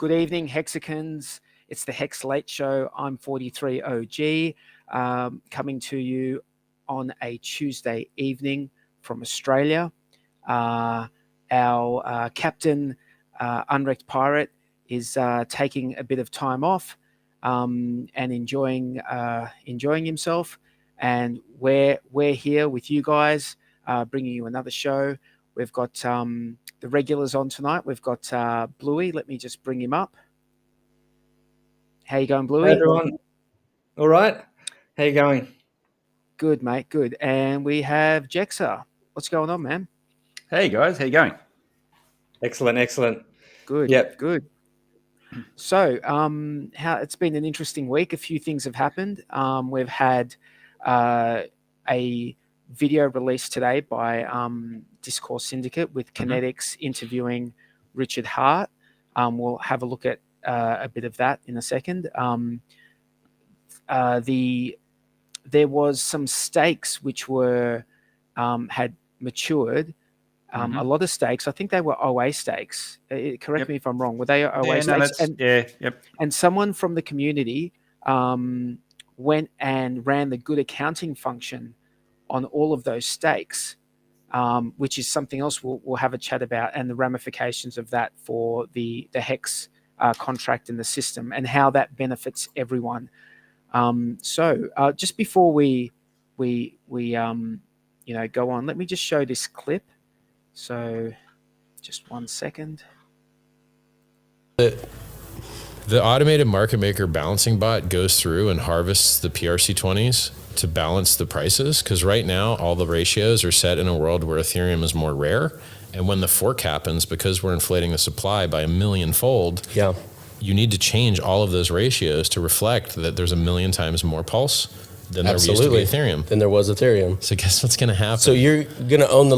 Good evening, Hexicans. It's the Hex Late Show. I'm 43 OG, coming to you on a Tuesday evening from Australia. Our captain, uNrekt Pyrate, is taking a bit of time off and enjoying himself. And we're here with you guys, bringing you another show. We've got the regulars on tonight. We've got Bluey. Let me just bring him up. How you going, Bluey? Hey, everyone. All right. How you going? Good, mate. Good. And we have Jexxa. What's going on, man? Hey, guys. How you going? Excellent. Good. Yep. Good. So, it's been an interesting week. A few things have happened. We've had a video released today by Discourse Syndicate with KNTX interviewing Richard Hart. We'll have a look at a bit of that in a second. There was some stakes which were had matured. A lot of stakes. I think they were OA stakes. Correct me if I'm wrong. Were they OA stakes? And someone from the community went and ran the good accounting function on all of those stakes, which is something else we'll have a chat about, and the ramifications of that for the HEX contract in the system and how that benefits everyone. So just before we go on, let me just show this clip. So just 1 second. The automated market maker balancing bot goes through and harvests the PRC20s to balance the prices, because right now all the ratios are set in a world where Ethereum is more rare. And when the fork happens, because we're inflating the supply by 1,000,000-fold, you need to change all of those ratios to reflect that there's 1,000,000 times more pulse than there used to be Ethereum. Than there was Ethereum. So guess what's going to happen? So you're going to own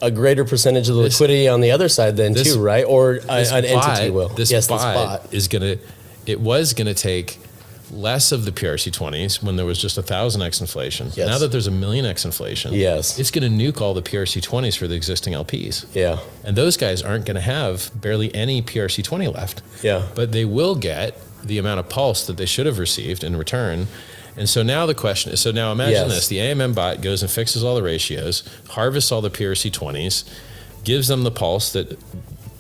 a greater percentage of the liquidity on the other side then too, right? Or an entity will. This bot is going to, it was going to take less of the PRC20s when there was just 1,000x inflation. Yes. Now that there's 1,000,000x inflation, it's going to nuke all the PRC20s for the existing LPs. Yeah. And those guys aren't going to have barely any PRC20 left. Yeah. But they will get the amount of pulse that they should have received in return. And so now the question is, so now imagine this, the AMM bot goes and fixes all the ratios, harvests all the PRC20s, gives them the pulse that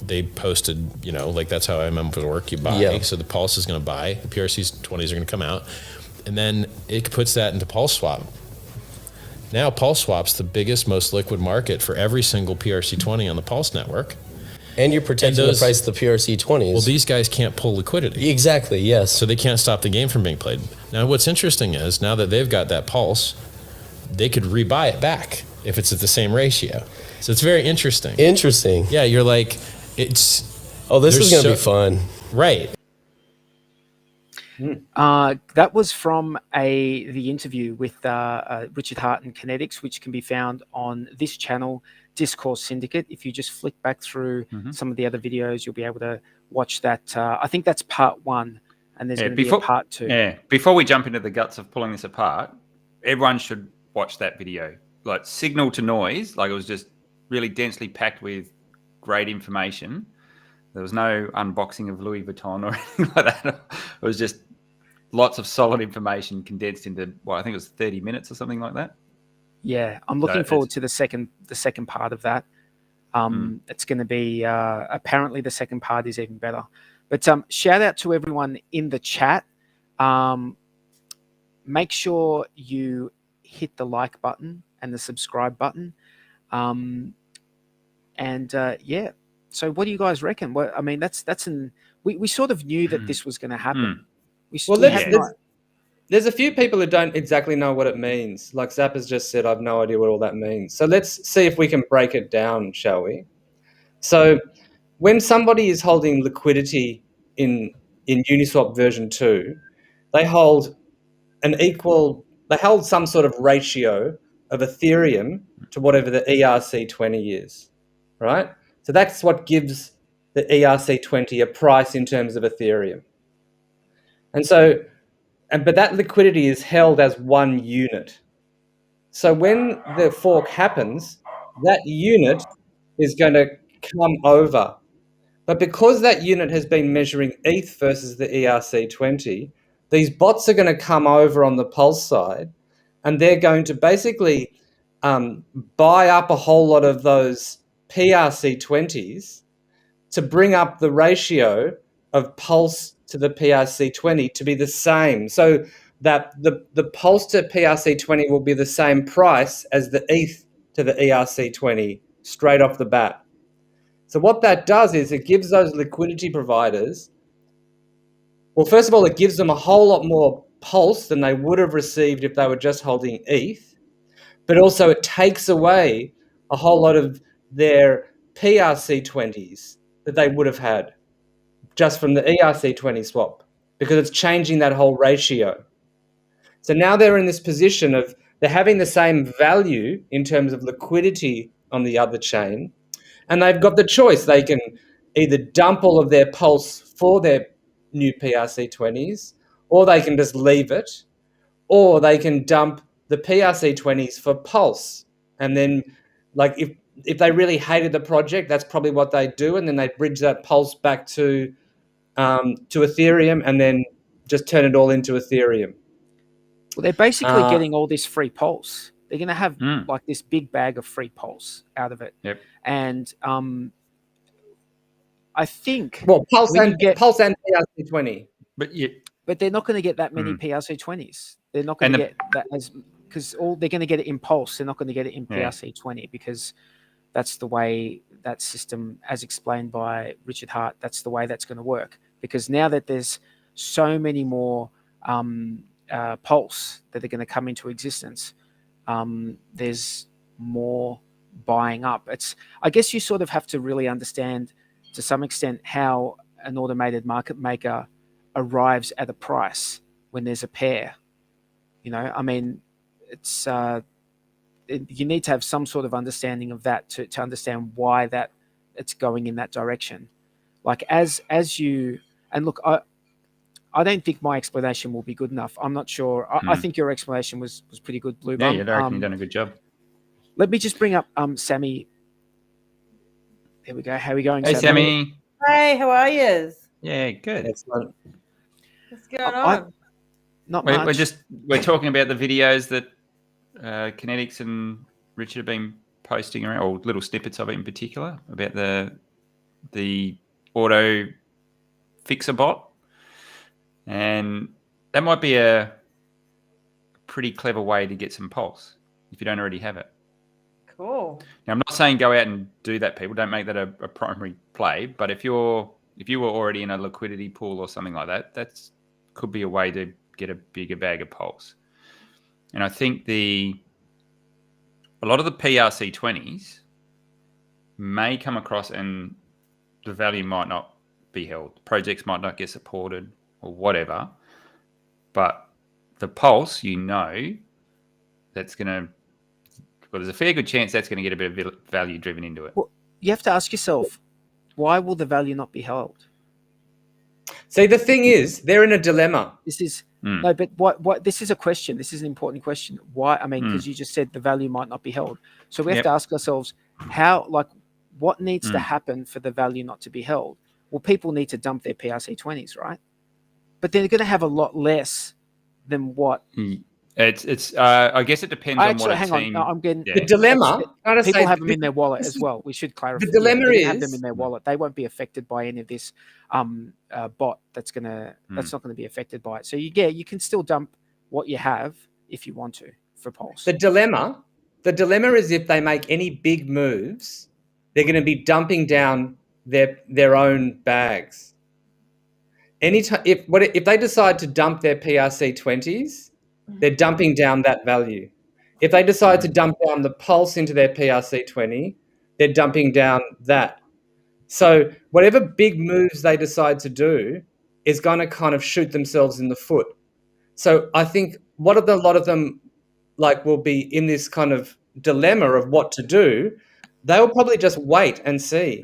they posted, like that's how AMM would work, you buy. Yeah. So the pulse is going to buy, the PRC20s are going to come out, and then it puts that into PulseSwap. Now PulseSwap's the biggest, most liquid market for every single PRC20 on the Pulse network. And you're protecting the price of the PRC20s. Well, these guys can't pull liquidity. Exactly, yes. So they can't stop the game from being played. Now, what's interesting is now that they've got that pulse, they could rebuy it back if it's at the same ratio. So it's very interesting. Interesting. Yeah, you're like, it's... Oh, this is going to be fun. Right. That was from the interview with Richard Hart and KNTX, which can be found on this channel, Discourse Syndicate. If you just flick back through some of the other videos, you'll be able to watch that. I think that's part 1, and there's going to be a part 2. Yeah, before we jump into the guts of pulling this apart, everyone should watch that video. Like signal to noise, like it was just really densely packed with great information. There was no unboxing of Louis Vuitton or anything like that. It was just lots of solid information condensed into, I think it was 30 minutes or something like that. Yeah, I'm looking forward to the second part of that. It's going to be apparently the second part is even better. But shout out to everyone in the chat. Make sure you hit the like button and the subscribe button. So what do you guys reckon? Well, I mean, we sort of knew that this was going to happen. There's a few people who don't exactly know what it means. Like Zap has just said, I've no idea what all that means. So let's see if we can break it down, shall we? So when somebody is holding liquidity in Uniswap version 2, they hold some sort of ratio of Ethereum to whatever the ERC20 is, right? So that's what gives the ERC20 a price in terms of Ethereum. But that liquidity is held as one unit. So when the fork happens, that unit is going to come over. But because that unit has been measuring ETH versus the ERC20, these bots are going to come over on the Pulse side, and they're going to basically buy up a whole lot of those PRC20s to bring up the ratio of Pulse to the PRC20 to be the same. So that the Pulse to PRC20 will be the same price as the ETH to the ERC20 straight off the bat. So what that does is it gives those liquidity providers, well, first of all, it gives them a whole lot more Pulse than they would have received if they were just holding ETH, but also it takes away a whole lot of their PRC20s that they would have had just from the ERC20 swap, because it's changing that whole ratio. So now they're in this position of they're having the same value in terms of liquidity on the other chain, and they've got the choice. They can either dump all of their Pulse for their new PRC20s, or they can just leave it, or they can dump the PRC20s for Pulse. And then, like, if they really hated the project, that's probably what they do, and then they bridge that Pulse back to Ethereum and then just turn it all into Ethereum. Well, they're basically getting all this free Pulse. They're going to have like this big bag of free Pulse out of it. Yep. And I think Pulse and PRC20. But they're not going to get that many PRC20s. They're not going to get that because they're going to get it in Pulse. They're not going to get it in PRC20 because that's the way that system, as explained by Richard Hart, that's the way that's going to work. Because now that there's so many more Pulse that are going to come into existence, there's more buying up. I guess you sort of have to really understand to some extent how an automated market maker arrives at a price when there's a pair. I mean, it's you need to have some sort of understanding of that to understand why that it's going in that direction. Like as you, and look, I don't think my explanation will be good enough. I'm not sure. I think your explanation was pretty good, Bloobum. Yeah, you've done a good job. Let me just bring up Sammy. There we go. How are we going, Hey, Sammy? Hey, how are you? Yeah, good. Excellent. What's going on? Not much. We're talking about the videos that KNTX and Richard have been posting around, or little snippets of it in particular, about the auto fixer bot. And that might be a pretty clever way to get some Pulse if you don't already have it. Cool. Now, I'm not saying go out and do that, people. Don't make that a primary play. But if you were already in a liquidity pool or something like that, that's could be a way to get a bigger bag of Pulse. And I think a lot of the PRC20s may come across and the value might not be held. Projects might not get supported or whatever. But the Pulse, that's going to, there's a fair good chance that's going to get a bit of value driven into it. Well, you have to ask yourself, why will the value not be held? See, the thing is, they're in a dilemma. This is no, but what? This is a question. This is an important question. Why? I mean, because you just said the value might not be held. So we have to ask ourselves, what needs to happen for the value not to be held? Well, people need to dump their PRC20s, right? But they're going to have a lot less than what. It's. I guess it depends on what hang team. on. No, I'm getting the dilemma. People have them in their wallet as well. We should clarify. The dilemma is have them in their wallet. They won't be affected by any of this bot. That's not going to be affected by it. So you can still dump what you have if you want to for Pulse. The dilemma is if they make any big moves, they're going to be dumping down their own bags. If they decide to dump their PRC20s, they're dumping down that value. If they decide to dump down the Pulse into their PRC20, they're dumping down that. So whatever big moves they decide to do is going to kind of shoot themselves in the foot. So I think a lot of them will be in this kind of dilemma of what to do. They'll probably just wait and see.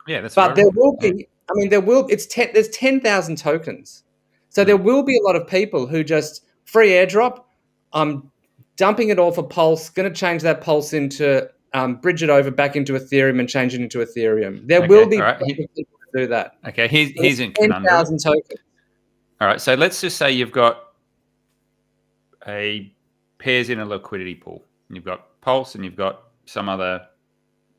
Yeah, that's but right. There will be. I mean, there's 10,000 tokens, so there will be a lot of people who just free airdrop. I'm dumping it all for Pulse. Going to change that Pulse into bridge it over back into Ethereum and change it into Ethereum. There will be people do that. Okay, here's a 10,000 conundrum. tokens. All right, so let's just say you've got a pairs in a liquidity pool. And you've got Pulse and you've got some other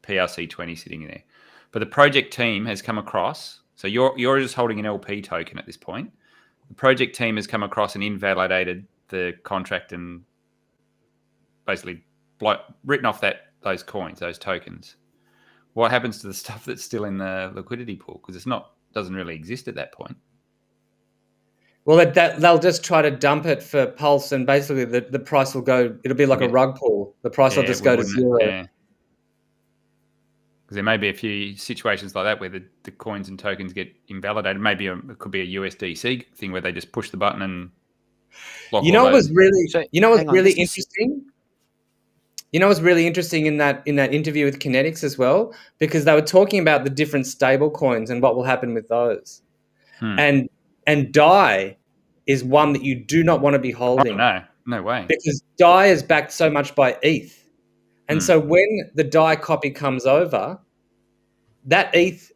PRC20 sitting in there. But the project team has come across, so you're just holding an LP token at this point. The project team has come across and invalidated the contract and basically written off those coins, those tokens. What happens to the stuff that's still in the liquidity pool? Because doesn't really exist at that point. Well, they'll just try to dump it for Pulse, and basically the price will go. It'll be like a rug pull. The price will just go to zero. Yeah. Because there may be a few situations like that where the coins and tokens get invalidated. Maybe it could be a USDC thing where they just push the button and lock. You know what was really interesting? You know what's really interesting in that interview with KNTX as well, because they were talking about the different stable coins and what will happen with those. And DAI is one that you do not want to be holding. Oh, no way. Because DAI is backed so much by ETH. And so when the DAI copy comes over, that ETH,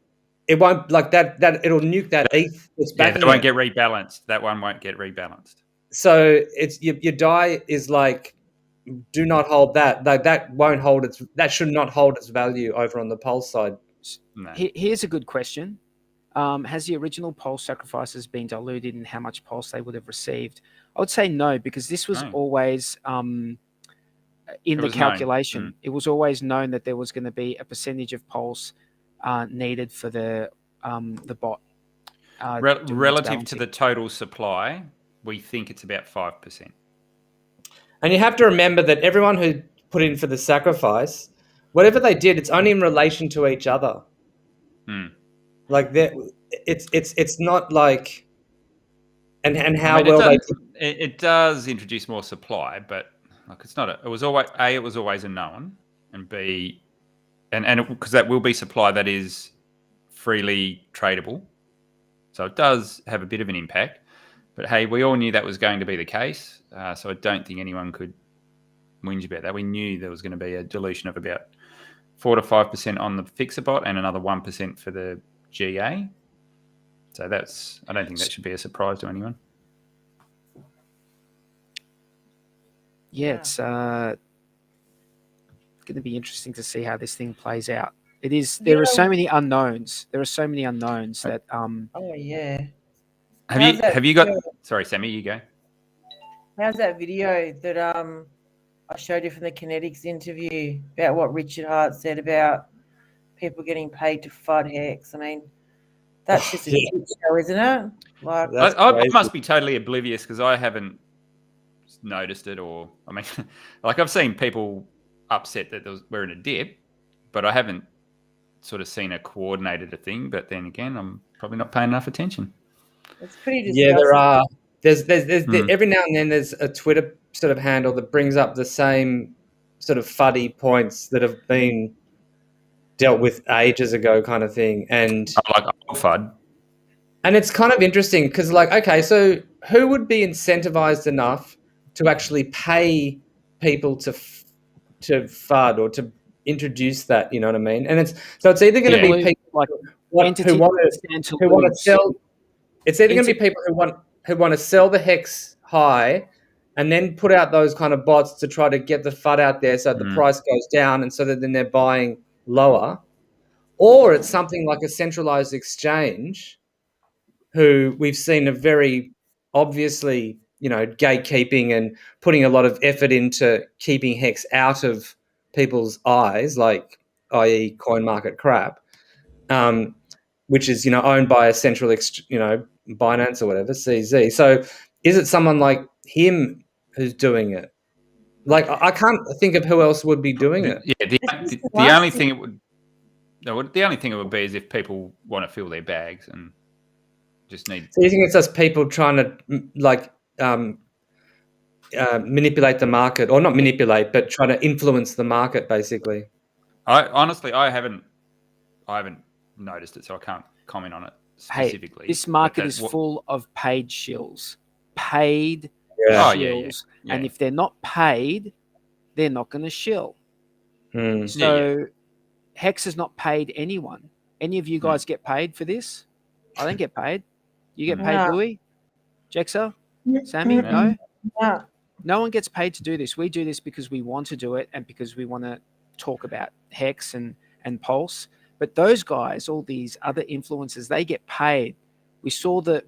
it won't like that it'll nuke that ETH that's backing. It won't get rebalanced. That one won't get rebalanced. So it's your DAI is like, do not hold that. Like that should not hold its value over on the Pulse side. No. Here's a good question. Has the original Pulse sacrifices been diluted in how much Pulse they would have received? I would say no, because this was always in the calculation. It was always known that there was going to be a percentage of Pulse needed for the bot. Relative to the total supply, we think it's about 5%. And you have to remember that everyone who put in for the sacrifice, whatever they did, it's only in relation to each other. Like it's not like, and how it does introduce more supply, but like it's not. It was always a known, and B, and because that will be supply that is freely tradable, so it does have a bit of an impact. But hey, we all knew that was going to be the case, so I don't think anyone could whinge about that. We knew there was going to be a dilution of about 4 to 5% on the fixer bot and another 1% for the GA. So I don't think that should be a surprise to anyone. Yeah, it's going to be interesting to see how this thing plays out. It is. There are so many unknowns. That. Oh yeah. Have you got? Sorry, Sammy, you go. How's that video that I showed you from the KNTX interview about what Richard Hart said about people getting paid to FUD HEX? I mean, that's just a shit show, isn't it? Like, I must be totally oblivious because I haven't noticed it, or I mean, like I've seen people upset that we're in a dip, but I haven't sort of seen a coordinated thing. But then again, I'm probably not paying enough attention. It's pretty disgusting. Yeah, there are. There's every now and then there's a Twitter sort of handle that brings up the same sort of fuddy points that have been dealt with ages ago, kind of thing. And like FUD. And it's kind of interesting because, like, okay, so who would be incentivized enough to actually pay people to FUD or to introduce that? You know what I mean? And it's either going to be people like who want to sell. It's either going to be people who want to sell the HEX high and then put out those kind of bots to try to get the FUD out there so the price goes down and so that then they're buying lower. Or it's something like a centralized exchange who we've seen a very obviously, gatekeeping and putting a lot of effort into keeping HEX out of people's eyes, like i.e. coin market crap, which is, owned by a central, Binance or whatever, CZ. So is it someone like him who's doing it? Like, I can't think of who else would be doing it. Yeah, the only thing it would... No, the only thing it would be is if people want to fill their bags and just need... So you think it's just people trying to, manipulate the market, or not manipulate, but trying to influence the market, basically? I haven't noticed it, so I can't comment on it specifically. Hey, this market is full of paid shills. Paid shills. Yeah. And if they're not paid, they're not going to shill. So... HEX has not paid anyone. Any of you guys get paid for this? I don't get paid. You get paid, No. Louis? Jexxa? Sammy? Mm-mm. No? No. No one gets paid to do this. We do this because we want to do it and because we want to talk about HEX and Pulse. But those guys, all these other influencers, they get paid. We saw that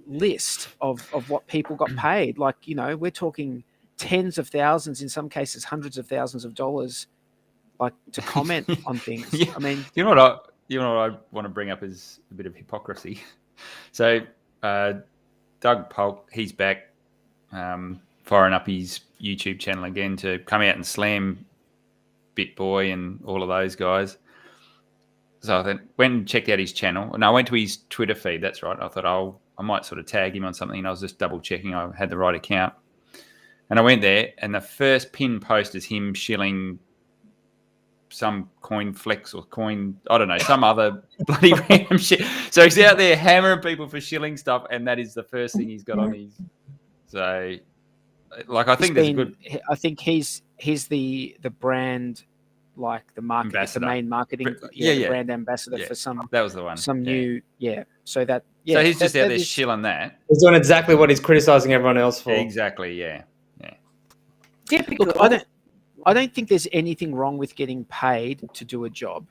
list of what people got paid. Like, you know, we're talking tens of thousands, in some cases hundreds of thousands of dollars, like to comment on things. Yeah. I mean, you know what I want to bring up is a bit of hypocrisy. So Doug Polk, he's back firing up his YouTube channel again to come out and slam BitBoy and all of those guys. So I went and checked out his channel, and I went to his Twitter feed. That's right. I thought I might sort of tag him on something, and I was just double checking I had the right account. And I went there, and the first pin post is him shilling some coin flex or coin, I don't know, some other bloody random shit. So he's out there hammering people for shilling stuff, and that is the first thing he's got on his. So, like, I think there's a good. I think he's the brand, like the market, Ambassador. the main marketing, Yeah. brand ambassador for some. That was the one. Some new, So that, So he's just out there is, shilling that. He's doing exactly what he's criticizing everyone else for. Exactly. Yeah. Typical. Look, I don't think there's anything wrong with getting paid to do a job,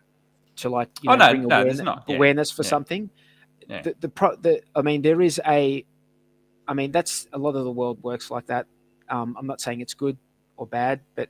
to like bring awareness for something. Yeah. I mean, there is that's a lot of the world works like that. I'm not saying it's good or bad, but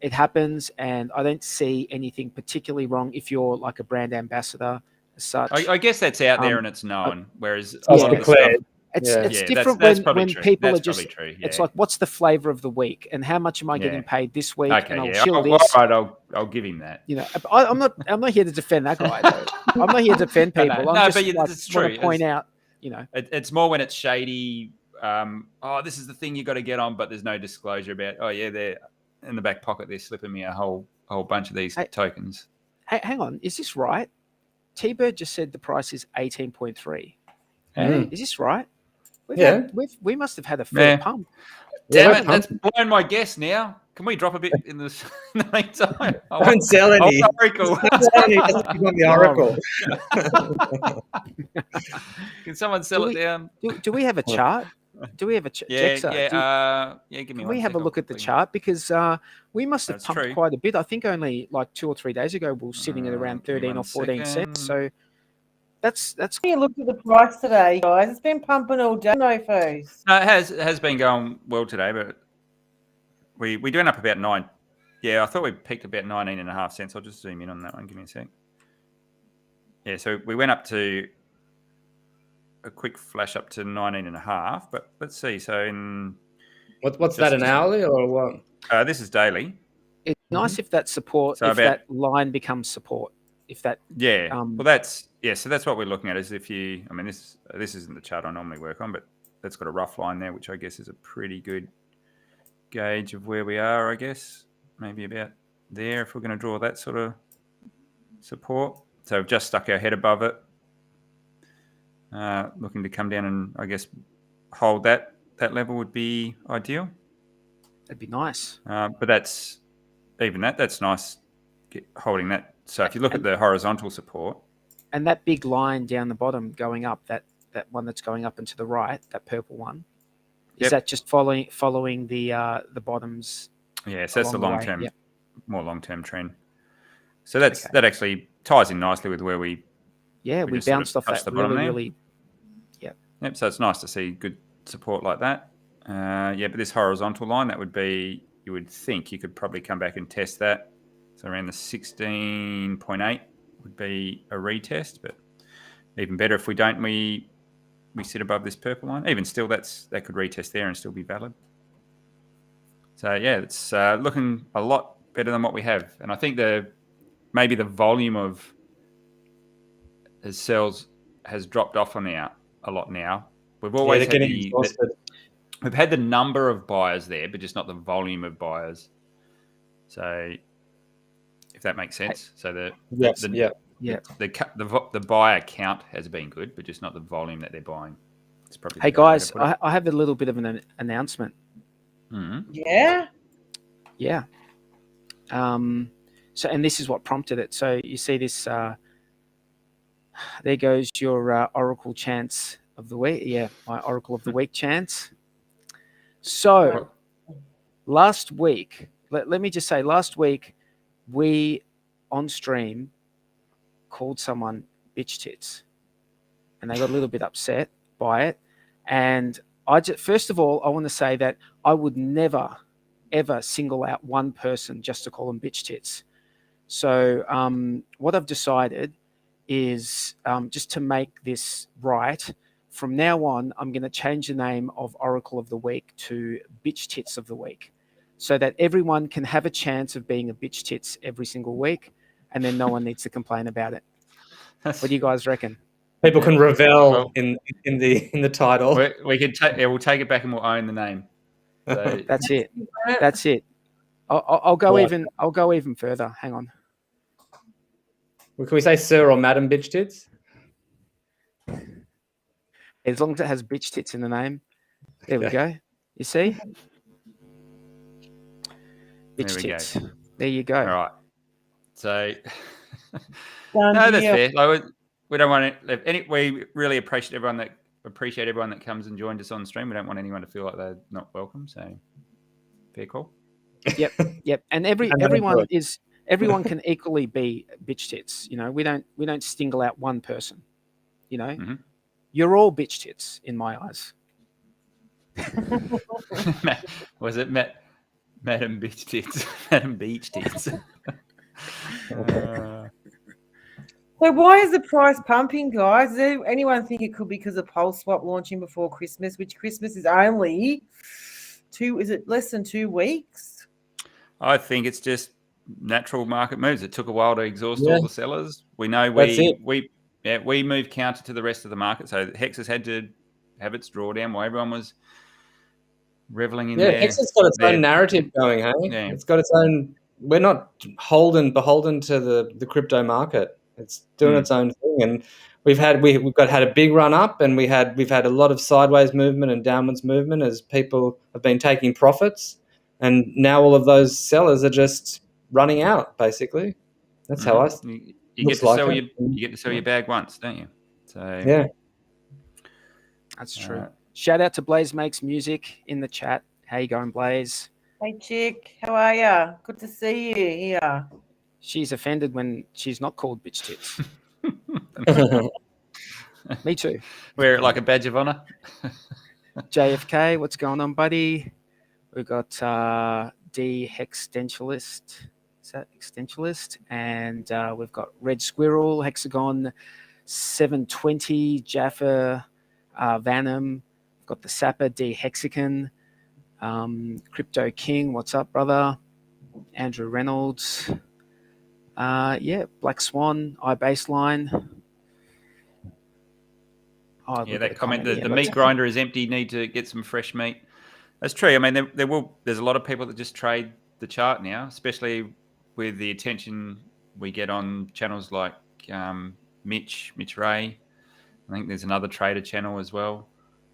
it happens, and I don't see anything particularly wrong if you're like a brand ambassador as such. I guess that's out there and it's known, whereas a lot of the stuff. It's different that's when true. people that's are just. True, yeah. It's like, what's the flavor of the week, and how much am I getting paid this week? Okay, and I'll yeah. chill All this. right, I'll give him that. You know, I'm not here to defend that guy. Though. I'm not here to defend people. No, I'm just but like, it's true. want to point out. You know, it's more when it's shady. This is the thing you got to get on, but there's no disclosure about. Oh yeah, they're in the back pocket. They're slipping me a whole bunch of these tokens. Hey, hang on, is this right? T-Bird just said the price is 18.3. Is this right? We must have had a fair pump. Damn it, that's blown my guess now. Can we drop a bit in the meantime? Don't sell any. Oracle. The Oracle. Can someone sell it down? Do we have a chart? Do we have a Jexxa? Give me Can one. we have a look at the chart? Because we must have pumped quite a bit. I think only like 2 or 3 days ago we were sitting at around 13 or 14 cents. So that's. You looked at the price today, guys. It's been pumping all day, mofos. No, it has been going well today, but we went up about 9. Yeah, I thought we peaked about 19.5 cents. I'll just zoom in on that one. Give me a sec. Yeah, so we went up to a quick flash up to 19.5, but let's see. So what's that, an hourly or what? This is daily. It's nice if that support, so that line becomes support. If that, well, that's So that's what we're looking at. Is if you, I mean, this isn't the chart I normally work on, but that's got a rough line there, which I guess is a pretty good gauge of where we are. I guess maybe about there if we're going to draw that sort of support. So we've just stuck our head above it. Looking to come down and I guess hold that level would be ideal. That'd be nice. But that's nice holding that. So if you look at the horizontal support, and that big line down the bottom going up, that one that's going up and to the right, that purple one, is that just following the bottoms? Yeah, so that's the long term, more long term trend. So that actually ties in nicely with where we bounced off that really. Yep. So it's nice to see good support like that. But this horizontal line, that would be, you would think you could probably come back and test that. So around the 16.8 would be a retest, but even better if we don't, we sit above this purple line. Even still, that could retest there and still be valid. So it's looking a lot better than what we have. And I think maybe the volume of sales has dropped off on a lot now. We've always we've had the number of buyers there, but just not the volume of buyers. So if that makes sense. So the buyer count has been good, but just not the volume that they're buying. It's probably hey guys, I have a little bit of an announcement. Mm-hmm. Yeah. So, and this is what prompted it. So you see this. There goes your Oracle chance of the week. Yeah, my Oracle of the Week chance. So last week, let me just say, last week we on stream called someone bitch tits, and they got a little bit upset by it. And first of all, I want to say that I would never, ever single out one person just to call them bitch tits. So what I've decided is just to make this right. From now on, I'm going to change the name of Oracle of the Week to Bitch Tits of the Week, so that everyone can have a chance of being a bitch tits every single week, and then no one needs to complain about it. What do you guys reckon? People can revel in the title. We could we'll take it back and we'll own the name. So That's it. That's it. I'll go even further. Hang on. Can we say sir or madam bitch tits? As long as it has bitch tits in the name. There we go. You see? Bitch tits. There you go. All right. So no, that's fair. Like, we don't want it. We really appreciate everyone that comes and joined us on stream. We don't want anyone to feel like they're not welcome. So fair call. Yep. And everyone can equally be bitch tits. You know, we don't single out one person. You know, you're all bitch tits in my eyes. Was it Madam Bitch Tits? Madam Beach Tits. So why is the price pumping, guys? Does anyone think it could be because of PulseSwap launching before Christmas, which Christmas is only less than 2 weeks? I think it's just natural market moves. It took a while to exhaust all the sellers. We know we moved counter to the rest of the market. So HEX has had to have its drawdown while everyone was reveling in there. Yeah, HEX has got its own narrative going, hey? Yeah. It's got its own. We're not beholden to the crypto market. It's doing its own thing, and we've had a big run up, and we've had a lot of sideways movement and downwards movement as people have been taking profits, and now all of those sellers are just running out. Basically, that's how I. You get to sell your bag once, don't you? So yeah, that's true. Shout out to Blaze Makes Music in the chat. How you going, Blaze? Hey, chick. How are ya? Good to see you here. She's offended when she's not called bitch tits. Me too. Wear it like a badge of honor. JFK, what's going on, buddy? We've got D Hextentualist. Is that Extentualist? And we've got Red Squirrel, Hexagon 720, Jaffa, Vanum. We've got the Sapper, D Hexagon, Crypto King. What's up, brother? Andrew Reynolds. Black Swan, iBaseline. That comment, the meat grinder is empty, need to get some fresh meat. That's true. I mean, there's a lot of people that just trade the chart now, especially with the attention we get on channels like Mitch Ray. I think there's another trader channel as well.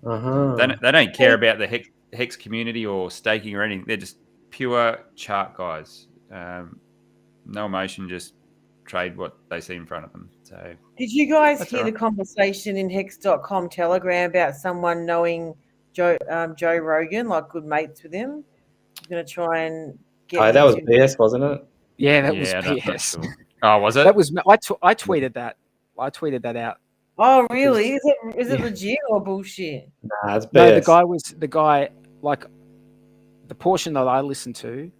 They don't care about the Hex community or staking or anything. They're just pure chart guys. No emotion, just trade what they see in front of them. So, did you guys hear the conversation in hex.com Telegram about someone knowing Joe Rogan, like good mates with him? He's going to try and get. That was BS, wasn't it? Yeah, that was BS. Sure. Oh, was it? That was. I tweeted that. I tweeted that out. Oh, really? Is it legit or bullshit? Nah, it's BS. No, the guy. Like the portion that I listened to,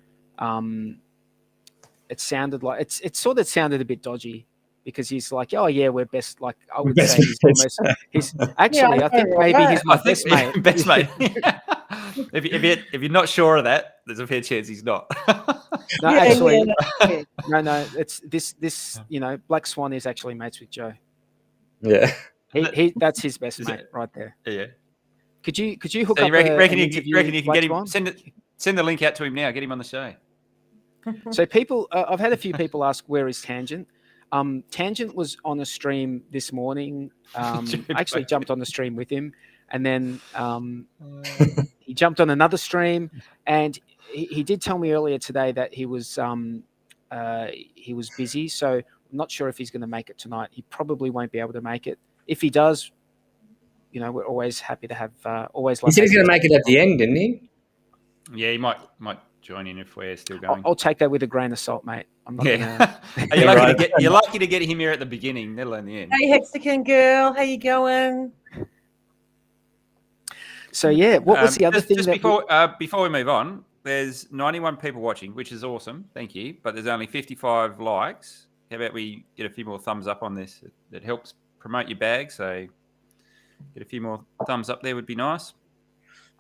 it sounded like it sort of sounded a bit dodgy because he's like, oh yeah, we're best. Like I would say, he's actually. I think maybe he's my best mate. Best mate. If you're not sure of that, there's a fair chance he's not. No, actually, no. It's this. You know, Black Swan is actually mates with Joe. Yeah, he that's his best mate right there. Yeah. Could you hook so up? Reckon you can get him? Send the link out to him now. Get him on the show. So people, I've had a few people ask, where is Tangent? Tangent was on a stream this morning. I actually jumped on the stream with him, and then he jumped on another stream, and he did tell me earlier today that he was busy, so I'm not sure if he's going to make it tonight. He probably won't be able to make it. If he does, we're always happy to have. Always. He said he's going to make it at the end, didn't he? Yeah, he might join in if we're still going. I'll take that with a grain of salt, mate. I'm not Yeah. gonna... You're lucky to get him here at the beginning, never in the end. Hey, Hexagon girl, how you going? So yeah, what was the other thing just that before we move on? There's 91 people watching, which is awesome. Thank you. But there's only 55 likes. How about we get a few more thumbs up on this? It helps promote your bag. So get a few more thumbs up there would be nice.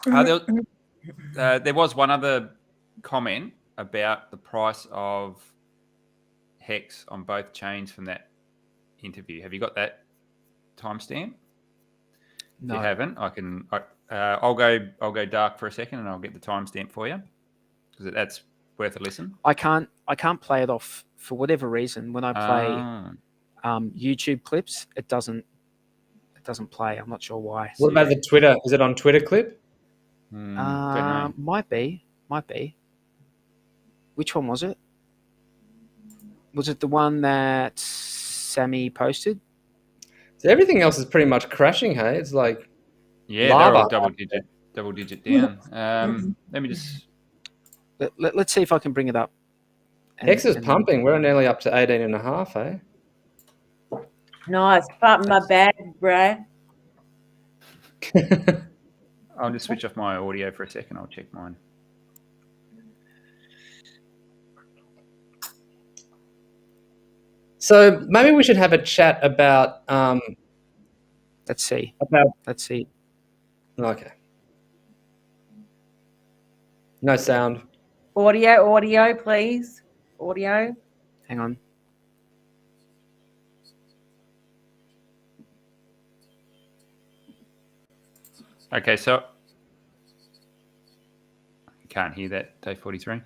There was one other comment about the price of HEX on both chains from that interview. Have you got that timestamp? No. If you haven't, I'll go dark for a second and I'll get the timestamp for you because that's worth a listen. I can't play it off for whatever reason. When I play YouTube clips, it doesn't play. I'm not sure why. What about the Twitter? Is it on Twitter clip? Don't know. Might be. Which one was it? Was it the one that Sammy posted? So everything else is pretty much crashing. Hey, it's like they're all double digit down. Let me just let's see if I can bring it up. HEX is pumping. We're nearly up to 18.5. Nice, pumping my bag, bruh. I'll just switch off my audio for a second. I'll check mine. So maybe we should have a chat about. Let's see. Let's see. Okay. No sound. Audio, please. Audio. Hang on. Okay, so you can't hear that, day 43.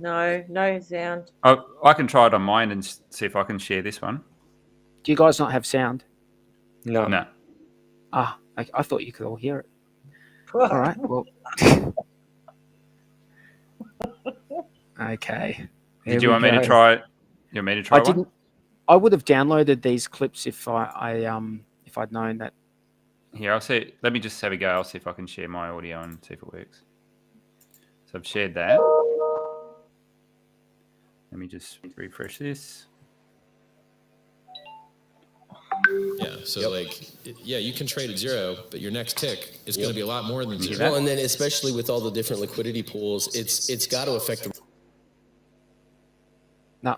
No sound. Oh, I can try it on mine and see if I can share this one. Do you guys not have sound? No. I thought you could all hear it. All right. Well. Okay. Did you want me to try it? You want me to try one? I would have downloaded these clips if I'd known that. Here, I'll see. Let me just have a go. I'll see if I can share my audio and see if it works. So I've shared that. Let me just refresh this. Yeah, so you can trade at zero, but your next tick is going to be a lot more than zero. Well, and then especially with all the different liquidity pools, it's got to affect the... No,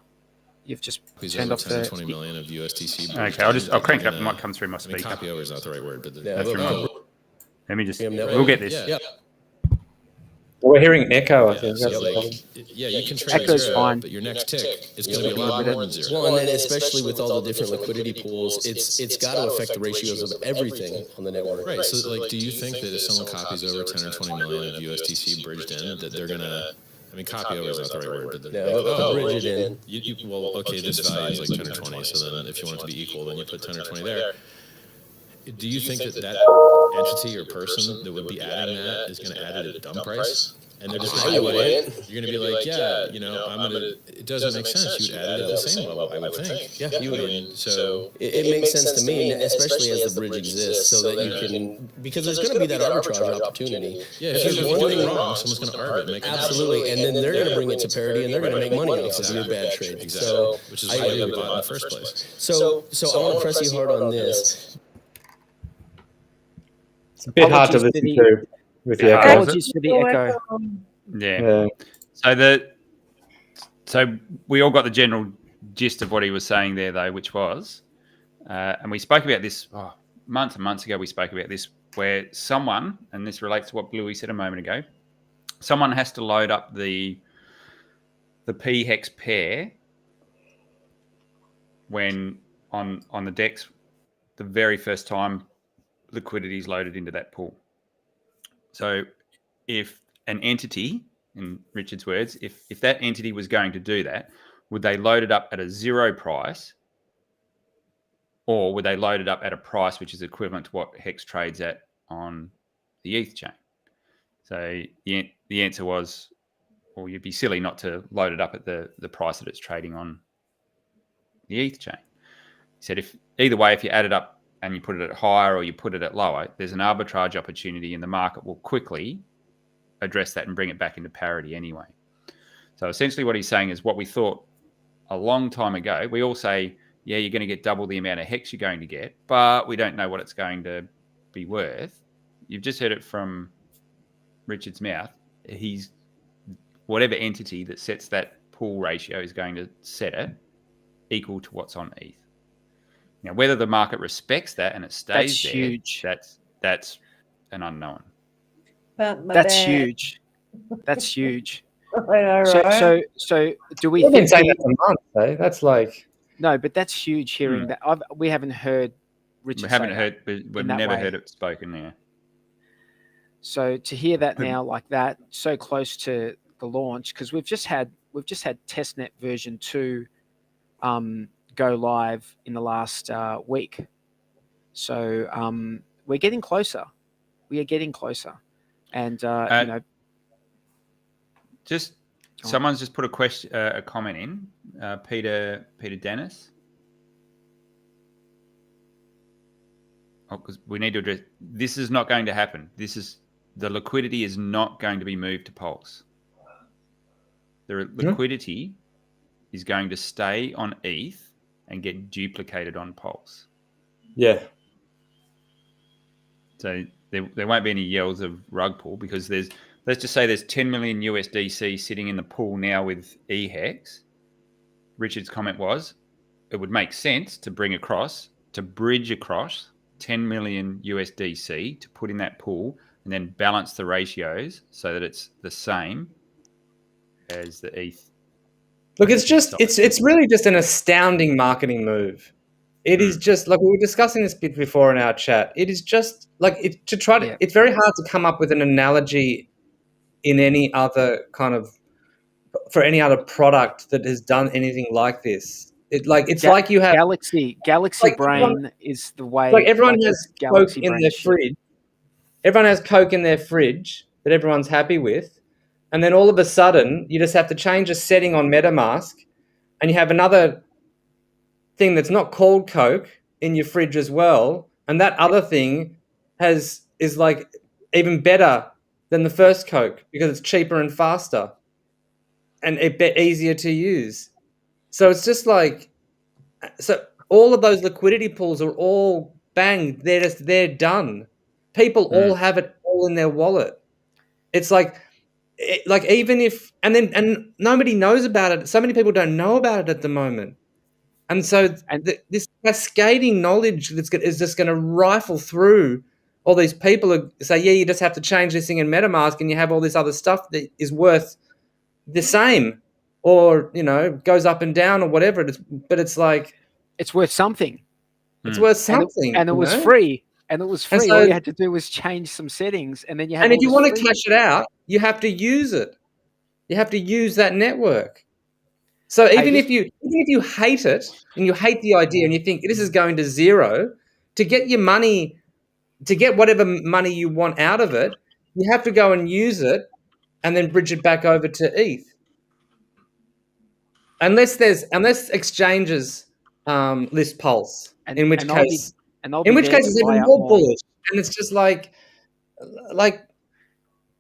you've just turned off 10 to 20 million of USDC. Okay, I'll crank it up. It might come through my speaker. Copy over is not the right word, but let me just. We'll get this. Yeah. We're hearing echo, I think. You can trade Echo's zero, fine. but your next tick is going to be a lot more than zero. Well, and then especially with all the different liquidity pools, it's got to affect the ratios of everything on the network. Right. So, do you think that if someone copies over 10 or 20 million of USDC bridged in, that they're going to... I mean, copy over is not the right word, but bridge it in. This value is like 10 or 20, so then if you want it to be equal, then you put 10 or 20 there. Do you think that entity or person that would be adding that is going to add it at a dumb price? And they're just going to you're going to be like, it doesn't make sense. You'd add it at the same level, I would think. Yeah, you would. So it makes sense to me, especially as the bridge exists, so that you can, because there's going to be that arbitrage opportunity. Yeah, if there's one thing wrong, someone's going to arb it. Absolutely, and then they're going to bring it to parity, and they're going to make money off of your bad trade. Exactly, which is why you bought in the first place. So I want to press you hard on this. It's a bit hard to listen to with the echo. Apologies for the echo. Yeah. So we all got the general gist of what he was saying there, though, which was, and we spoke about this months and months ago. We spoke about this where someone, and this relates to what Bluey said a moment ago, someone has to load up the p-hex pair when on the DEX the very first time liquidity is loaded into that pool. So if an entity, in Richard's words, if that entity was going to do that, would they load it up at a zero price, or would they load it up at a price which is equivalent to what HEX trades at on the ETH chain. So the answer was, well, you'd be silly not to load it up at the price that it's trading on the ETH chain. He said, if either way, if you add it up and you put it at higher or you put it at lower, there's an arbitrage opportunity and the market will quickly address that and bring it back into parity anyway. So essentially what he's saying is what we thought a long time ago. We all say, yeah, you're going to get double the amount of HEX you're going to get, but we don't know what it's going to be worth. You've just heard it from Richard's mouth. He's whatever entity that sets that pool ratio is going to set it equal to what's on ETH. Now, whether the market respects that and it stays there, huge. That's an unknown. That's huge. That's huge. I know, right? So do we We've been think saying that for months, though. That's like no, but that's huge hearing that. We haven't heard Richard. We haven't heard, we've never heard it spoken there. So to hear that now like that, so close to the launch, because we've just had testnet version 2 go live in the last week. So we're getting closer. We are getting closer, and just someone's just put a comment in. Peter Dennis. Oh, because we need to address. This is not going to happen. The liquidity is not going to be moved to Pulse. The liquidity is going to stay on ETH and get duplicated on Pulse. Yeah. So there won't be any yells of rug pull because let's just say there's 10 million USDC sitting in the pool now with HEX. Richard's comment was, it would make sense to bridge across 10 million USDC to put in that pool and then balance the ratios so that it's the same as the ETH. Look, it's really just an astounding marketing move. It is just like we were discussing this bit before in our chat. It is just like it's very hard to come up with an analogy in any other for any other product that has done anything like this. It's like you have Galaxy like Brain is the way. Like everyone has Coke in their fridge. Everyone has Coke in their fridge that everyone's happy with. And then all of a sudden, you just have to change a setting on MetaMask and you have another thing that's not called Coke in your fridge as well. And that other thing is like even better than the first Coke because it's cheaper and faster and a bit easier to use. So it's just like, so all of those liquidity pools are all bang. They're done. People all have it all in their wallet. It's like even if, and nobody knows about it. So many people don't know about it at the moment. And so this cascading knowledge is just going to rifle through all these people who say, yeah, you just have to change this thing in MetaMask and you have all this other stuff that is worth the same or, goes up and down or whatever. But it's like... It's worth something. It's worth something. And it was free. And it was free. So, all you had to do was change some settings and then you had. And if you want to cash it out, you have to use it. You have to use that network. So even if you hate it and you hate the idea and you think this is going to zero, to get your money, to get whatever money you want out of it, you have to go and use it and then bridge it back over to ETH. Unless exchanges list Pulse, in which case it's even more bullish. And it's just like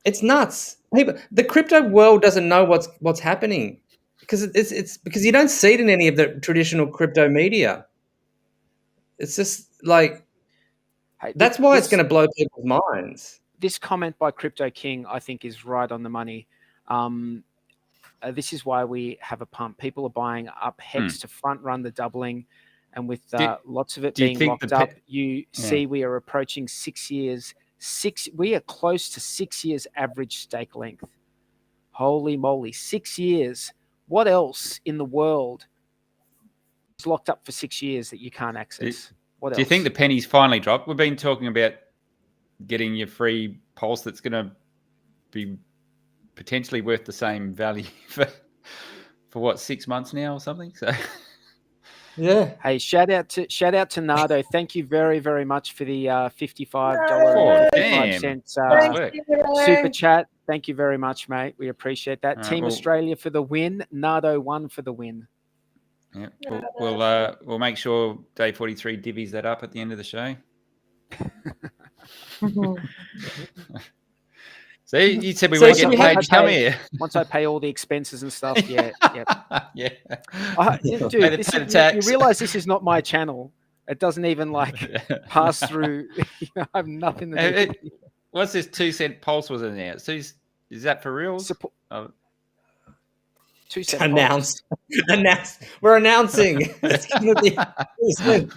it's nuts. The crypto world doesn't know what's happening because it's because you don't see it in any of the traditional crypto media. It's just like that's why it's going to blow people's minds. This comment by Crypto King, I think, is right on the money. This is why we have a pump. People are buying up HEX to front run the doubling. And with lots of it being locked up, you see we are approaching 6 years. We are close to 6 years average stake length. Holy moly, 6 years. What else in the world is locked up for 6 years that you can't access? What else? Do you think the pennies finally dropped? We've been talking about getting your free Pulse that's going to be potentially worth the same value for what, 6 months now or something? So Yeah. Hey, shout out to Nardo. Thank you very, very much for the $55.55 super chat. Thank you very much, mate. We appreciate that. Team Australia for the win. Nardo won for the win. Yeah, we'll make sure Day 43 divvies that up at the end of the show. So you said we weren't getting paid to come here. Once I pay all the expenses and stuff, yeah. Yeah. Dude, you realize this is not my channel. It doesn't even pass through. I have nothing to do with it. What's this 2 cent pulse was announced? So is that for real? 2 cent announced. We're announcing. It's going to be 2 cents.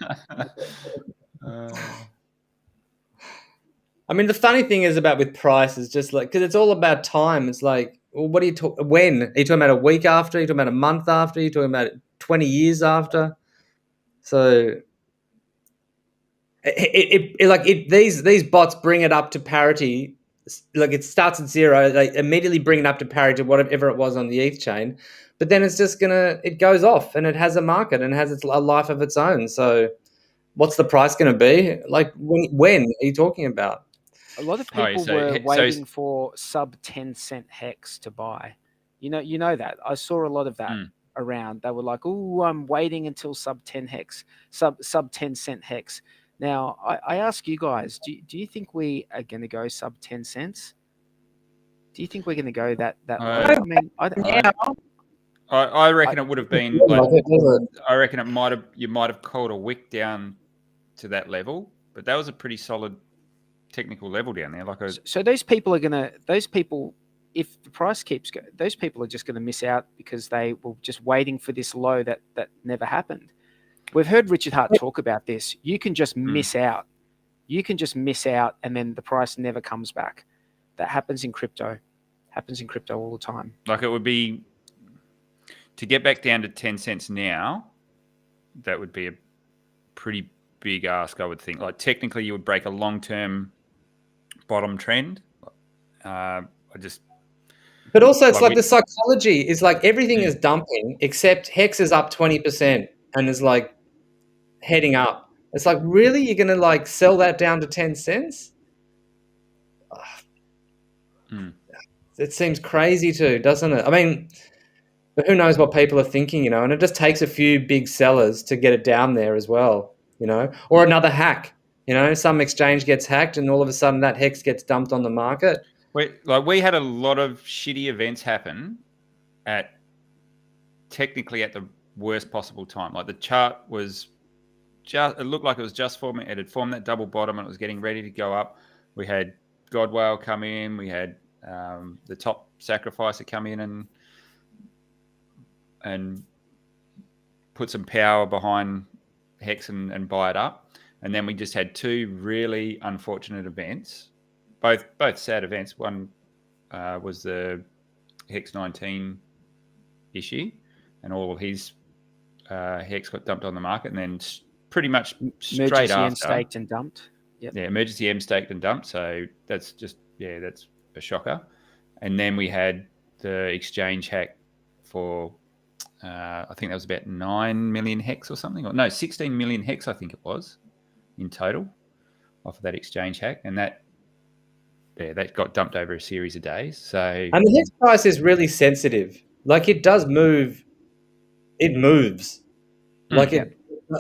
I mean, the funny thing is with price is just because it's all about time. It's like, well, what are you talking? When are you talking about? A week after? Are you talking about a month after? Are you talking about 20 years after? So, these bots bring it up to parity. Like it starts at zero, they immediately bring it up to parity to whatever it was on the ETH chain, but then it's just it goes off and it has a market and has a life of its own. So, what's the price going to be? Like when are you talking about? A lot of people were waiting for sub 10 cent hex to buy. You know that. I saw a lot of that around. They were like, "Oh, I'm waiting until sub 10 hex, sub 10 cent hex." Now, I ask you guys, do you think we are going to go sub 10 cents? Do you think we're going to go that low? I mean, I reckon it would have been. I reckon you might have called a wick down to that level, but that was a pretty solid technical level down there. So those people, if the price keeps going, those people are just going to miss out because they were just waiting for this low that never happened. We've heard Richard Hart talk about this. You can just miss out. You can just miss out, and then the price never comes back. That happens in crypto. Happens in crypto all the time. Like it would be to get back down to 10 cents now. That would be a pretty big ask, I would think. Like technically, you would break a long-term bottom trend. But also, it's like the psychology is like everything is dumping except HEX is up 20% and is like heading up. It's like, really? You're going to sell that down to 10 cents? It seems crazy too, doesn't it? I mean, but who knows what people are thinking, and it just takes a few big sellers to get it down there as well, or another hack. Some exchange gets hacked and all of a sudden that HEX gets dumped on the market. We had a lot of shitty events happen technically at the worst possible time. Like the chart was it looked like it was just forming. It had formed that double bottom and it was getting ready to go up. We had Godwale come in. We had the top sacrificer come in and put some power behind HEX and buy it up. And then we just had two really unfortunate events, both sad events. One was the HEX 19 issue, and all of his HEX got dumped on the market, and then pretty much straight emergency after, M staked and dumped. Yep. Yeah, emergency M staked and dumped. So that's that's a shocker. And then we had the exchange hack for I think that was about 9 million HEX or something, or no, 16 million HEX I think it was in total off of that exchange hack, and that got dumped over a series of days. So and the HEX price is really sensitive. Like it does move. It moves. Like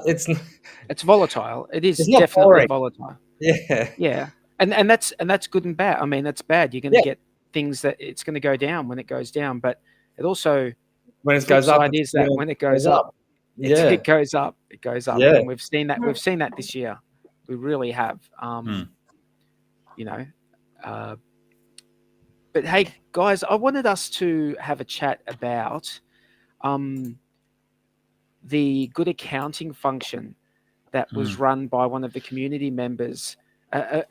it's volatile. It is definitely volatile. Yeah. And that's good and bad. I mean, that's bad. You're going to get things that it's going to go down when it goes down, but it also when it goes up, is that when it goes up, it goes up. It goes up. Yeah. And we've seen that. We've seen that this year. We really have. But hey, guys, I wanted us to have a chat about the good accounting function that was run by one of the community members,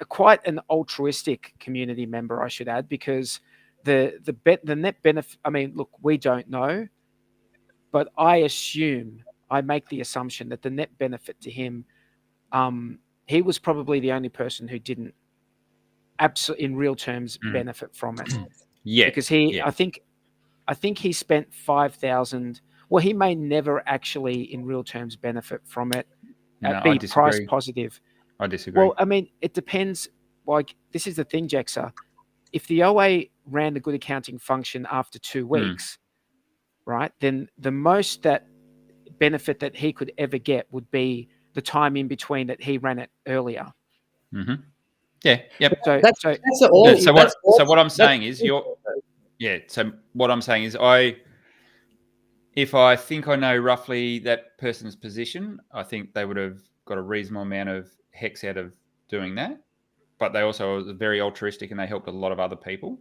quite an altruistic community member, I should add, because the net benefit. I mean, look, we don't know, but I make the assumption that the net benefit to him, he was probably the only person who didn't absolutely in real terms benefit from it. Yeah, because I think he spent 5,000. Well, he may never actually, in real terms, benefit from it. No, Be I disagree. price positive. I disagree. Well, I mean, it depends. Like, this is the thing, Jexxa. If the OA ran the good accounting function after 2 weeks, right, then the most that benefit that he could ever get would be the time in between that he ran it earlier. Mm-hmm. Yeah. Yep. So what I'm saying is what I'm saying is if I think I know roughly that person's position, I think they would have got a reasonable amount of HEX out of doing that. But they also were very altruistic and they helped a lot of other people.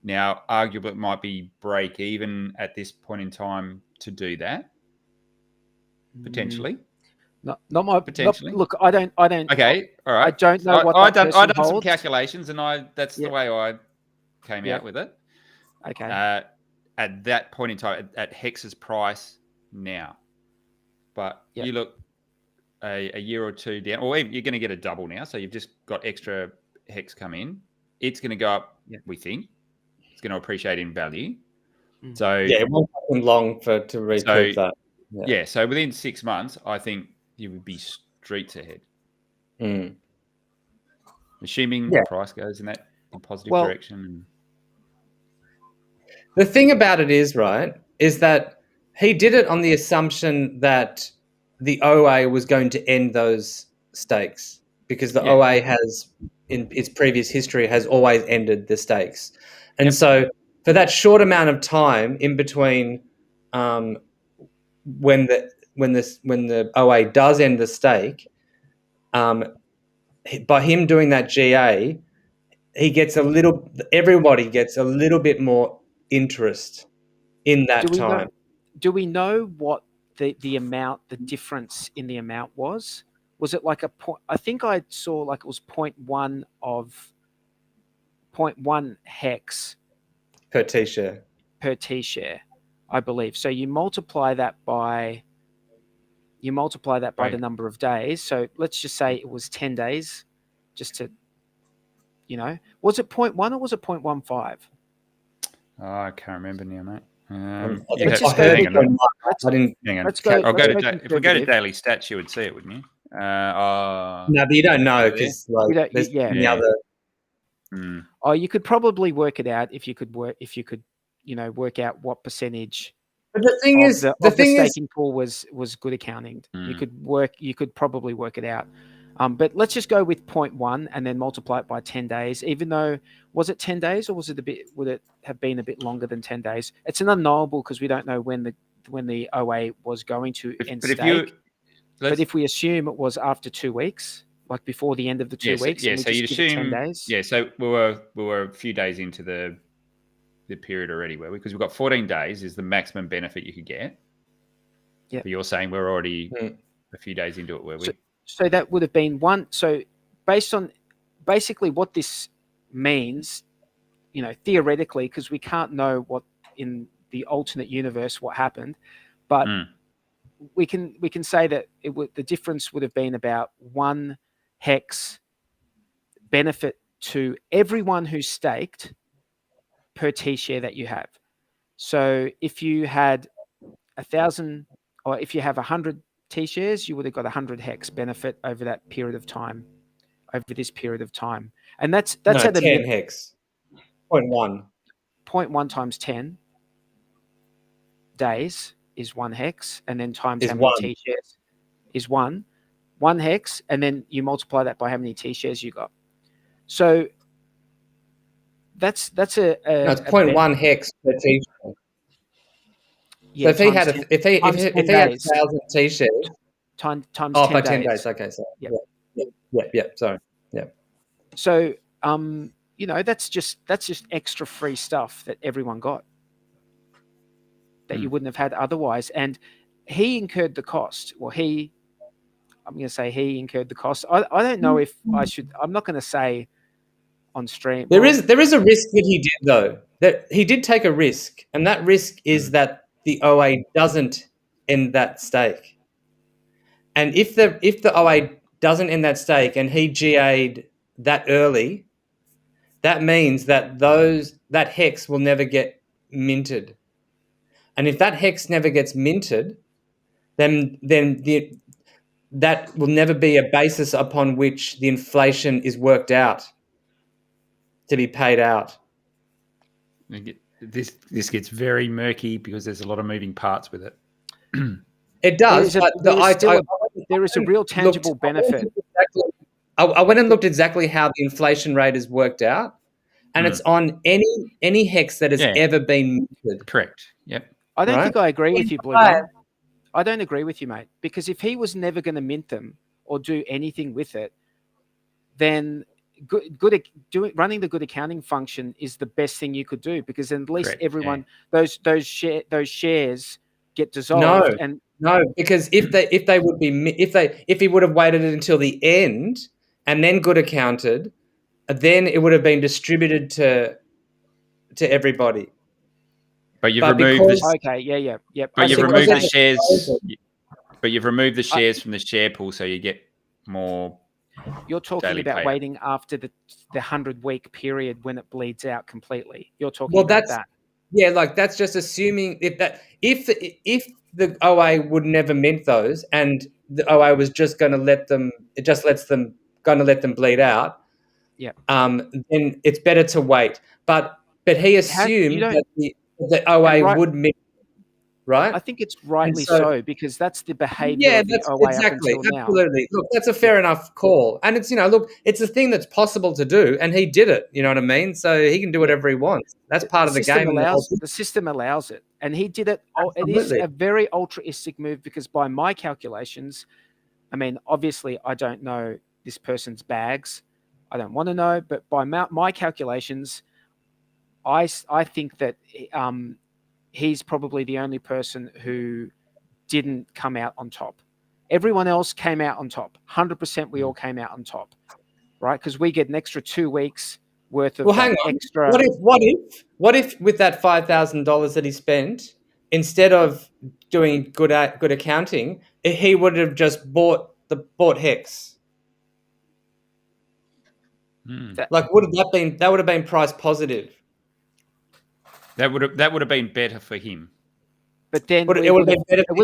Now, arguably, it might be break even at this point in time to do that. Potentially. Not my potentially. Look, I don't. Okay, all right. I don't know what I've done holds. some calculations, and that's the way I came out with it. Okay. At that point in time, at HEX's price now, but you look a year or two down, or you're going to get a double now, so you've just got extra HEX come in. It's going to go up. We think it's going to appreciate in value. So it won't take them long to recoup that. Yeah, so within 6 months, I think you would be streets ahead. Assuming the price goes in that positive direction. The thing about it is that he did it on the assumption that the OA was going to end those stakes because the OA has, in its previous history, has always ended the stakes. And so for that short amount of time in between when the OA does end the stake, by him doing that GA, everybody gets a little bit more interest in that time. Do we know what the amount, the difference in the amount was? Was it like a point? I think I saw like it was 0.1 HEX per T-share. Per T-share, I believe. So you multiply that by the number of days. So let's just say it was 10 days, just to, was it 0.1 or was it 0.15? Oh, I can't remember now, mate. Let's just go. Hang on. Let's go. If we go to daily stats, you would see it, wouldn't you? No, but you don't know because there's any other. Oh, you could probably work it out if you could work out what percentage. But the thing is, the staking pool was good accounting. You could probably work it out. But let's just go with 0.1 and then multiply it by 10 days. Even though, was it 10 days or would it have been a bit longer than 10 days? It's an unknowable because we don't know when the OA was going to end stake. But if we assume it was after 2 weeks, like before the end of the 2 weeks, so you'd assume 10 days. Yeah, so we were a few days into the period already, because we've got 14 days is the maximum benefit you could get. Yeah. But you're saying we're already a few days into it, were we? So that would have been one. So basically what this means, theoretically, because we can't know what in the alternate universe what happened, but we can say that the difference would have been about 1 HEX benefit to everyone who staked per T-share that you have. So if you had 1,000, or if you have 100 T-shares, you would have got 100 HEX benefit over that period of time, over this period of time. And that's at 10 HEX. 0.1. 0.1 times 10 days is 1 HEX, and then times how one. many T-shares is 1 HEX, and then you multiply that by how many T-shares you got. So that's it's 0.1 HEX per T-share. Yeah, so if he had 1,000 T-shares times 10 by days. 10 days. Okay, so sorry. So that's just extra free stuff that everyone got that you wouldn't have had otherwise. And he incurred the cost. Well, I'm going to say he incurred the cost. I don't know if I should. I'm not going to say on stream. There is a risk that he did though. That he did take a risk, and that risk is that the OA doesn't end that stake. And if the OA doesn't end that stake and he GA'd that early, that means that that HEX will never get minted. And if that HEX never gets minted, then that will never be a basis upon which the inflation is worked out to be paid out. This gets very murky because there's a lot of moving parts with it. It does, but there is a real tangible benefit. I went and looked exactly how the inflation rate is worked out, and it's on any HEX that has ever been minted. Correct. Yep. I don't think I agree with you, Bloobum. I don't agree with you, mate. Because if he was never going to mint them or do anything with it, then running the good accounting function is the best thing you could do, because then at least everyone those shares get dissolved. No, because if he would have waited until the end and then good accounted, then it would have been distributed to everybody. But you've removed But you've removed the shares. But you've removed the shares from the share pool, so you get more. You're talking about waiting after the 100-week period when it bleeds out completely. You're talking about that. Yeah, like that's just assuming if the OA would never mint those, and the OA was just going to let them bleed out. Yeah. Then it's better to wait. But he assumed that the OA would mint, right? I think it's rightly so, because that's the behaviour of the OA exactly, up until now. Absolutely. Look, that's a fair enough call. And it's, it's a thing that's possible to do, and he did it, you know what I mean? So he can do whatever he wants. That's part of the game. The system allows it. And he did it. Absolutely. It is a very altruistic move, because by my calculations, I mean, obviously I don't know this person's bags. I don't want to know, but by my calculations, I think that he's probably the only person who didn't come out on top. Everyone else came out on top. 100% we all came out on top, right? Because we get an extra 2 weeks worth of extra. What if with that $5,000 that he spent, instead of doing good accounting, he would have just bought HEX? Like, that would have been price positive. That would have been better for him. But then it would have been better for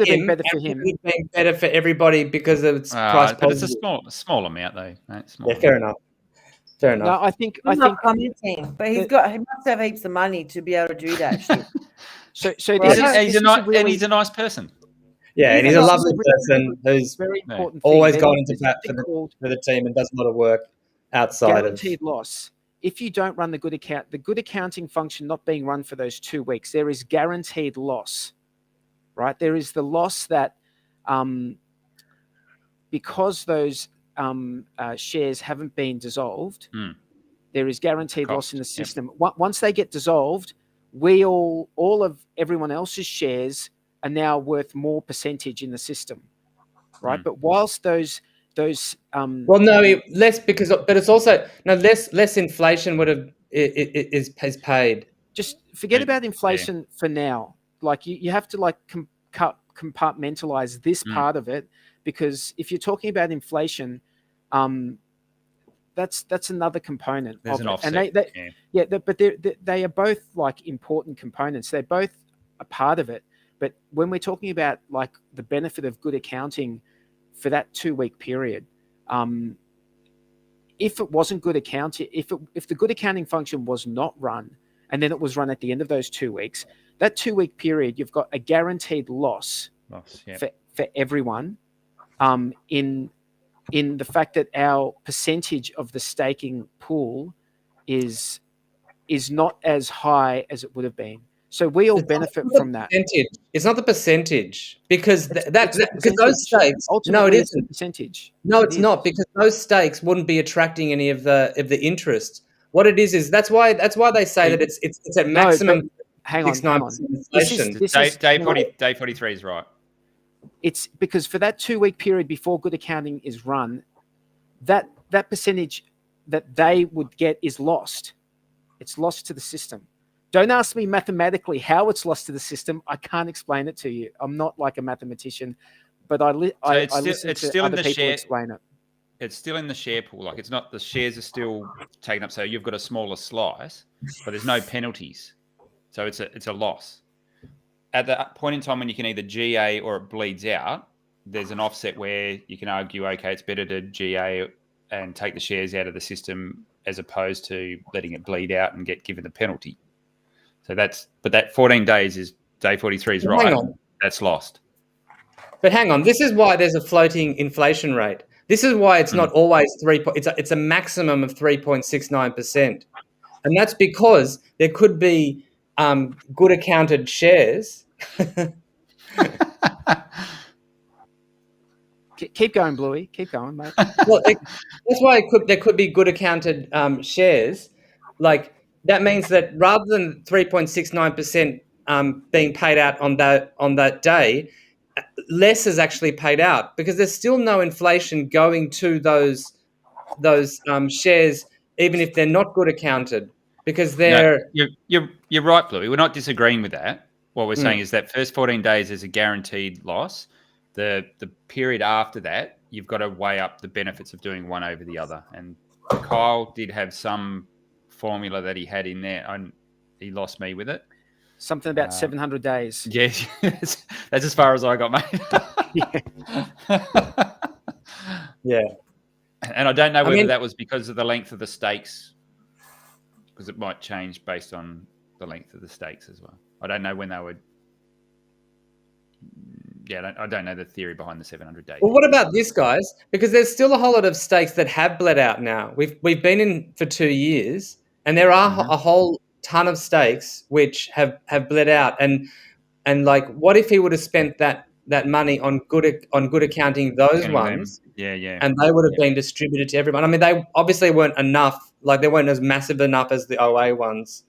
him. It would have been better for everybody because it's price positive. It's a small amount though. Fair enough. No, I think not commenting, but he must have heaps of money to be able to do that shit. So he's a nice person. Yeah, and he's a lovely person who's very important. Always gone into bat for the team and does a lot of work outside guaranteed loss. If you don't run the good accounting function not being run for those 2 weeks, there is guaranteed loss, right? There is the loss that because those shares haven't been dissolved, there is guaranteed loss in the system. Once they get dissolved, all of everyone else's shares are now worth more percentage in the system, right? But whilst those less, but it's also less inflation would have is paid. Just forget about inflation for now. Like you have to compartmentalize this part of it, because if you're talking about inflation, that's another component. There's an offset. And but they are both like important components. They're both a part of it. But when we're talking about like the benefit of good accounting for that 2 week period, if it wasn't good accounting, if the good accounting function was not run, and then it was run at the end of those 2 weeks, that 2 week period, you've got a guaranteed loss for everyone. In the fact that our percentage of the staking pool is not as high as it would have been. So we all benefit from that. It's not the percentage, because because those stakes. No, it isn't the percentage. No, it's not, because those stakes wouldn't be attracting any of the interest. What it is that's why they say that it's at maximum. Hang on. Day 43 is right. It's because for that 2 week period before good accounting is run, that percentage that they would get is lost. It's lost to the system. Don't ask me mathematically how it's lost to the system. I can't explain it to you. I'm not like a mathematician, but I listen to other people explain it. It's still in the share pool. Like, it's not, the shares are still taken up. So you've got a smaller slice, but there's no penalties. So it's a loss. at the point in time when you can either GA or it bleeds out, there's an offset where you can argue, okay, it's better to GA and take the shares out of the system as opposed to letting it bleed out and get given the penalty. So but that 14 days is day 43 is Well, right. hang on. That's lost. But hang on, this is why there's a floating inflation rate. This is why it's not always it's a maximum of 3.69%. And that's because there could be good accounted shares. Keep going, Bluey. Keep going, mate. Well, that's why there could be good accounted shares. Like that means that rather than 3.69% being paid out on that day, less is actually paid out because there's still no inflation going to those shares, even if they're not good accounted, because they're. No, you're right, Bluey. We're not disagreeing with that. What we're saying is that first 14 days is a guaranteed loss. The period after that, you've got to weigh up the benefits of doing one over the other. And Kyle did have some formula that he had in there, and he lost me with it. Something about 700 days. Yeah, that's as far as I got, mate. Yeah. And I don't know whether that was because of the length of the stakes, because it might change based on the length of the stakes as well. I don't know when they would. Yeah, I don't know the theory behind the 700 days. Well, what about this, guys? Because there's still a whole lot of stakes that have bled out now. We've been in for 2 years, and there are a whole ton of stakes which have bled out. And like, what if he would have spent that money on good accounting those ones? Yeah. And they would have been distributed to everyone. I mean, they obviously weren't enough. Like, they weren't as massive enough as the OA ones.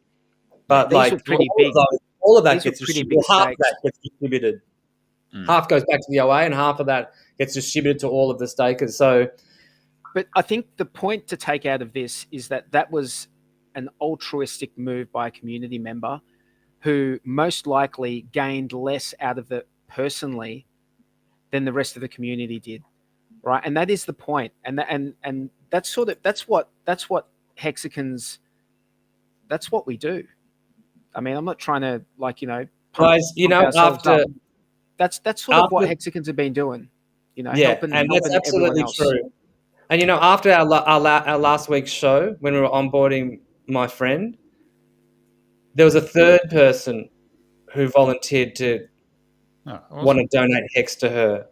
But these were pretty big. All of that These gets were pretty distributed. big Half stakes. that gets distributed. Half goes back to the OA, and half of that gets distributed to all of the stakers. So, but I think the point to take out of this is that was an altruistic move by a community member who most likely gained less out of it personally than the rest of the community did, right? And that is the point. And that's what Hexicans. That's what we do. I mean, I'm not trying to guys, after. That's sort of what Hexicans have been doing, helping and that's absolutely true. And after our last week's show, when we were onboarding my friend, there was a third person who volunteered to want to donate HEX to her.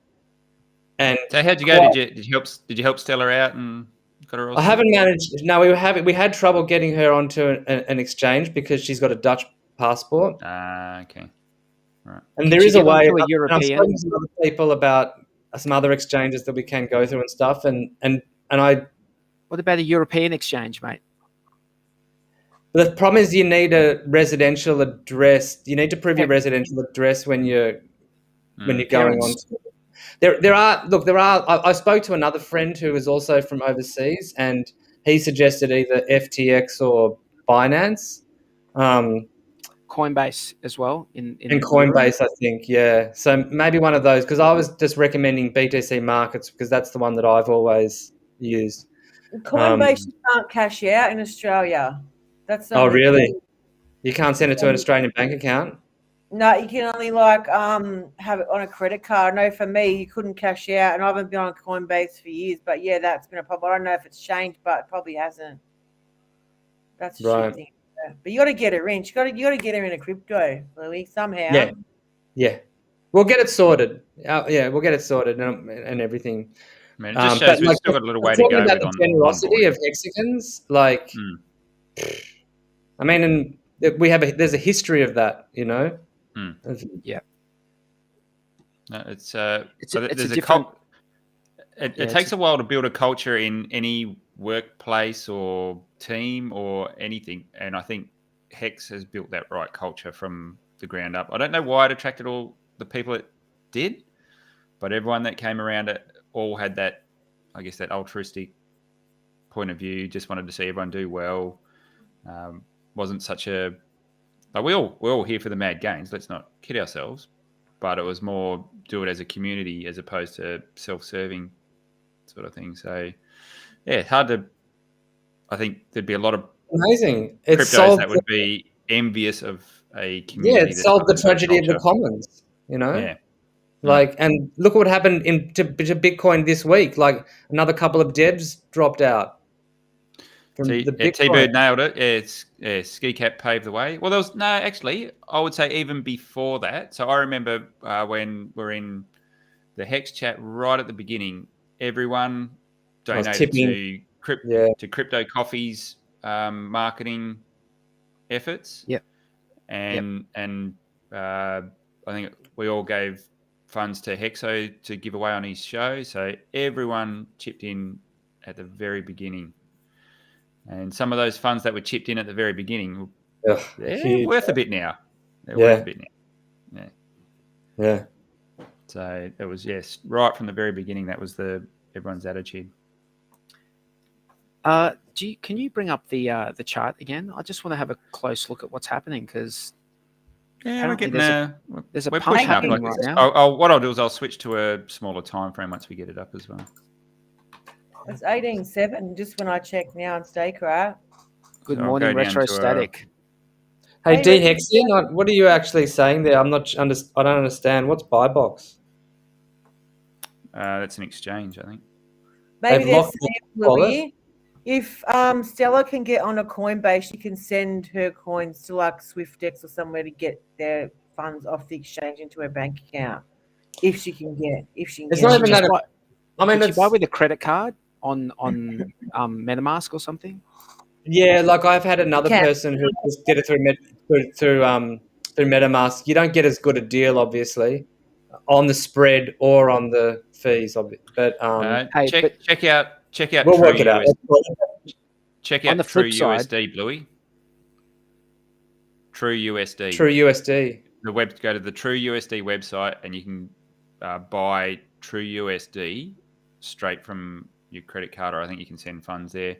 And so how'd you go? Did you help Stella out and got her? I haven't managed. No, we had trouble getting her onto an exchange because she's got a Dutch passport. Okay. Right. And there is a way. A European. I've spoken to some other people about some other exchanges that we can go through and stuff. And I. What about a European exchange, mate? The problem is you need a residential address. You need to prove your residential address when you're going on. There are. I spoke to another friend who is also from overseas, and he suggested either FTX or Binance. Coinbase as well in Coinbase, I think, yeah. So maybe one of those, because I was just recommending BTC Markets because that's the one that I've always used. Coinbase you can't cash out in Australia. That's oh really? You can't send it to an Australian bank account? No, you can only have it on a credit card. No, for me, you couldn't cash out, and I haven't been on Coinbase for years. But yeah, that's been a problem. I don't know if it's changed, but it probably hasn't. That's a shit thing. But you got to get her in. You got to get her into crypto, Louis, somehow. Yeah. We'll get it sorted. We'll get it sorted and everything. I mean, it just shows we've still got a little way to go. About the generosity of Hexicans, I mean, and there's a history of that, Yeah. No, it's a different. It takes a while to build a culture in any workplace or team or anything, and I think HEX has built that right culture from the ground up. I don't know why it attracted all the people it did, but everyone that came around it all had that, I guess, that altruistic point of view. Just wanted to see everyone do well. Wasn't such a we're all here for the mad gains. Let's not kid ourselves, but it was more do it as a community as opposed to self-serving sort of thing. So yeah, hard to. I think there'd be a lot of amazing cryptos that would be envious of a community. Yeah, it solved the tragedy of the commons. You know. Yeah. Like, and look what happened to Bitcoin this week. Like, another couple of devs dropped out from the Bitcoin. T-Bird nailed it. Ski Cap paved the way. Well, actually, I would say even before that. So I remember when we're in the HEX chat right at the beginning, everyone donated to Crypto Coffee's marketing efforts. Yep. And I think we all gave funds to Hexo to give away on his show. So everyone chipped in at the very beginning. And some of those funds that were chipped in at the very beginning, they're worth a bit now. They're worth a bit now. Yeah. So it was, right from the very beginning, that was everyone's attitude. Can you bring up the chart again? I just want to have a close look at what's happening because we're getting there's a we're pump pushing up happening like right now. What I'll do is I'll switch to a smaller time frame once we get it up as well. It's 18.7 just when I check now on Stake, right? Good So morning, Retro Static. Hey, DHexian, what are you actually saying there? I don't understand. What's buy box? That's an exchange, I think. Maybe They've locked Louis, if Stella can get on a Coinbase, she can send her coins to like SwiftX or somewhere to get their funds off the exchange into her bank account. If she can get. It's not even that. Did you buy with a credit card on MetaMask or something? Yeah, like I've had another person who just did it through MetaMask. You don't get as good a deal, obviously, on the spread or on the fees, but check out we'll work it out. Check out on the flip True side, USD, Bluey. True USD. True USD. Go to the True USD website and you can buy True USD straight from your credit card, or I think you can send funds there.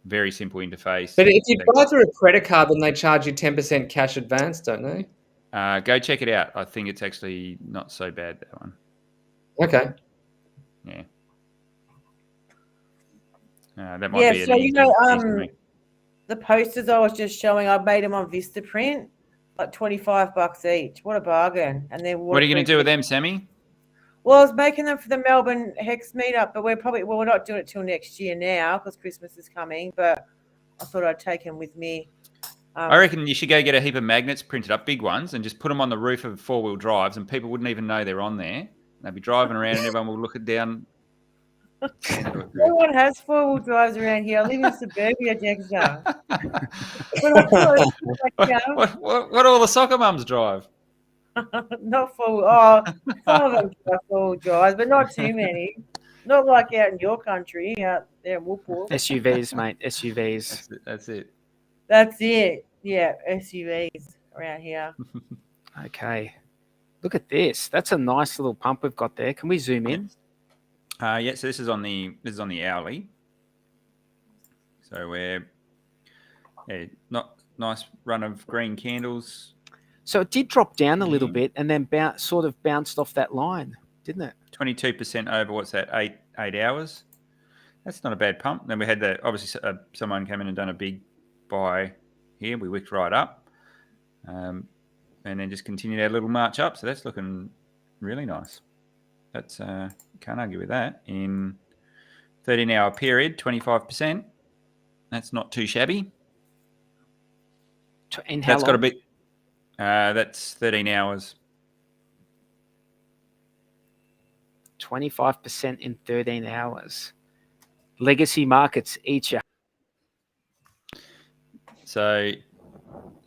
Very simple interface. But if you buy through a credit card, then they charge you 10% cash advance, don't they? Go check it out. I think it's actually not so bad, that one. Okay. Yeah. That might be so the posters I was just showing, I made them on Vistaprint, like $25 each. What a bargain! And then what are you going to do with them, Sammy? Well, I was making them for the Melbourne HEX meetup, but we're not doing it till next year now because Christmas is coming. But I thought I'd take them with me. I reckon you should go get a heap of magnets printed up, big ones, and just put them on the roof of 4-wheel drives, and people wouldn't even know they're on there. They'll be driving around, and everyone will look it down. No one has 4-wheel drives around here. I live in suburbia, Jexxa. What all the soccer mums drive? Not 4-wheel. Some of them drive 4-wheel drives, but not too many. Not like out in your country, out there in Woolpool. SUVs, mate. SUVs. That's it. That's it. Yeah, SUVs around here. Okay. Look at this. That's a nice little pump we've got there. Can we zoom in? So this is on the hourly. So we're not nice run of green candles. So it did drop down a little bit and then sort of bounced off that line, didn't it? 22% over, what's that, 8 hours? That's not a bad pump. Then we had obviously someone came in and done a big buy here. We wicked right up. And then just continued our little march up. So that's looking really nice. That's can't argue with that. In 13-hour period, 25%. That's not too shabby. In how long? Got a bit. That's 13 hours. 25% in 13 hours. Legacy markets each year. So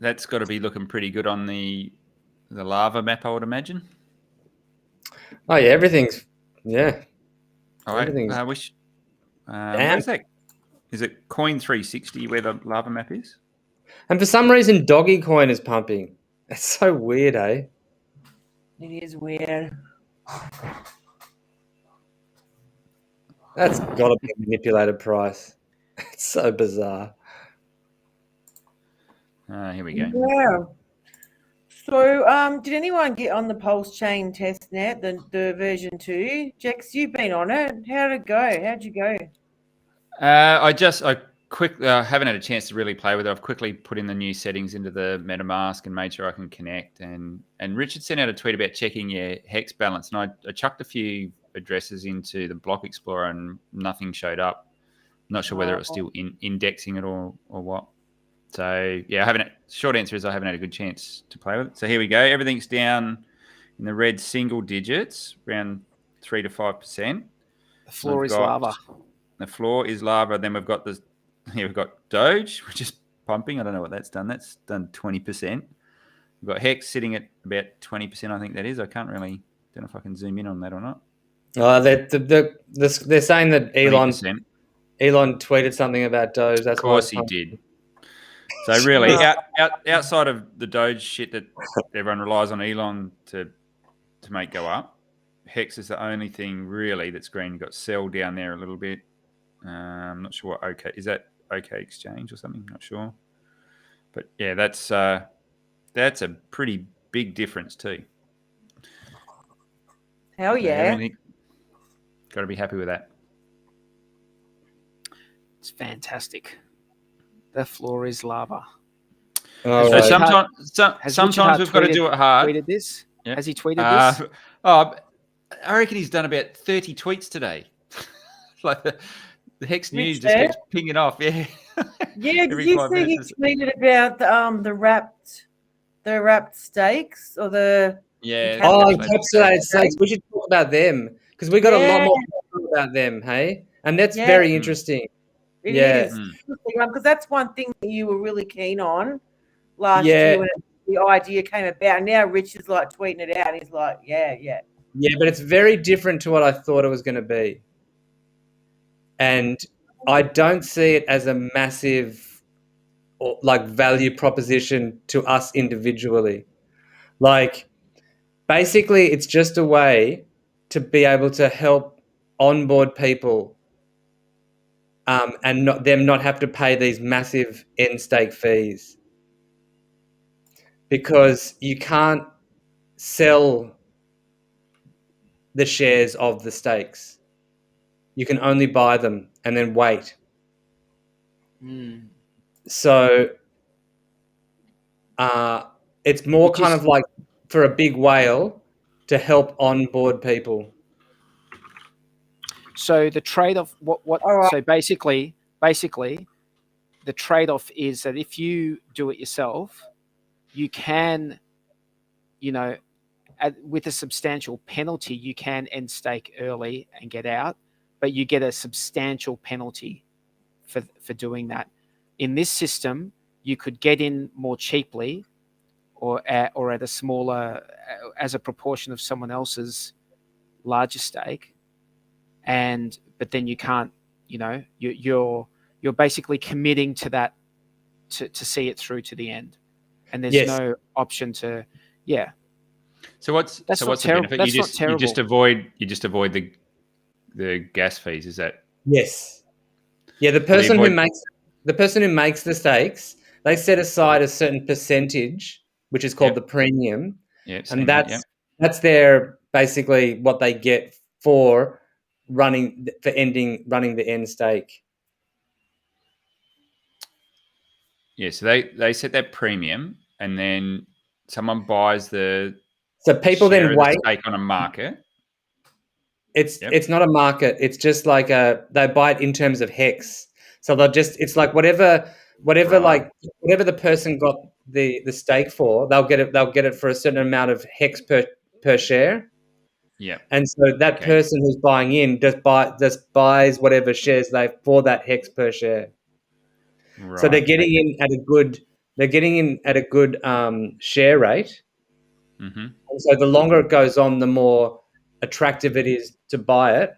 that's got to be looking pretty good on the lava map, I would imagine. Oh yeah, everything's All right. I wish. Where's that? Is it Coin 360 where the lava map is? And for some reason, Doggy Coin is pumping. It's so weird, eh? It is weird. That's got to be a manipulated price. It's so bizarre. Here we go. Yeah. So, did anyone get on the PulseChain testnet, the version 2? Jex, you've been on it. How'd it go? How'd you go? I haven't had a chance to really play with it. I've quickly put in the new settings into the MetaMask and made sure I can connect. And Richard sent out a tweet about checking your HEX balance, and I chucked a few addresses into the Block Explorer, and nothing showed up. I'm not sure whether it was still indexing it or what. So yeah, short answer is I haven't had a good chance to play with it. So here we go. Everything's down in the red single digits, around 3 to 5%. The floor is lava. The floor is lava. Then we've got we've got Doge, which is pumping. I don't know what that's done. That's done 20%. We've got HEX sitting at about 20%. I think that is. I don't know if I can zoom in on that or not. They're saying that 20%. Elon tweeted something about Doge. That's of course he did. So really, outside of the Doge shit that everyone relies on Elon to make go up, HEX is the only thing really that's green. You've got Sell down there a little bit. I'm not sure what OK is. That OK Exchange or something? Not sure. But yeah, that's a pretty big difference too. Hell yeah! Got to be happy with that. It's fantastic. The floor is lava. So right. sometimes we've got to do it hard. Tweeted this? Yeah. Has he tweeted this? I reckon he's done about 30 tweets today. Like the HEX news just keeps pinging off. Yeah. Yeah. Did you see he tweeted about the wrapped steaks or the encapsulated steaks? We should talk about them because we got a lot more to talk about them. Hey, and that's very interesting. It is because that's one thing that you were really keen on last year when the idea came about. Now Rich is like tweeting it out. And he's like, yeah, but it's very different to what I thought it was going to be, and I don't see it as a massive value proposition to us individually. Like, basically, it's just a way to be able to help onboard people. And not have to pay these massive end stake fees, because you can't sell the shares of the stakes. You can only buy them and then wait. So it's more kind of like for a big whale to help onboard people. So the trade-off, so basically, the trade-off is that if you do it yourself, you can, with a substantial penalty, you can end stake early and get out, but you get a substantial penalty for doing that. In this system, you could get in more cheaply, or at a smaller, as a proportion of someone else's larger stake. But then you can't, you're basically committing to that to see it through to the end, and there's no option to, So what's the benefit? You just avoid the gas fees. Is that? Yes. Yeah, the person who makes the stakes, they set aside a certain percentage, which is called the premium, and that's their basically what they get for running the end stake. Yeah, so they set that premium, and then someone buys the people then wait stake on a market. It's not a market. It's just like they buy it in terms of HEX. So it's like whatever the person got the stake for, they'll get it for a certain amount of HEX per share. Yeah. And so that person who's buying in just buys whatever shares they for that HEX per share. Right. So they're getting in at a good share rate. Mm-hmm. And so the longer it goes on, the more attractive it is to buy it.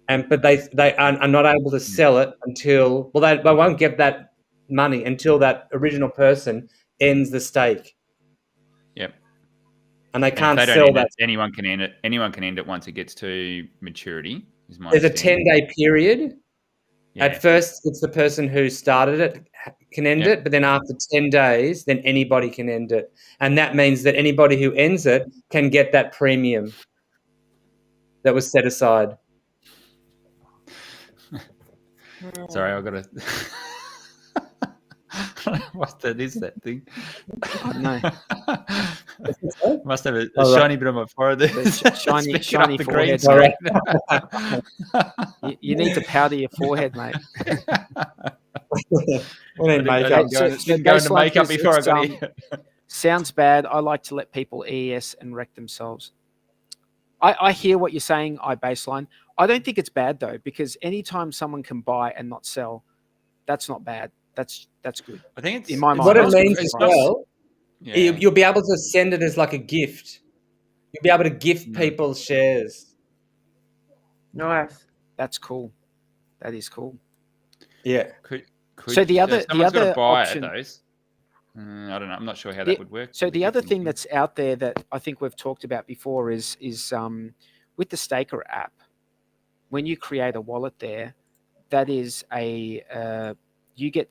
But they are not able to sell it until they won't get that money until that original person ends the stake. Yep. And they can't sell that. Anyone can end it. Anyone can end it once it gets to maturity. There's a 10-day period. Yeah. At first, it's the person who started it can end it, but then after 10 days, then anybody can end it. And that means that anybody who ends it can get that premium that was set aside. Sorry, I've got to. What that is that thing? I don't know. Must have a Oh, shiny bit on my forehead. The shiny the green forehead. screen. You need to powder your forehead, mate. We need I makeup. didn't go into makeup before I got here. Sounds bad. I like to let people ES and wreck themselves. I hear what you're saying, baseline. I don't think it's bad though, because anytime someone can buy and not sell, that's not bad. That's good. I think it's in my mind. What it that's means good. as well, Yeah. you'll be able to send it as like a gift. You'll be able to gift people shares. Nice. That's cool. That is cool. Yeah. So the other option, option, those. I don't know. I'm not sure how that would work. So the other thing that's out there that I think we've talked about before is with the Staker app, when you create a wallet there, that is you get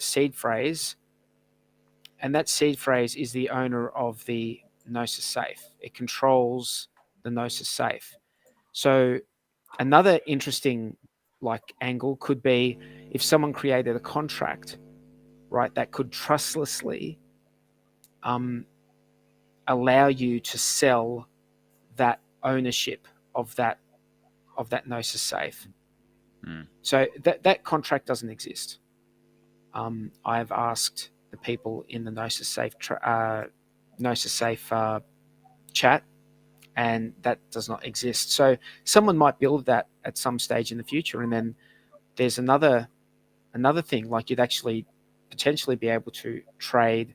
seed phrase, and that seed phrase is the owner of the Gnosis safe. It controls the Gnosis safe. So another interesting angle could be if someone created a contract, right, that could trustlessly allow you to sell that ownership of that Gnosis safe. So that contract doesn't exist. I've asked the people in the Gnosis safe chat, and that does not exist. So someone might build that at some stage in the future, and then there's another thing, like you'd actually potentially be able to trade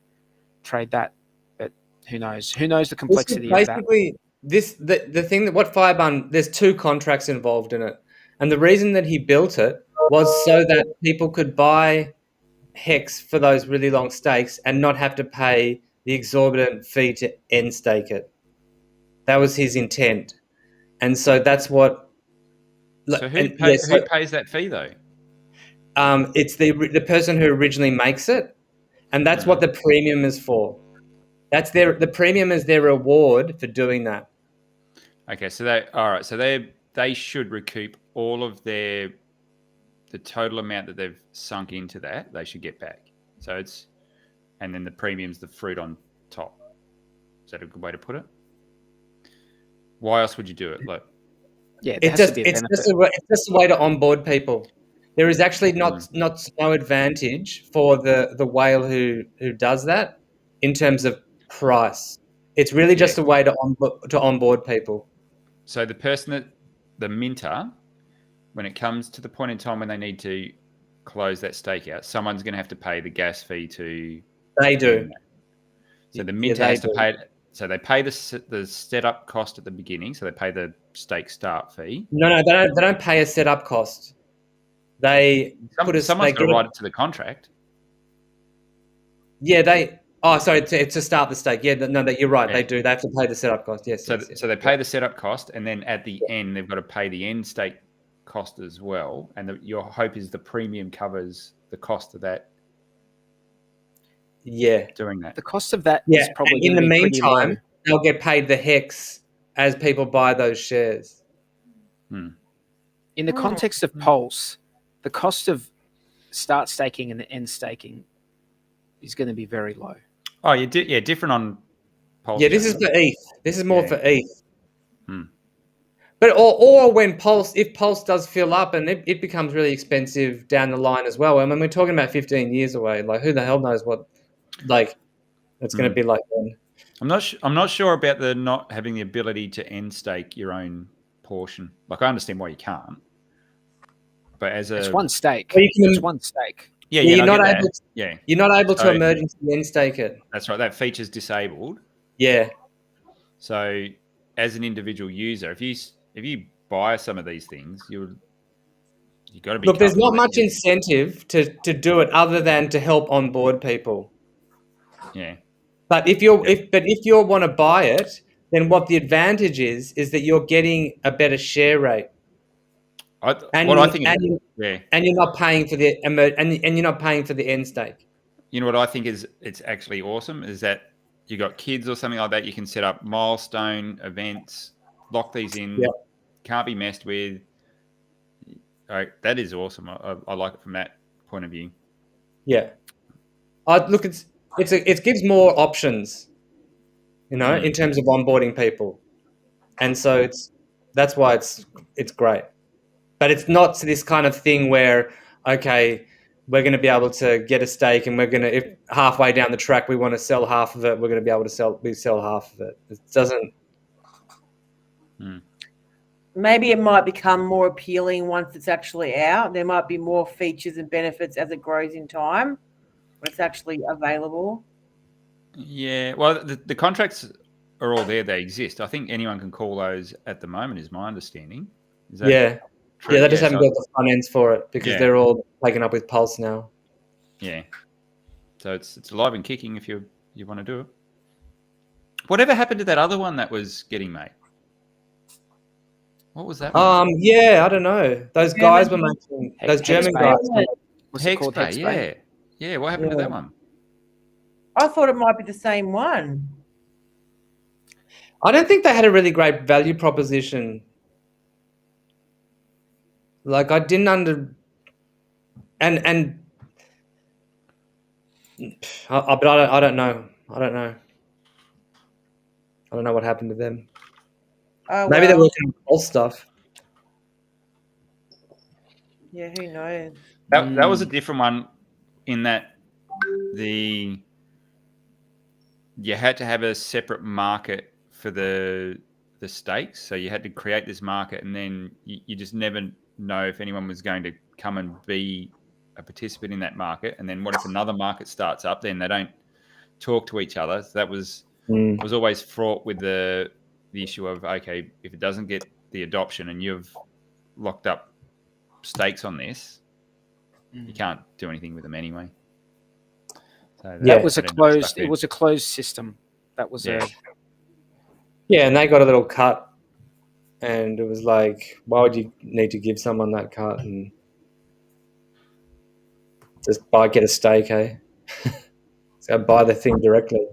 that, but who knows the complexity of that. Basically, the thing that what Firebun, there's two contracts involved in it, and the reason that he built it was so that people could buy HEX for those really long stakes and not have to pay the exorbitant fee to end stake it. That was his intent, and so that's what. So who pays that fee though? It's the person who originally makes it, and that's what the premium is for. The premium is their reward for doing that. Okay, so they should recoup all of the total amount that they've sunk into that. They should get back. So and then the premium's the fruit on top. Is that a good way to put it? Why else would you do it? It's just a way to onboard people. There is actually no advantage for the whale who does that in terms of price. It's really just a way to onboard people. So the minter, when it comes to the point in time when they need to close that stake out, someone's going to have to pay the gas fee to. They do. So the minter has to pay it. So they pay the setup cost at the beginning. So they pay the stake start fee. No, they don't pay a setup cost. Someone's got to write it to the contract. Yeah, to start the stake. Yeah, no, you're right. Yeah. They do. They have to pay the setup cost. Yes. So they pay the setup cost, and then at the end, they've got to pay the end stake cost as well. And your hope is the premium covers the cost of that. Yeah, doing that. The cost of that is probably in the meantime, they'll get paid the HEX as people buy those shares. In the context of Pulse, the cost of start staking and end staking is going to be very low. Oh, different on Pulse. Yeah, this is for ETH. This is more for ETH. But or when if Pulse does fill up and it becomes really expensive down the line as well. I mean, we're talking about 15 years away. Like, who the hell knows what it's going to be like then. I'm not sure about the not having the ability to end stake your own portion. Like, I understand why you can't, but it's one stake. Well, it's one stake. Yeah, you're not able. You're not able to emergency end stake it. That's right. That feature's disabled. Yeah. So, as an individual user, if you buy some of these things, you got to be. Look, there's not much incentive to do it other than to help onboard people. Yeah. But if you want to buy it, then what the advantage is that you're getting a better share rate. And you're not paying for the and you're not paying for the end stake. You know what I think is it's actually awesome is that you got kids or something like that. You can set up milestone events, lock these in, can't be messed with. that is awesome. I like it from that point of view. Yeah. Look, it gives more options, you know, in terms of onboarding people, and so that's why it's great. But it's not this kind of thing where, okay, we're going to be able to get a stake, and if halfway down the track we want to sell half of it, we're going to be able to sell half of it. It doesn't. Maybe it might become more appealing once it's actually out. There might be more features and benefits as it grows in time when it's actually available. Yeah, well, the contracts are all there. They exist. I think anyone can call those at the moment, is my understanding. Is that true? Yeah, they just haven't got the front ends for it because they're all taken up with Pulse now. Yeah. So it's alive and kicking if you want to do it. Whatever happened to that other one that was getting made? What was that one? Yeah, I don't know. Those guys were making those German guys. What's it called? HEX, yeah. What happened to that one? I thought it might be the same one. I don't think they had a really great value proposition. Like I didn't but I don't know. I don't know what happened to them. Oh, maybe they're working on Pulse stuff. Yeah, who knows? That was a different one in that you had to have a separate market for the stakes. So you had to create this market, and then you just never know if anyone was going to come and be a participant in that market. And then what if another market starts up? Then they don't talk to each other. So that was always fraught with the issue of, okay, if it doesn't get the adoption and you've locked up stakes on this, you can't do anything with them anyway. So that was a closed. It was a closed system. That was and they got a little cut, and it was like, why would you need to give someone that cut and just get a stake, eh? So buy the thing directly.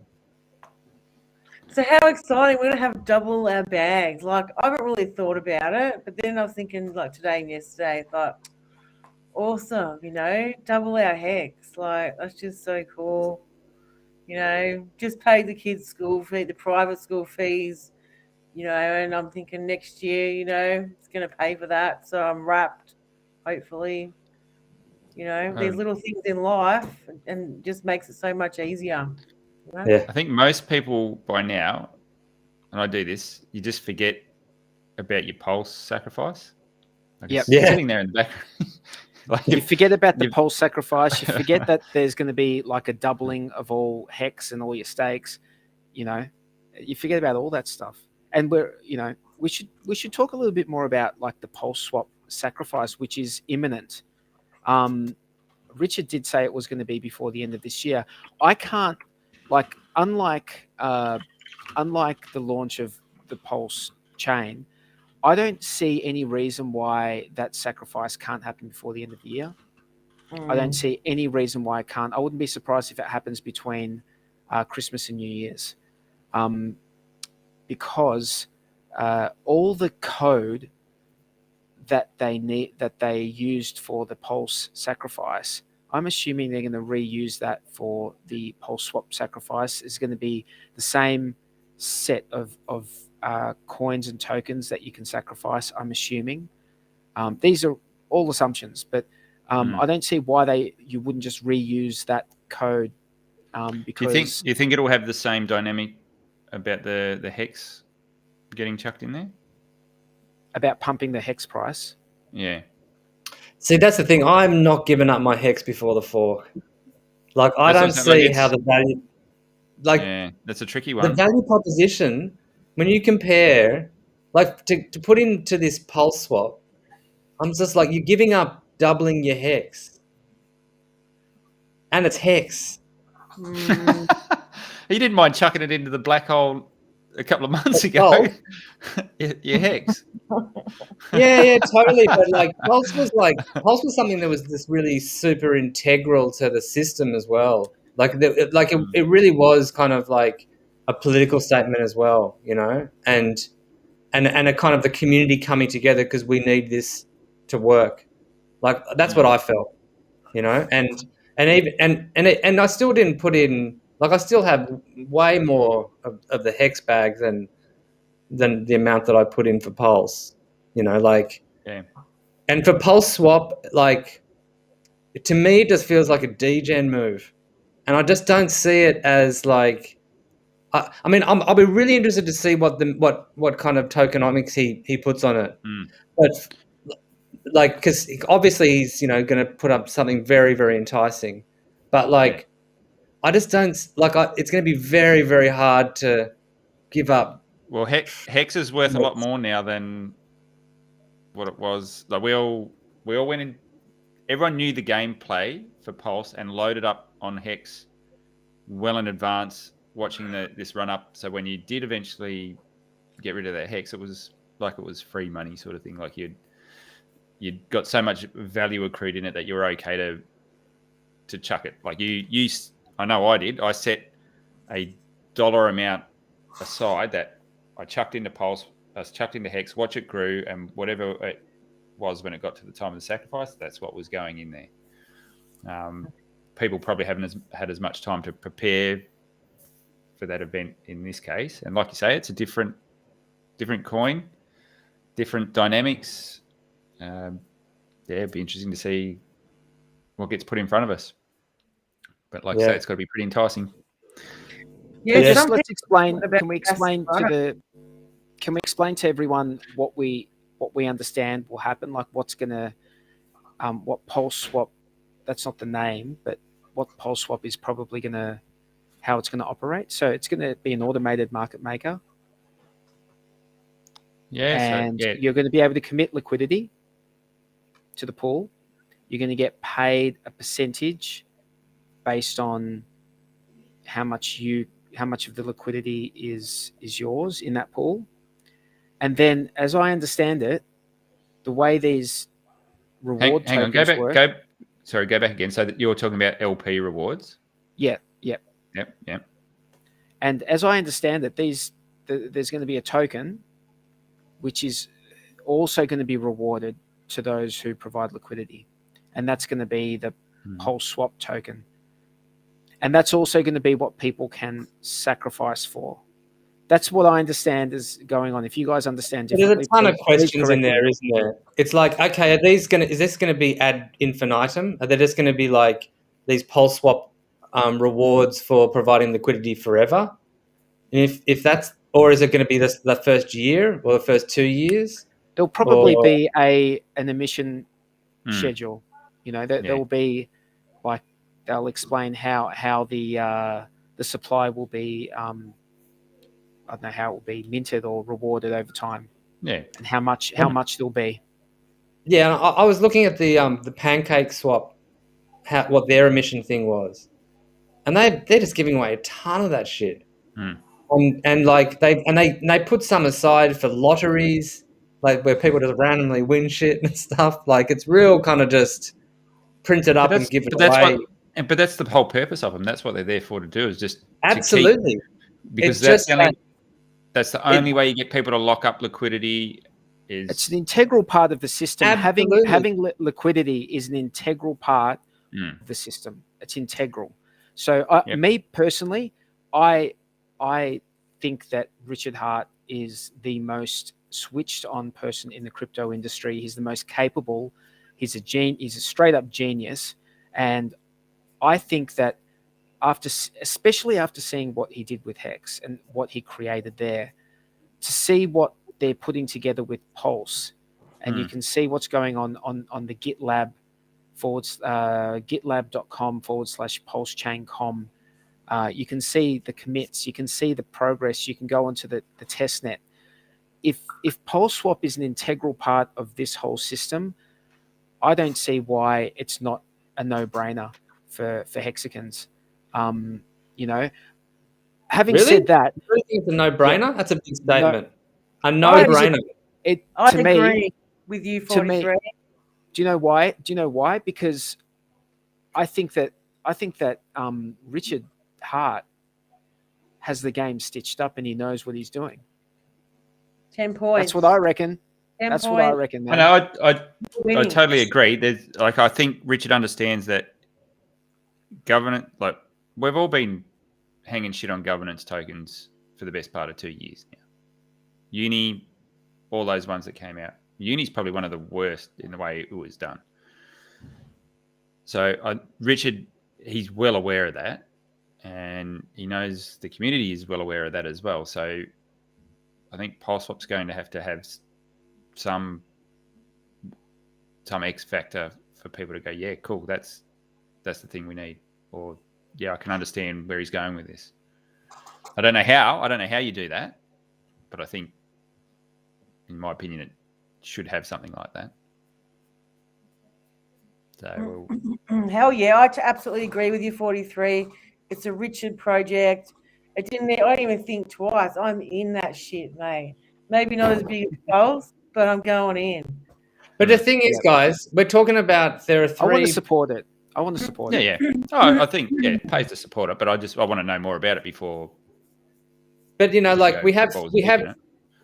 So how exciting! We're gonna have double our bags. Like I haven't really thought about it, but then I was thinking like today and yesterday, I thought, awesome, you know, double our HEX. Like that's just so cool. You know, just pay the kids' school fee, the private school fees, you know, and I'm thinking next year, you know, it's gonna pay for that. So I'm wrapped, hopefully. You know, these little things in life and just makes it so much easier. You know? Yeah. I think most people by now, and I do this, you just forget about your Pulse sacrifice. Like it's sitting there in the background. Like you forget about the Pulse sacrifice. You forget that there's going to be like a doubling of all HEX and all your stakes. You know, you forget about all that stuff. And we should talk a little bit more about like the PulseSwap sacrifice, which is imminent. Richard did say it was going to be before the end of this year. I can't, like, unlike the launch of the Pulse chain, I don't see any reason why that sacrifice can't happen before the end of the year. I don't see any reason why it can't. I wouldn't be surprised if it happens between Christmas and New Year's, because all the code that they used for the Pulse sacrifice, I'm assuming they're going to reuse that for the PulseSwap sacrifice. Is going to be the same set of coins and tokens that you can sacrifice, I'm assuming. These are all assumptions, but I don't see why you wouldn't just reuse that code. Because you think it'll have the same dynamic about the HEX getting chucked in there? About pumping the HEX price? Yeah. See, that's the thing. I'm not giving up my HEX before the fork. Like, I don't see how the value... Like, yeah, that's a tricky one. The value proposition, when you compare... Like, to put into this PulseSwap, I'm just like, you're giving up doubling your HEX. And it's HEX. You didn't mind chucking it into the black hole a couple of months ago. Your HEX. Yeah, totally. But like Pulse was something that was just really super integral to the system as well. It really was kind of like a political statement as well, you know, and a kind of the community coming together because we need this to work. Like that's what I felt, you know, and I still didn't put in, like I still have way more of the hex bag than the amount that I put in for Pulse, you know, like, Yeah. and for PulseSwap, like, to me, it just feels like a degen move, and I just don't see it as like. I mean, I'll be really interested to see what kind of tokenomics he puts on it, but like, because obviously he's, you know, going to put up something very, very enticing, but like, I just don't like. It's going to be very, very hard to give up. Well, Hex is worth a lot more now than what it was. Like we all went in. Everyone knew the gameplay for Pulse and loaded up on Hex well in advance, watching this run up. So when you did eventually get rid of that Hex, it was like it was free money sort of thing. Like you'd got so much value accrued in it that you were okay to chuck it. Like you I know I did. I set a dollar amount aside that I chucked into Pulse, I chucked into Hex, watch it grew, and whatever it was when it got to the time of the sacrifice, that's what was going in there. People probably haven't had as much time to prepare for that event in this case. And like you say, it's a different coin, different dynamics. It'd be interesting to see what gets put in front of us. But like I say, it's got to be pretty enticing. Yeah, let's explain. Can we explain to everyone what we understand will happen? Like what's gonna, what PulseSwap? That's not the name, but what PulseSwap is probably gonna, how it's gonna operate. So it's gonna be an automated market maker. And you're going to be able to commit liquidity to the pool. You're going to get paid a percentage based on how much of the liquidity is yours in that pool. And then, as I understand it, the way these reward tokens work. Go back again. So that you're talking about LP rewards. Yep. And as I understand it, there's going to be a token which is also going to be rewarded to those who provide liquidity. And that's going to be the PulseSwap token. And that's also going to be what people can sacrifice for. That's what I understand is going on. If you guys understand differently, there's a ton of questions in there, isn't there? It's like, okay, is this going to be ad infinitum? Are there just going to be like these PulseSwap rewards for providing liquidity forever? And if that's, or is it going to be the first year or the first 2 years? There'll probably be an emission schedule. You know, there will be, like, they'll explain how the supply will be. I don't know how it will be minted or rewarded over time. Yeah, and how much there'll be. Yeah, I was looking at the Pancake Swap, what their emission thing was, and they're just giving away a ton of that shit. And like they put some aside for lotteries, like where people just randomly win shit and stuff. Like it's real kind of just print it up and give it away. But that's the whole purpose of them. That's what they're there for, to do, is just absolutely because that's the only way you get people to lock up liquidity. It's an integral part of the system. Absolutely. Having liquidity is an integral part of the system. It's integral. So me personally, I think that Richard Hart is the most switched on person in the crypto industry. He's the most capable. He's a straight up genius. And I think that especially after seeing what he did with Hex and what he created there, to see what they're putting together with Pulse, and you can see what's going on the GitLab gitlab.com/PulseChain.com. You can see the commits, you can see the progress, you can go onto the test net. If PulseSwap is an integral part of this whole system, I don't see why it's not a no-brainer for hexagons. You know, having said that, you really think it's a no-brainer? That's a big statement. A no-brainer. I agree with you, 43. Do you know why? Because I think that Richard Hart has the game stitched up and he knows what he's doing. 10 points. That's what I reckon. That's what I reckon, man. I totally agree. There's like, I think Richard understands that governance, like we've all been hanging shit on governance tokens for the best part of 2 years now. Uni, all those ones that came out. Uni's probably one of the worst in the way it was done. So Richard, he's well aware of that, and he knows the community is well aware of that as well. So I think PulseSwap's going to have some X factor for people to go, yeah, cool, that's the thing we need. Or yeah, I can understand where he's going with this. I don't know how you do that, but I think, in my opinion, it should have something like that. So hell yeah, I absolutely agree with you, 43. It's a Richard project. I didn't even think twice. I'm in that shit, mate. Maybe not as big as Pulse, but I'm going in. But the thing is, guys, we're talking about there are 3. I want to support it. Yeah. Oh, I think it pays to support it, but I want to know more about it before. But like we have,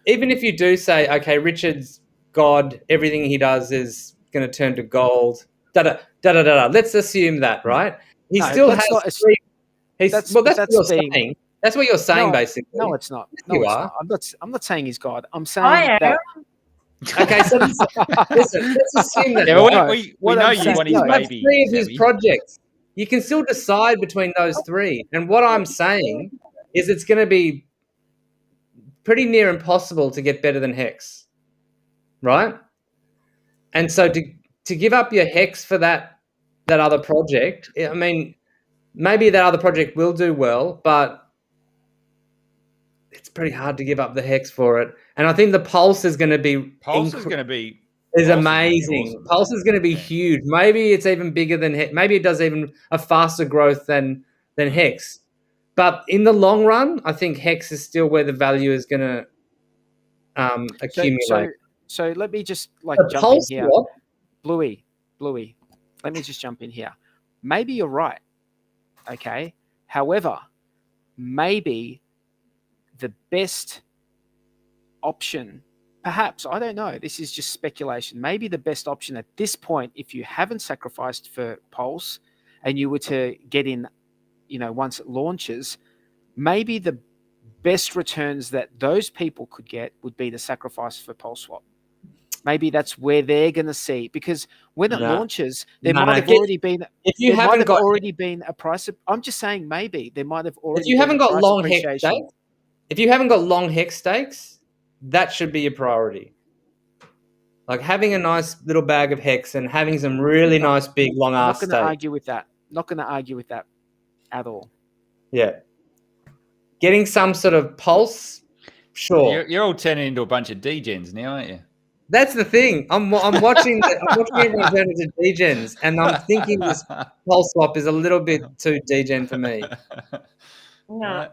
even if you do say, okay, Richard's God, everything he does is going to turn to gold. Let's assume that, right? He still has 3. That's what you're saying. That's what you're saying, basically. No, it's not. No, you it's are. Not. I'm not saying he's God. I'm saying that. Okay, so listen, let's assume that. Yeah, we know you want his baby. 3 of his projects. You can still decide between those 3. And what I'm saying is it's going to be pretty near impossible to get better than HEX, right? And so to give up your HEX for that other project, I mean, maybe that other project will do well, but it's pretty hard to give up the HEX for it. And I think the Pulse is going to be amazing. Awesome. Pulse is going to be huge. Maybe it's even bigger than HEX. Maybe it does even a faster growth than HEX. But in the long run, I think HEX is still where the value is going to accumulate. So let me just jump in here. Bluey, let me just jump in here. Maybe you're right. Okay. However, maybe the best option, perhaps, I don't know, this is just speculation, maybe the best option at this point, if you haven't sacrificed for Pulse and you were to get in, once it launches, maybe the best returns that those people could get would be the sacrifice for PulseSwap. Maybe that's where they're going to see, because when it launches, there might have already been. If you haven't already been a price. I'm just saying, maybe there might have already. If you haven't got long HEX stakes, that should be your priority. Like having a nice little bag of HEX and having some really nice big long ass stakes. Not going to argue with that. Not going to argue with that at all. Yeah. Getting some sort of Pulse, sure. You're all turning into a bunch of degens now, aren't you? That's the thing. I'm watching everyone turn into degens, and I'm thinking this PulseSwap is a little bit too degen for me. No.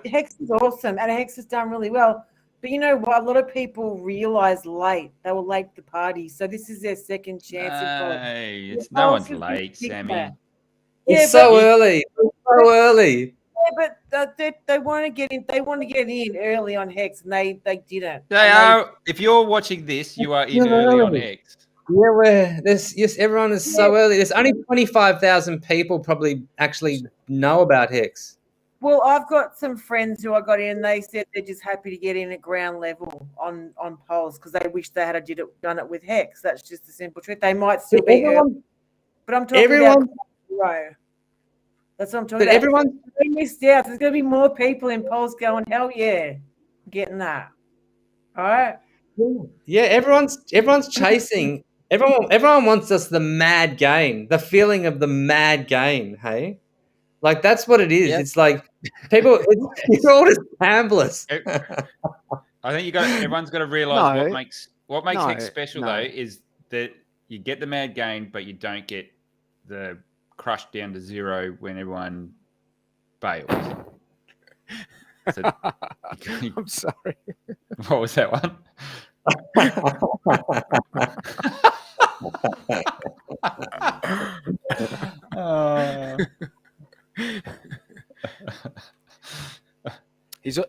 HEX is awesome, and HEX has done really well. But you know what? A lot of people realized late. They were late to the party, so this is their second chance. No one's late, Sammy. It's so early. It's so early. Yeah, but they want to get in. They want to get in early on HEX, and they didn't. If you're watching this, you are in early on HEX. Yeah, everyone is so early. There's only 25,000 people probably actually know about HEX. Well, I've got some friends who I got in, and they said they're just happy to get in at ground level on Pulse because they wish they had done it with HEX. That's just the simple truth. They might still be early, but I'm talking about row. That's what I'm talking about. Everyone missed out. There's going to be more people in Pulse going, hell yeah, getting that. All right. Yeah, everyone's chasing. Everyone wants us the mad gain, the feeling of the mad gain. Hey, like that's what it is. Yep. It's like people. You're all just gamblers. I think everyone's got to realize what makes HEX special though is that you get the mad gain, but you don't get the crushed down to zero when everyone bails. So, I'm sorry. What was that one?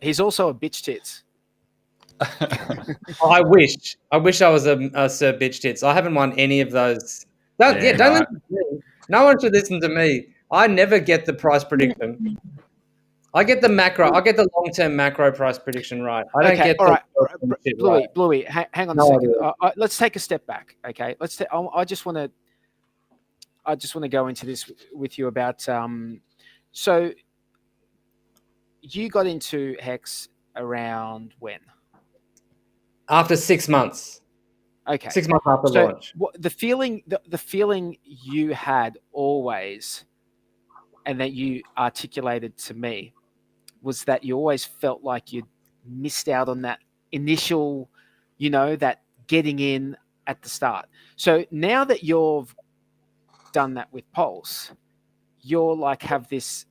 He's also a bitch tits. I wish I was a Sir Bitch Tits. I haven't won any of those. Don't Yeah, don't right. listen to me. No one should listen to me. I never get the price prediction. I get the macro. I get the long-term macro price prediction right. I don't get all the right. short-term shit right. Bluey, hang on a No second. idea. Let's take a step back. Okay, I just want to go into this with you about. So you got into HEX around when? After 6 months. Okay. 6 months after launch. The feeling you had always, and that you articulated to me, was that you always felt like you'd missed out on that initial, that getting in at the start. So now that you've done that with Pulse, you're like have this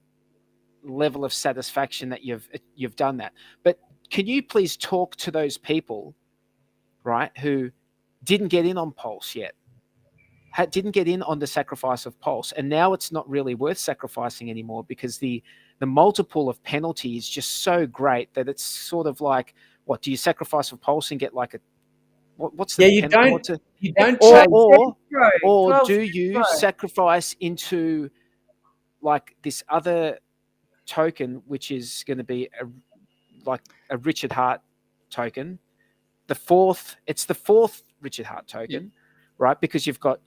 level of satisfaction that you've done that. But can you please talk to those people, right, who didn't get in on Pulse yet, didn't get in on the sacrifice of Pulse, and now it's not really worth sacrificing anymore because the multiple of penalty is just so great that it's sort of like, what do you sacrifice for Pulse and get like a what's the you don't or do you sacrifice into like this other token, which is going to be a Richard Hart token, it's the fourth Richard Hart token, right? Because you've got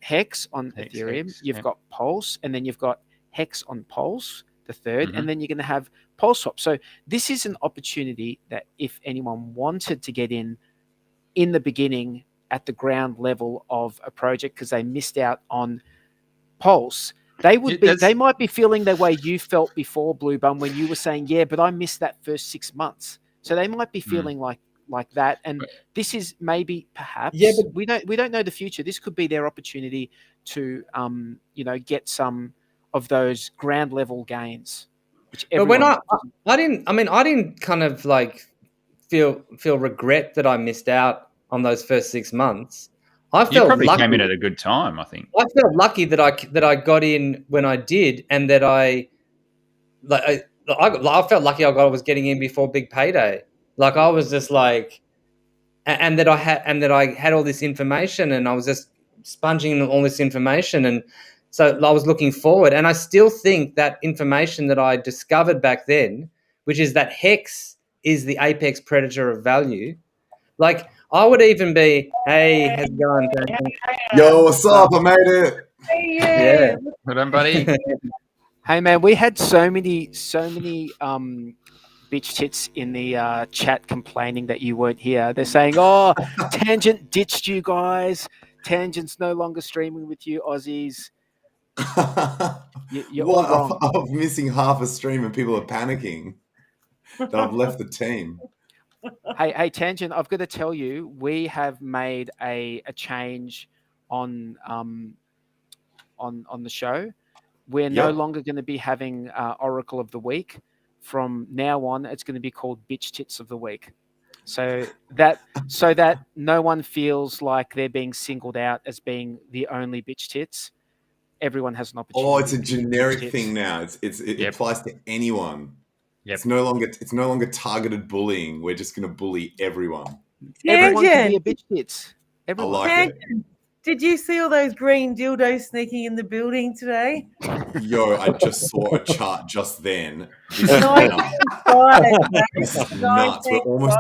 HEX on Ethereum, you've got Pulse, and then you've got HEX on Pulse, the third, and then you're going to have PulseSwap. So this is an opportunity that if anyone wanted to get in the beginning at the ground level of a project because they missed out on Pulse, they might be feeling the way you felt before, Bloobum, when you were saying, yeah, but I missed that first 6 months. So they might be feeling like that. And this is maybe perhaps, but we don't know the future. This could be their opportunity to get some of those ground level gains. But when I didn't kind of like feel regret that I missed out on those first 6 months. I felt probably lucky. Came in at a good time, I think. I felt lucky that I got in when I did, and that I felt lucky I was getting in before big payday. Like I was just like, and that I had all this information, and I was just sponging all this information, and so I was looking forward. And I still think that information that I discovered back then, which is that HEX is the apex predator of value. Like I would even be, hey, how's it going? Yo, what's up? I made it. Yeah. Well done, buddy. Hey man, we had so many bitch tits in the chat complaining that you weren't here. They're saying, "Oh, Tangent ditched you guys. Tangent's no longer streaming with you, Aussies." You're all wrong. I'm missing half a stream and people are panicking that I've left the team. Hey, Tangent, I've got to tell you, we have made a change on the show. We're no longer going to be having Oracle of the Week. From now on, it's going to be called Bitch Tits of the Week. So that no one feels like they're being singled out as being the only bitch tits. Everyone has an opportunity. Oh, it's a generic thing now. It applies to anyone. Yep. It's no longer targeted bullying. We're just going to bully everyone. Everyone can be a bitch tits. Everyone. I like it. Did you see all those green dildos sneaking in the building today? Yo, I just saw a chart just then. This is nuts. We're almost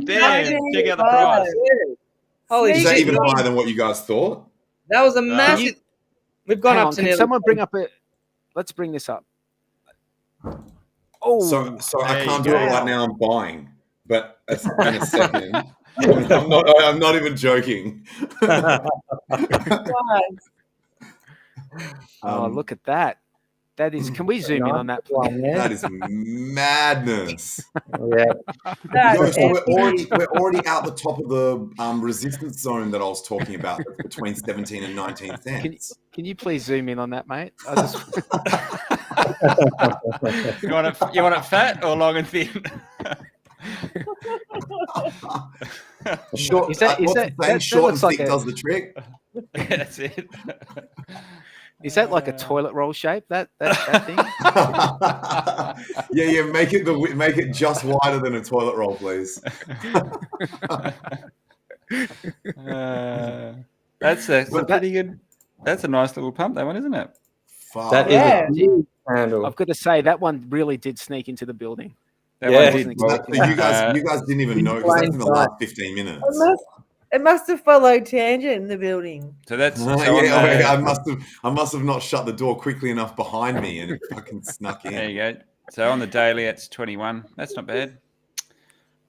damn. Check out the price. Holy Is shit. that even higher than what you guys thought? That was a massive. We've gone up to Can someone bring up let's bring this up. Oh, so I can't do it right now. I'm buying, but in a second. I'm not even joking. Look at that. That is. Can we zoom in on that? That is madness. Yeah. So we're already out the top of the resistance zone that I was talking about, between 17 and 19 cents. Can you please zoom in on that, mate? You want it fat or long and thin? Short, Is that short and thick does the trick. That's it. Is that like a toilet roll shape? That thing? Yeah. Make it just wider than a toilet roll, please. That's a pretty good. That's a nice little pump, that one, isn't it? Fuck. That is a huge handle. I've got to say that one really did sneak into the building. That Yeah. one did. You guys didn't even know because that's in the last 15 minutes. It must have followed Tangent in the building. So that's. I must have not shut the door quickly enough behind me, and it fucking snuck in. There you go. So on the daily, it's 21. That's not bad.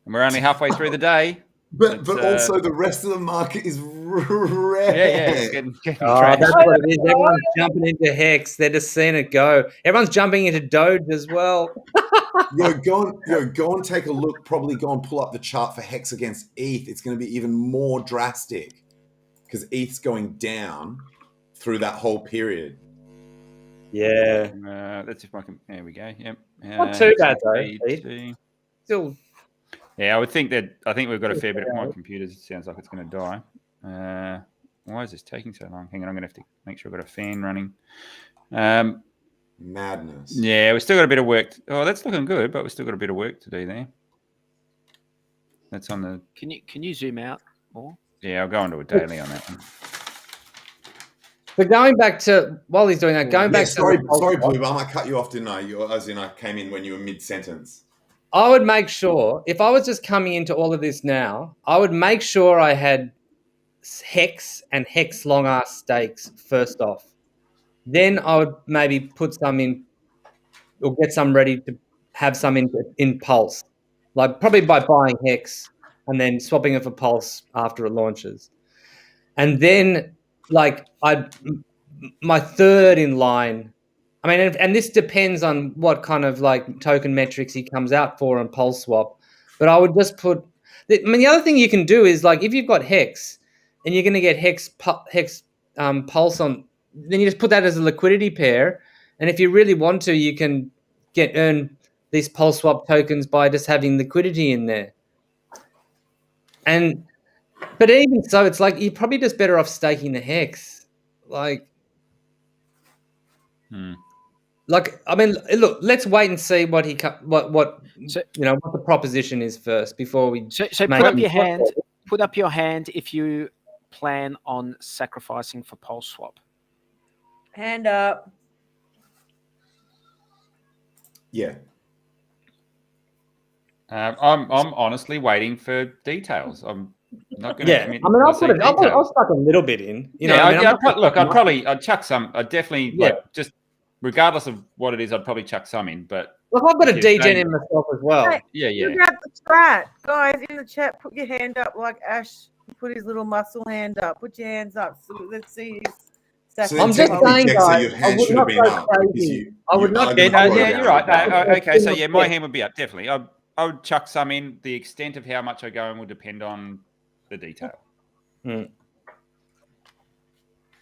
And we're only halfway through the day. But also the rest of the market is red. Yeah, it's getting That's what it is. Everyone's jumping into HEX. They're just seeing it go. Everyone's jumping into Doge as well. Go and take a look. Probably go and pull up the chart for HEX against ETH. It's going to be even more drastic because ETH's going down through that whole period. Yeah. Let's see if I can. There we go. Yep. Not too bad though. Still. Yeah, I think we've got a fair bit of my computers. It sounds like it's going to die. Why is this taking so long? Hang on, I'm going to have to make sure I've got a fan running. Madness. Yeah, we've still got a bit of work. That's looking good, but we've still got a bit of work to do there. That's on the. Can you zoom out more? Yeah, I'll go into a daily on that one. But going back to while he's doing that, sorry, Bloobum, I might cut you off, didn't I? As in, I came in when you were mid-sentence. I would make sure, if I was just coming into all of this now, I would make sure I had HEX and HEX long ass stakes first off. Then I would maybe put some in or get some ready to have some in Pulse. Like probably by buying HEX and then swapping it for Pulse after it launches. And then like my third in line, I mean, and this depends on what kind of like token metrics he comes out for on PulseSwap. But I would just put. The other thing you can do is like if you've got HEX and you're going to get HEX Pulse on, then you just put that as a liquidity pair. And if you really want to, you can earn these PulseSwap tokens by just having liquidity in there. But even so, it's like you're probably just better off staking the HEX, like. Like, I mean, look, let's wait and see what the proposition is first before we. So put up your hand. Put up your hand if you plan on sacrificing for PulseSwap. Hand up. Yeah. I'm honestly waiting for details. I'm not going to commit. I mean, I'll stuck a little bit in. I'd chuck some. I'd definitely just. Regardless of what it is, I'd probably chuck some in. But look, I've got a degen in myself as well. Hey, yeah. Grab the chat, guys, in the chat. Put your hand up like Ash put his little muscle hand up. Put your hands up. So let's see. I'm just saying, guys. I would not go crazy. I would not. Yeah, you're right. Okay, so my hand would be up definitely. I would chuck some in. The extent of how much I go in will depend on the detail.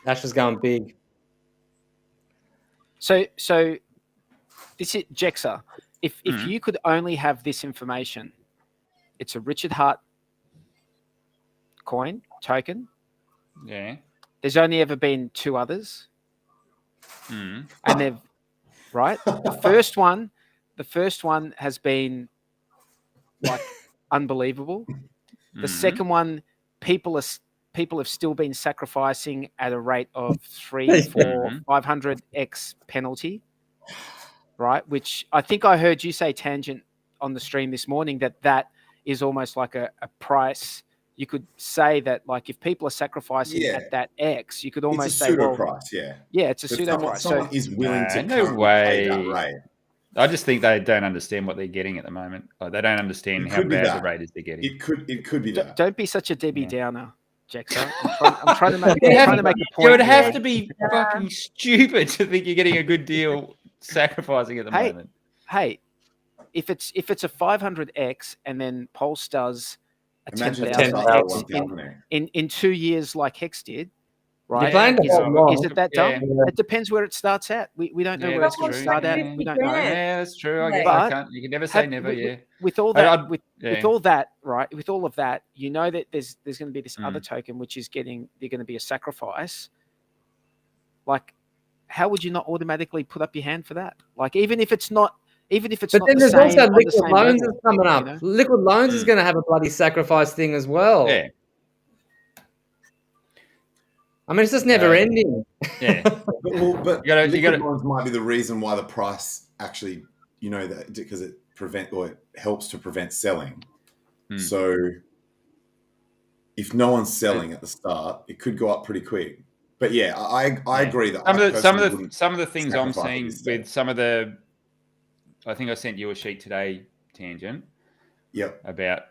Ash was going big. So this is Jexxa. If you could only have this information, it's a Richard Hart coin token. Yeah. There's only ever been two others. And they've right. The first one has been like unbelievable. The second one, people have still been sacrificing at a rate of 300, 400, 500x penalty, right? Which I think I heard you say, Tangent, on the stream this morning that is almost like a price. You could say that like if people are sacrificing at that X, you could almost say, pseudo price, it's a pseudo price. Someone is willing to no way. Pay that rate. I just think they don't understand what they're getting at the moment. Like, they don't understand how bad the rate is they're getting. It could be that. Don't be such a Debbie Downer, Jexxa. I'm trying to make a point. You would have to be fucking stupid to think you're getting a good deal sacrificing at the moment. Hey, if it's a 500x and then Pulse does a 10,000x in 2 years like HEX did, right? Is it that dumb? Yeah. It depends where it starts at. We don't know where it's going to start at. We don't know. Yeah, that's true. I guess you can never say never. With all that, with all that, right? With all of that, you know that there's going to be this other token which is they're going to be a sacrifice. Like, how would you not automatically put up your hand for that? Like, even if it's not But the then there's same, also on the Liquid same Loans level, is coming up. you know? Liquid Loans is going to have a bloody sacrifice thing as well. Yeah. I mean, it's just never ending. Yeah. But You gotta- liquid loans might be the reason why the price actually, that because it helps to prevent selling. So if no one's selling at the start, it could go up pretty quick. But yeah, I agree that some of the things I'm sacrifice seeing this with some of the, I think I sent you a sheet today, Tangent. Yep. About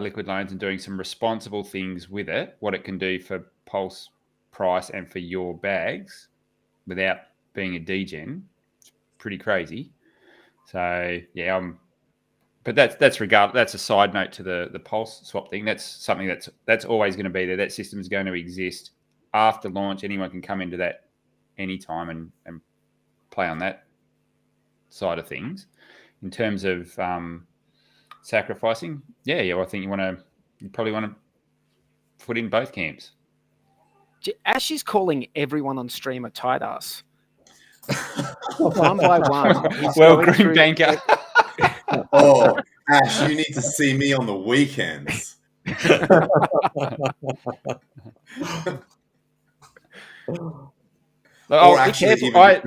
liquid loans and doing some responsible things with it, what it can do for Pulse price and for your bags without being a degen. It's pretty crazy. So yeah, but that's a side note to the PulseSwap thing. That's something that's always going to be there. That system is going to exist after launch. Anyone can come into that anytime and play on that side of things. In terms of sacrificing, yeah, I think you probably want to put in both camps. Ash is calling everyone on stream a tight ass. One by one. Well, Green Banker. Oh, Ash, you need to see me on the weekends. Be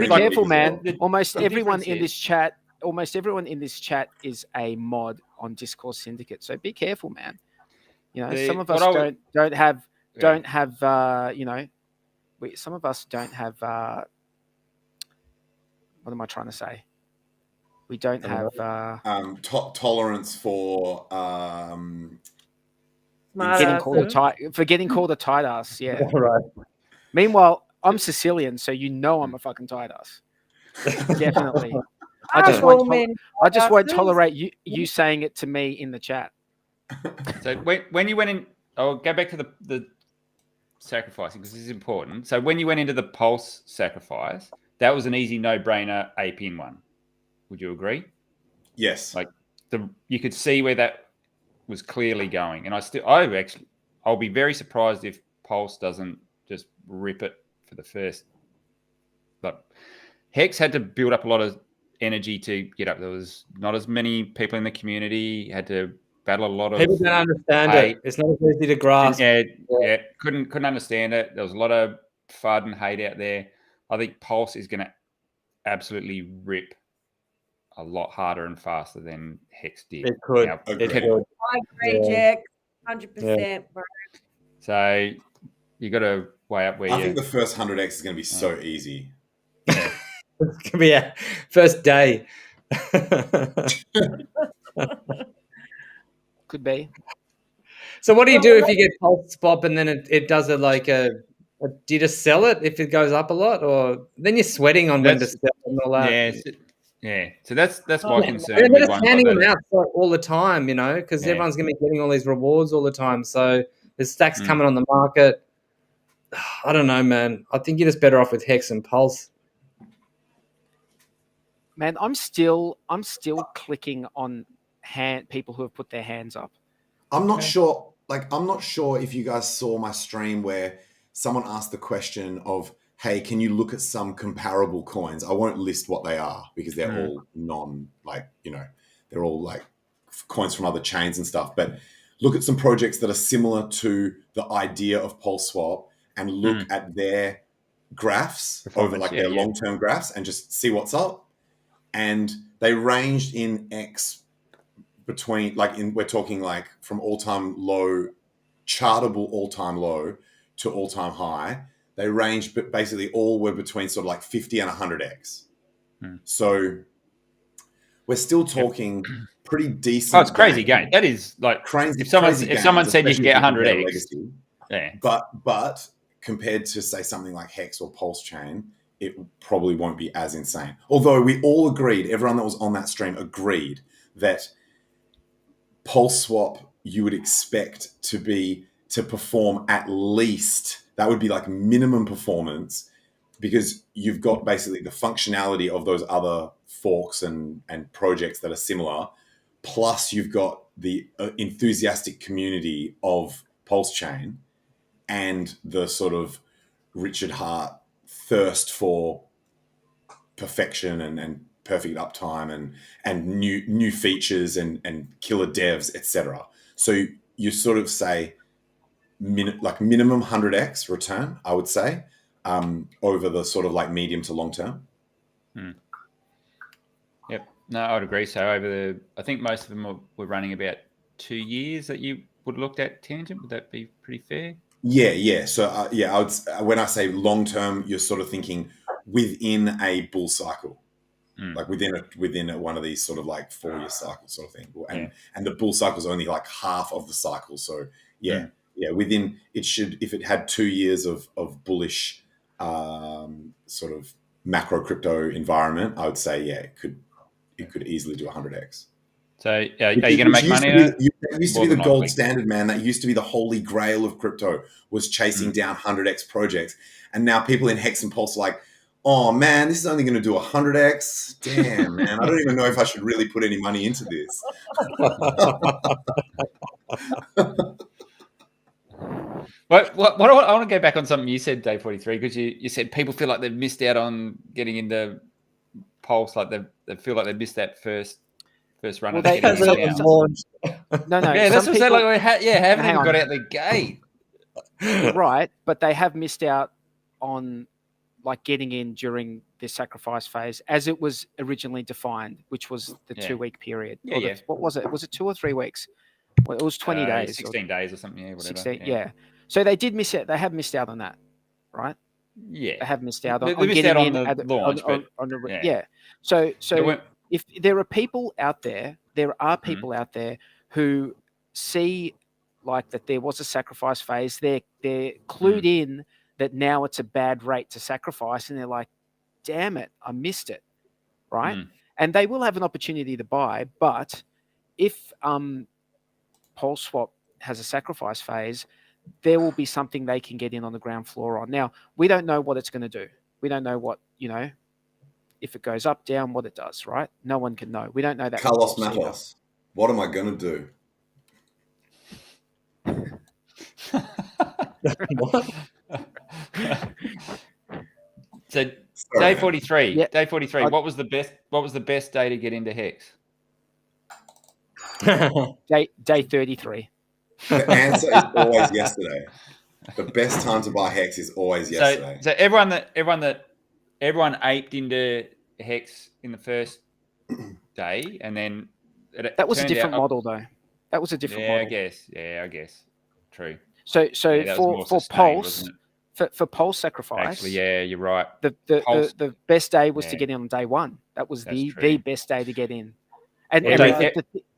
careful, man. Almost everyone in this chat is a mod on Discourse Syndicate. So be careful, man. Some of us don't have some of us don't have what am I trying to say? We don't have tolerance for getting called a tight ass. Yeah. Right. Meanwhile, I'm Sicilian, so I'm a fucking tight ass. Definitely. I just won't tolerate you saying it to me in the chat. So when you went in, I'll go back to the sacrificing because this is important. So when you went into the Pulse sacrifice, that was an easy no-brainer APIN one. Would you agree? Yes. Like you could see where that was clearly going, and I'll be very surprised if Pulse doesn't just rip it for the first. But HEX had to build up a lot of energy to get up. There was not as many people in the community. Had to battle a lot of people don't understand it. It's not as easy to grasp. Yeah, couldn't understand it. There was a lot of FUD and hate out there. I think Pulse is going to absolutely rip a lot harder and faster than HEX did. It could. Now, I agree, Jack. 100%, bro. So you got to weigh up where I think the first 100x is going to be so easy. It's going to be a first day. Could be. So what do you do if you get PulseSwap and then it does it like do you just sell it if it goes up a lot, or then you're sweating on when to sell and all that? Yeah. So that's my concern. And they're just handing them out all the time, because everyone's going to be getting all these rewards all the time. So there's stacks coming on the market. I don't know, man. I think you're just better off with HEX and Pulse. Man, I'm still clicking on people who have put their hands up. I'm not sure. I'm not sure if you guys saw my stream where someone asked the question of, hey, can you look at some comparable coins? I won't list what they are because they're all they're all coins from other chains and stuff. But look at some projects that are similar to the idea of PulseSwap and look at their graphs over their long-term graphs and just see what's up. And they ranged in X between we're talking from all-time low, chartable all-time low to all-time high. They ranged, but basically all were between sort of 50 and 100x. So we're still talking pretty decent. Oh, it's crazy gain. That is crazy. If someone said you can get 100x, but compared to say something like HEX or PulseChain, it probably won't be as insane. Although we all agreed, everyone that was on that stream agreed that PulseSwap you would expect to perform at least, that would be minimum performance, because you've got basically the functionality of those other forks and projects that are similar, plus you've got the enthusiastic community of PulseChain and the sort of Richard Hart thirst for perfection and perfect uptime and new features and killer devs, etc. So you sort of say minimum 100x return, I would say, over the sort of like medium to long term. Yep. No, I'd agree. So I think most of them were running about 2 years that you would have looked at Tangent. Would that be pretty fair? Yeah. So I would. When I say long term, you're sort of thinking within a bull cycle, like within one of these sort of like 4-year cycles sort of thing. And the bull cycle is only like half of the cycle. So within it should, if it had 2 years of bullish sort of macro crypto environment, I would say it could easily do 100x. So are you going to make money? It used to be the gold standard, man. That used to be the holy grail of crypto, was chasing down 100x projects. And now people in Hex and Pulse are like, oh man, this is only going to do 100x. Damn, man, I don't even know if I should really put any money into this. I want to go back on something you said, Day 43, because you said people feel like they've missed out on getting into Pulse, like they feel like they missed that first run. Well, No. Yeah, that's what I'm saying. Like, haven't even got out the gate. Right, but they have missed out on like getting in during the sacrifice phase as it was originally defined, which was the 2-week period. What was it? Was it 2 or 3 weeks? Well, it was 20 days. 16 days or something, whatever. 16, So they did miss it. They have missed out on that, right? Yeah. They have missed out on missed getting out in on the launch. So if there are people out there, who see like that there was a sacrifice phase, they're clued in that now it's a bad rate to sacrifice, and they're like, damn it, I missed it, right? And they will have an opportunity to buy, but if PulseSwap has a sacrifice phase, there will be something they can get in on the ground floor on. Now, we don't know what it's going to do. We don't know what, if it goes up, down, what it does, right? No one can know. We don't know that. Carlos Matos, what am I going to do? What? So day 43. Day 43. What was the best day to get into Hex? Day 33. The answer is always yesterday. The best time to buy Hex is always yesterday. So everyone aped into Hex in the first day, and then that was a different model, though. That was a different model. I guess. True. So for Pulse, for Pulse sacrifice, actually, you're right. The best day was to get in on day one. That was the best day to get in. And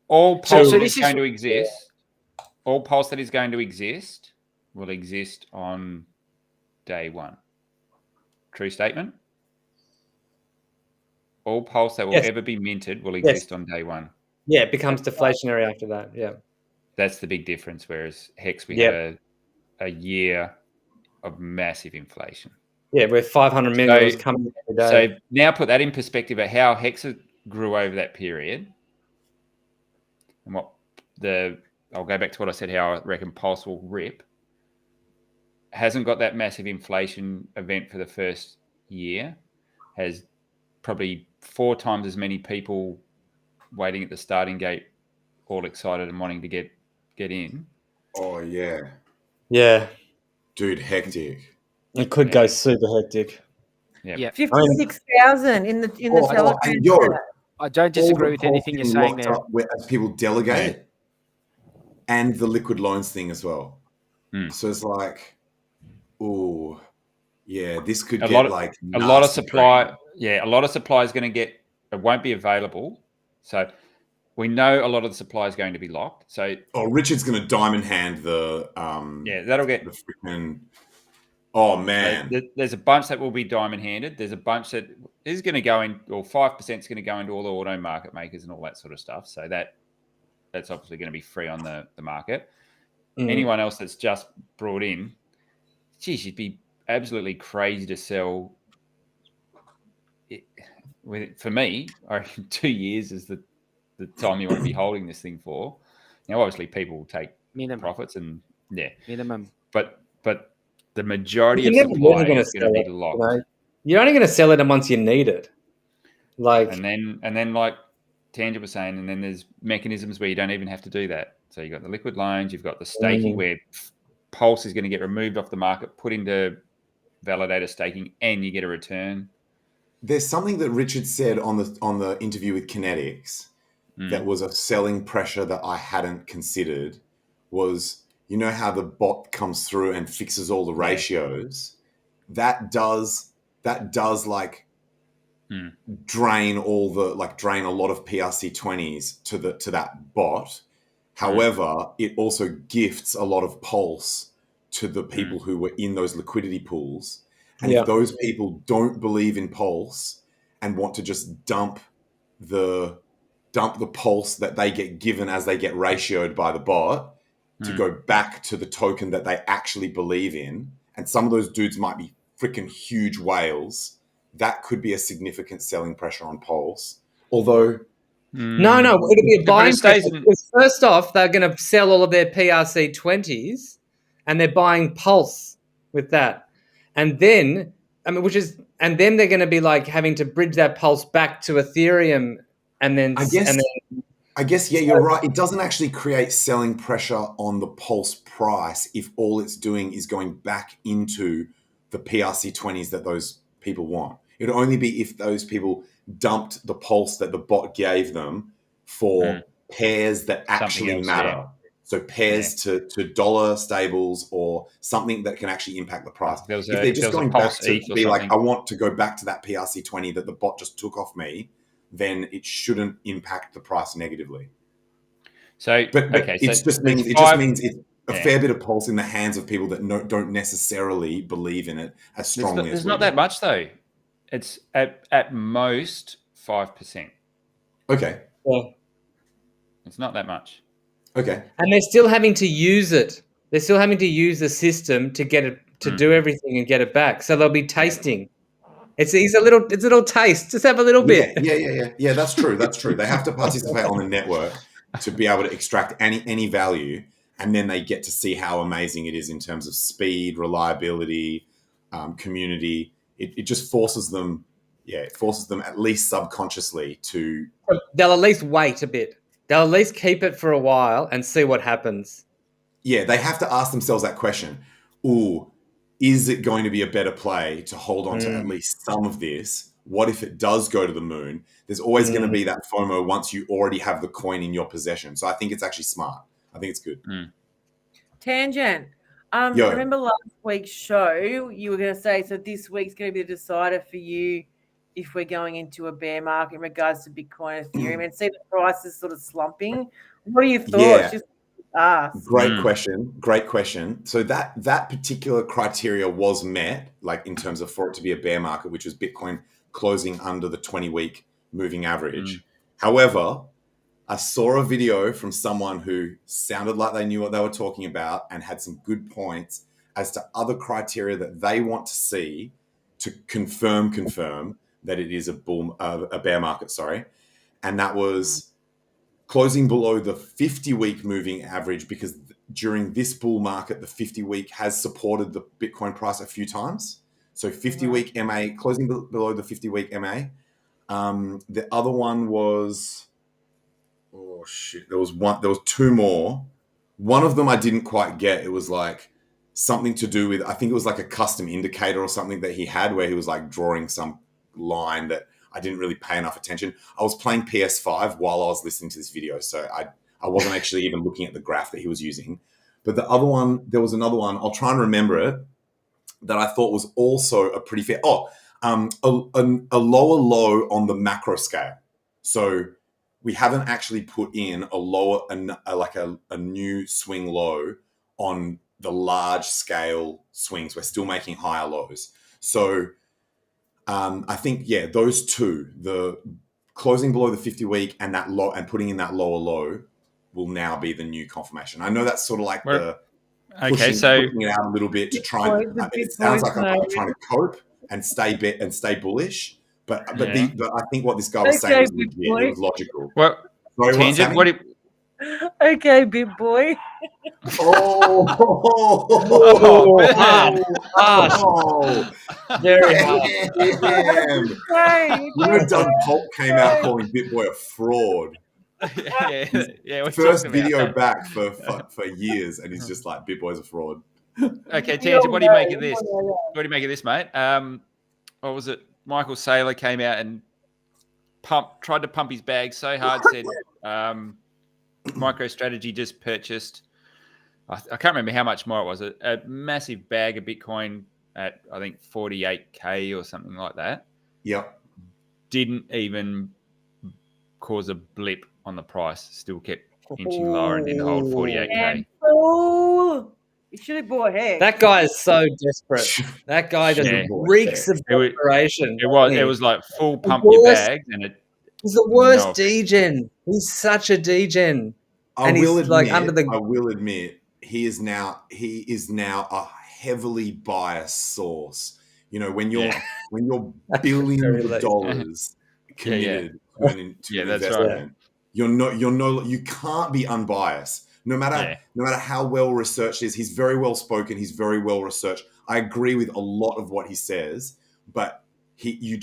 all Pulse that is going to exist. All Pulse that is going to exist will exist on day one. True statement? All Pulse that will ever be minted will exist on day one. Yeah, it becomes deflationary after that. Yeah. That's the big difference. Whereas Hex, we have a year of massive inflation. Yeah, with 500 million coming every day. So now put that in perspective of how Hex grew over that period. And I'll go back to what I said, how I reckon Pulse will rip. Hasn't got that massive inflation event for the first year. Has probably 4 times as many people waiting at the starting gate, all excited and wanting to get in. Oh, yeah. Yeah. Dude, hectic. It could go super hectic. Yeah. 56,000 in the Telegram. I don't disagree with anything you're saying there. As people delegate, and the liquid loans thing as well. So it's like, oh, yeah, this could a lot of supply. Yeah, a lot of supply is going to get. It won't be available. So we know a lot of the supply is going to be locked. So Richard's going to diamond hand the that'll get the freaking. Oh man, there's a bunch that will be diamond handed. There's a bunch that is going to go in, or 5% is going to go into all the auto market makers and all that sort of stuff. So that's obviously going to be free on the market. Anyone else that's just brought in, geez, you'd be absolutely crazy to sell. For me, I reckon 2 years is the time you want to be holding this thing for. Now, obviously, people will take profits and minimum, but the majority of supply is going to be locked. You're only going to sell it once you need it. Like, and then like Tangent was saying, and then there's mechanisms where you don't even have to do that. So you've got the liquid loans, you've got the staking where Pulse is going to get removed off the market, put into validator staking, and you get a return. There's something that Richard said on the interview with KNTX that was a selling pressure that I hadn't considered. Was, you know how the bot comes through and fixes all the ratios? That does like drain a lot of PRC20s to that bot. However, it also gifts a lot of Pulse to the people who were in those liquidity pools. And if those people don't believe in Pulse and want to just dump the Pulse that they get given as they get ratioed by the bot to go back to the token that they actually believe in, and some of those dudes might be freaking huge whales, that could be a significant selling pressure on Pulse. Although... No, it'll be a buying pressure. Because first off, they're going to sell all of their PRC20s, and they're buying Pulse with that. And then, they're going to be like having to bridge that Pulse back to Ethereum, and then I guess, you're right. It doesn't actually create selling pressure on the Pulse price if all it's doing is going back into the PRC20s that those people want. It would only be if those people dumped the Pulse that the bot gave them for pairs that actually matter. Yeah. So pairs to dollar stables or something that can actually impact the price. If they're just going back to be like, I want to go back to that PRC20 that the bot just took off me, then it shouldn't impact the price negatively. So, but it just means it's a fair bit of Pulse in the hands of people that don't necessarily believe in it as strongly as we do. There's not that much though. It's at most 5%. Okay. Yeah. It's not that much. Okay. And they're still having to use it. They're still having to use the system to get it to do everything and get it back. So they'll be tasting. It's a little taste. Just have a little bit. Yeah. That's true. They have to participate on the network to be able to extract any value, and then they get to see how amazing it is in terms of speed, reliability, community. It just forces them. Yeah, it forces them at least subconsciously to. They'll at least wait a bit. They'll at least keep it for a while and see what happens. Yeah, they have to ask themselves that question. Ooh, is it going to be a better play to hold on to at least some of this? What if it does go to the moon? There's always going to be that FOMO once you already have the coin in your possession. So I think it's actually smart. I think it's good. Tangent. Remember last week's show, you were going to say, so this week's going to be the decider for you if we're going into a bear market in regards to Bitcoin, Ethereum, and see the prices sort of slumping. What are your thoughts? Yeah. Just ask. Great question. So that particular criteria was met, like in terms of for it to be a bear market, which was Bitcoin closing under the 20-week moving average. However, I saw a video from someone who sounded like they knew what they were talking about and had some good points as to other criteria that they want to see to confirm that it is a bear market, and that was closing below the 50-week moving average, because during this bull market, the 50-week has supported the Bitcoin price a few times. So 50-week MA, closing below the 50-week MA. The other one was, there was two more. One of them I didn't quite get. It was like something to do with, I think it was like a custom indicator or something that he had where he was like drawing some line that I didn't really pay enough attention. I was playing PS5 while I was listening to this video, so I wasn't actually even looking at the graph that he was using. But the other one, there was another one, I'll try and remember it, that I thought was also a pretty fair, a lower low on the macro scale. So we haven't actually put in a new swing low on the large scale swings. We're still making higher lows. So I think, those two, the closing below the 50-week and that low, and putting in that lower low, will now be the new confirmation. I know that's sort of like pushing it out a little bit to try and. It sounds like I'm trying to cope and stay bullish, but I think what this guy was saying was legit. It was logical. Well, Tangent, Okay, big boy. Oh, man. Very hard. Damn. Hey, You know, Doug Polk came out calling BitBoy a fraud. yeah. First video back for years, and he's just like, BitBoy's a fraud. Okay, Tangent, what do you make of this? What do you make of this, mate? What was it? Michael Saylor came out and tried to pump his bag so hard, said MicroStrategy just purchased, I can't remember how much more it was, a massive bag of Bitcoin at, I think, 48K or something like that. Yep. Didn't even cause a blip on the price, still kept inching lower and didn't hold 48K. Oh, you should have bought HEX. That guy is so desperate. That guy just reeks of desperation. It was like full pump your bags, and he's the worst degen. He's such a degen. I will admit, he is now a heavily biased source. You know, when you're billions of dollars committed to an investment, you can't be unbiased. No matter how well researched it is, he's very well spoken. He's very well researched. I agree with a lot of what he says, but you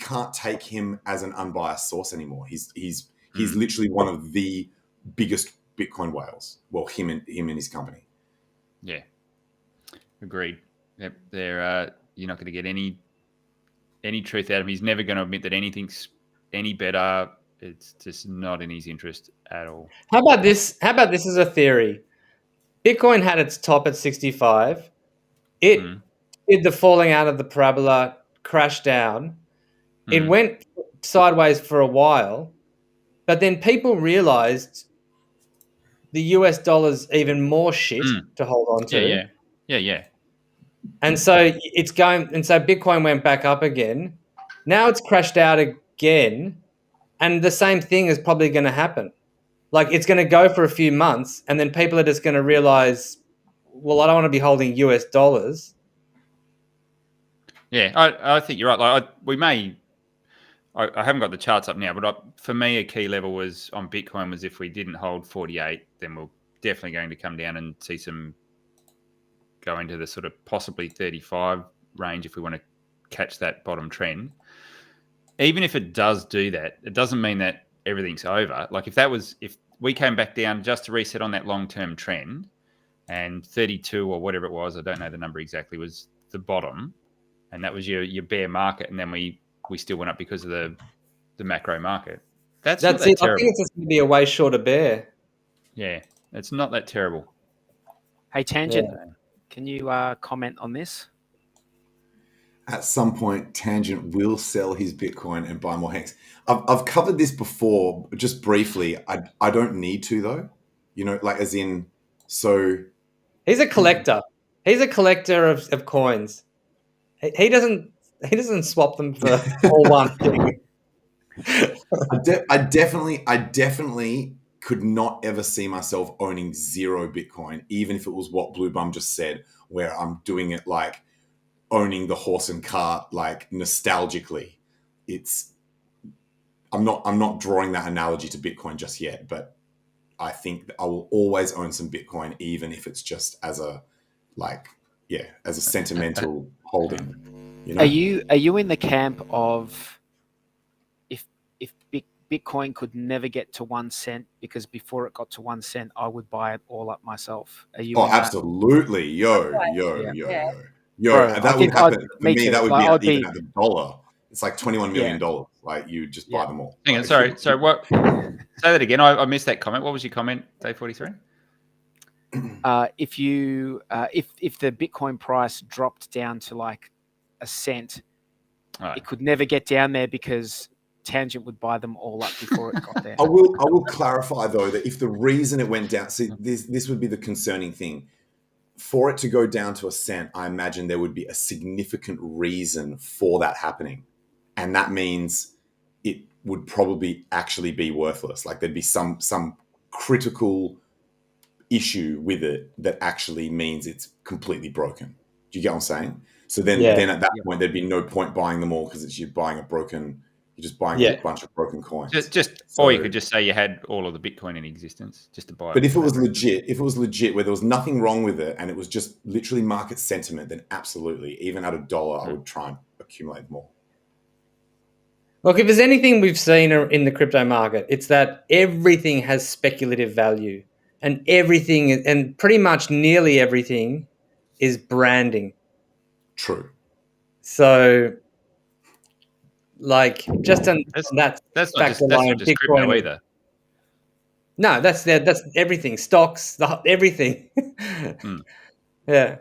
can't take him as an unbiased source anymore. He's literally one of the biggest Bitcoin whales. Well, him and his company. Yeah, agreed. Yep, you're not going to get any truth out of him. He's never going to admit that anything's any better. It's just not in his interest at all. How about this as a theory? Bitcoin had its top at 65. It did the falling out of the parabola, crashed down. It went sideways for a while, but then people realized the US dollar's even more shit to hold on to. Yeah. And so Bitcoin went back up again. Now it's crashed out again. And the same thing is probably going to happen. Like, it's going to go for a few months, and then people are just going to realize, well, I don't want to be holding US dollars. Yeah, I think you're right. Like, I haven't got the charts up now, but for me, a key level was on Bitcoin was if we didn't hold 48, then we're definitely going to come down and see some go into the sort of possibly 35 range if we want to catch that bottom trend. Even if it does do that, it doesn't mean that everything's over. Like if we came back down just to reset on that long-term trend and 32 or whatever it was, I don't know the number exactly, was the bottom, and that was your bear market, and then we still went up because of the macro market. That's it. Terrible. I think it's just going to be a way shorter bear. Yeah, it's not that terrible. Hey, Tangent, can you comment on this? At some point, Tangent will sell his Bitcoin and buy more HEX. I've covered this before, just briefly. I don't need to, though. You know, like as in, so... He's a collector. He's a collector of coins. He doesn't swap them for all one thing. I definitely could not ever see myself owning 0 Bitcoin, even if it was what Bloobum just said, where I'm doing it like owning the horse and cart, like nostalgically. I'm not drawing that analogy to Bitcoin just yet, but I think I will always own some Bitcoin, even if it's just as a sentimental holding. You know? Are you in the camp of if Bitcoin could never get to 1 cent, because before it got to 1 cent, I would buy it all up myself? Are you? Oh, absolutely. Yo. Bro, that would happen for me. Too. That would be even at the dollar. It's like $21 million. Like you just buy them all. Hang on, sorry. What? Say that again. I missed that comment. What was your comment, Day 43? If the Bitcoin price dropped down to like a cent, it could never get down there because Tangent would buy them all up before it got there. I will clarify though that if the reason it went down, see, this would be the concerning thing. For it to go down to a cent, I imagine there would be a significant reason for that happening. And that means it would probably actually be worthless. Like there'd be some critical issue with it that actually means it's completely broken. Do you get what I'm saying? So then at that point, there'd be no point buying them all because you're buying a broken You're just buying a bunch of broken coins. Or you could just say you had all of the Bitcoin in existence just to buy. But if it was legit, where there was nothing wrong with it, and it was just literally market sentiment, then absolutely, even at $1, I would try and accumulate more. Look, if there's anything we've seen in the crypto market, it's that everything has speculative value, and everything, and pretty much nearly everything, is branding. True. So, like, just on that's not just crypto either. No, that's everything. Stocks, everything. Yeah.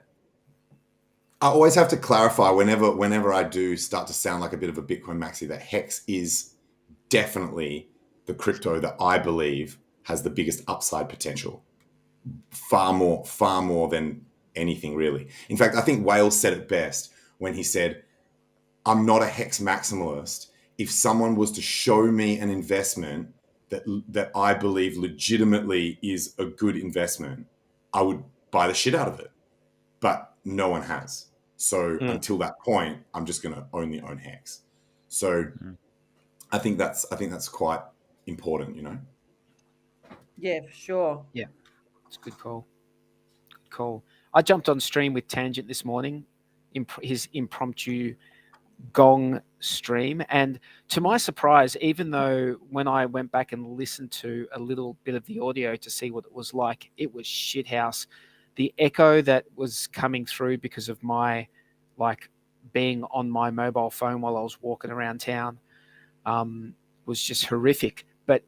I always have to clarify whenever I do start to sound like a bit of a Bitcoin maxi that HEX is definitely the crypto that I believe has the biggest upside potential. Far more than anything really. In fact, I think Wales said it best when he said, I'm not a HEX maximalist. If someone was to show me an investment that I believe legitimately is a good investment, I would buy the shit out of it. But no one has. So until that point, I'm just going to only own HEX. So I think that's quite important, you know? Yeah, for sure. Yeah, it's a good call. Good call. I jumped on stream with Tangent this morning, his impromptu gong stream. And to my surprise, even though when I went back and listened to a little bit of the audio to see what it was like, it was shithouse. The echo that was coming through because of my being on my mobile phone while I was walking around town was just horrific. But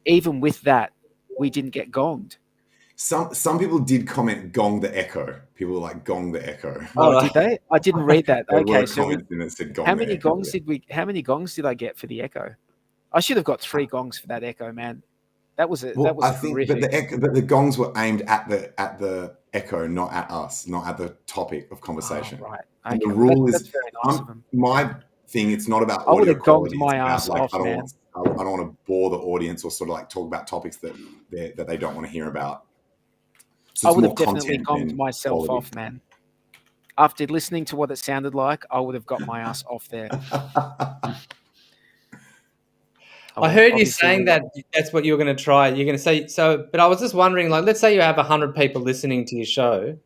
even with that, we didn't get gonged. Some people did comment gong the echo. People were like gong the echo. Oh, did they? I didn't read that. Okay, so how many gongs did I get for the echo? I should have got 3 gongs for that echo, man. That was horrific. But the gongs were aimed at the echo, not at us, not at the topic of conversation. Oh, right. Okay. And the rule that's very nice of them. My thing. It's not about. I would have gonged quality, my ass off, man. I don't want to bore the audience or sort of like talk about topics that they don't want to hear about. So I would have definitely gonged myself off, man. After listening to what it sounded like, I would have got my ass off there. I heard you saying that's what you were going to try. You're going to say so, but I was just wondering, like, let's say you have 100 people listening to your show,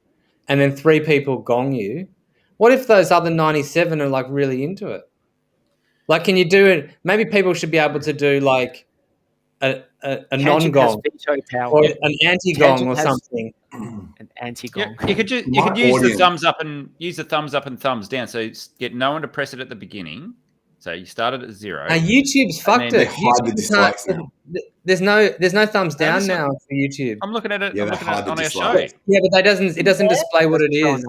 and then 3 people gong you. What if those other 97 are like really into it? Like, can you do it? Maybe people should be able to do like a non-gong or an anti-gong or something. An anti-gong. Yeah, you could use the thumbs up and use the thumbs up and thumbs down. So get no one to press it at the beginning. So you started at 0. Now YouTube's fucked it. There's no thumbs down now for YouTube. I'm looking at it. Yeah, I'm looking at it on our show. Yeah, but it doesn't display what it is.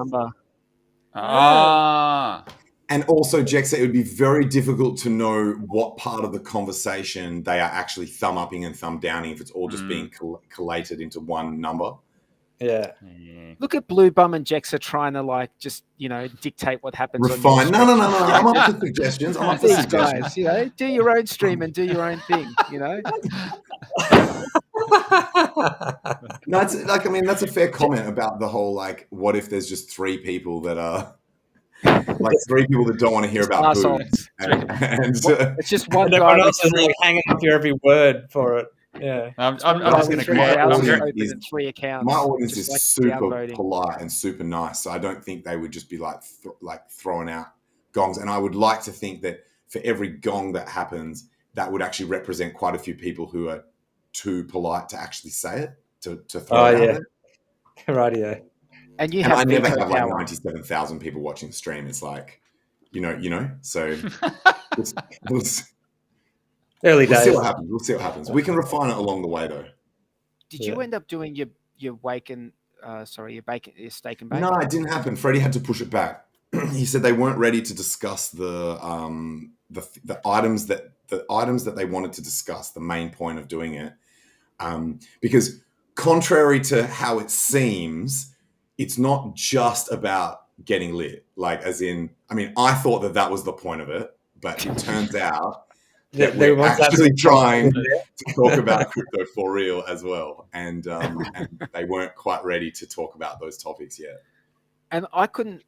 And also, Jexxa, it would be very difficult to know what part of the conversation they are actually thumb upping and thumb downing if it's all just being collated into one number. Yeah. Look at Bloobum and Jexxa trying to dictate what happens. Refine. No. I'm up for suggestions. These guys, do your own stream and do your own thing. No, it's like, I mean, that's a fair comment about the whole, like, what if there's just 3 people that are like 3 people that don't want to hear about boobs. And it's just one guy. Everyone else is like hanging up your every word for it. Yeah, I'm just going to create 3 accounts. My audience is super polite and super nice, so I don't think they would just be like throwing out gongs. And I would like to think that for every gong that happens, that would actually represent quite a few people who are too polite to actually say it to throw it out. Rightio. And I never have like 97,000 people watching the stream. It's like, so early days. We'll see what happens. We can refine it along the way, though. Did you end up doing your wake and your steak and bake? No, it didn't happen. Freddie had to push it back. He said they weren't ready to discuss the items that they wanted to discuss. The main point of doing it, because contrary to how it seems, it's not just about getting lit. Like, as in, I mean, I thought that was the point of it, but it turns out that we're actually trying to talk about crypto for real as well. And they weren't quite ready to talk about those topics yet. And I couldn't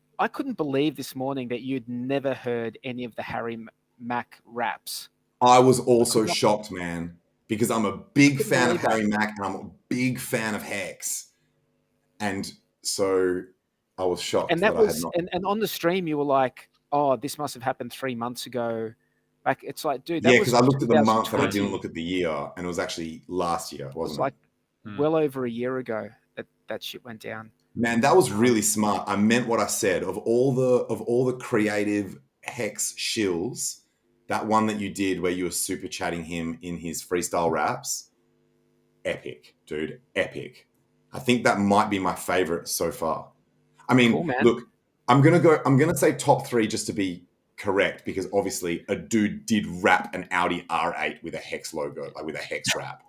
believe this morning that you'd never heard any of the Harry Mac wraps. I was also shocked, man, because I'm a big fan of believe Harry Mack and I'm a big fan of Hex. And so I was shocked And that I had was, not. and on the stream, you were like, oh, this must have happened 3 months ago. Like, it's like, dude, that Yeah, was because I looked at the month and I 2020. didn't look at the year, and it was actually last year, It was wasn't like it? well over a year ago that shit went down. Man, that was really smart. I meant what I said. Of all the creative Hex shills, that one that you did where you were super chatting him in his freestyle raps, epic, dude, epic. I think that might be my favorite so far. I mean, Cool, man. look, I'm gonna say top 3 just to be correct, because obviously a dude did rap an Audi R8 with a Hex logo, like with a Hex rap.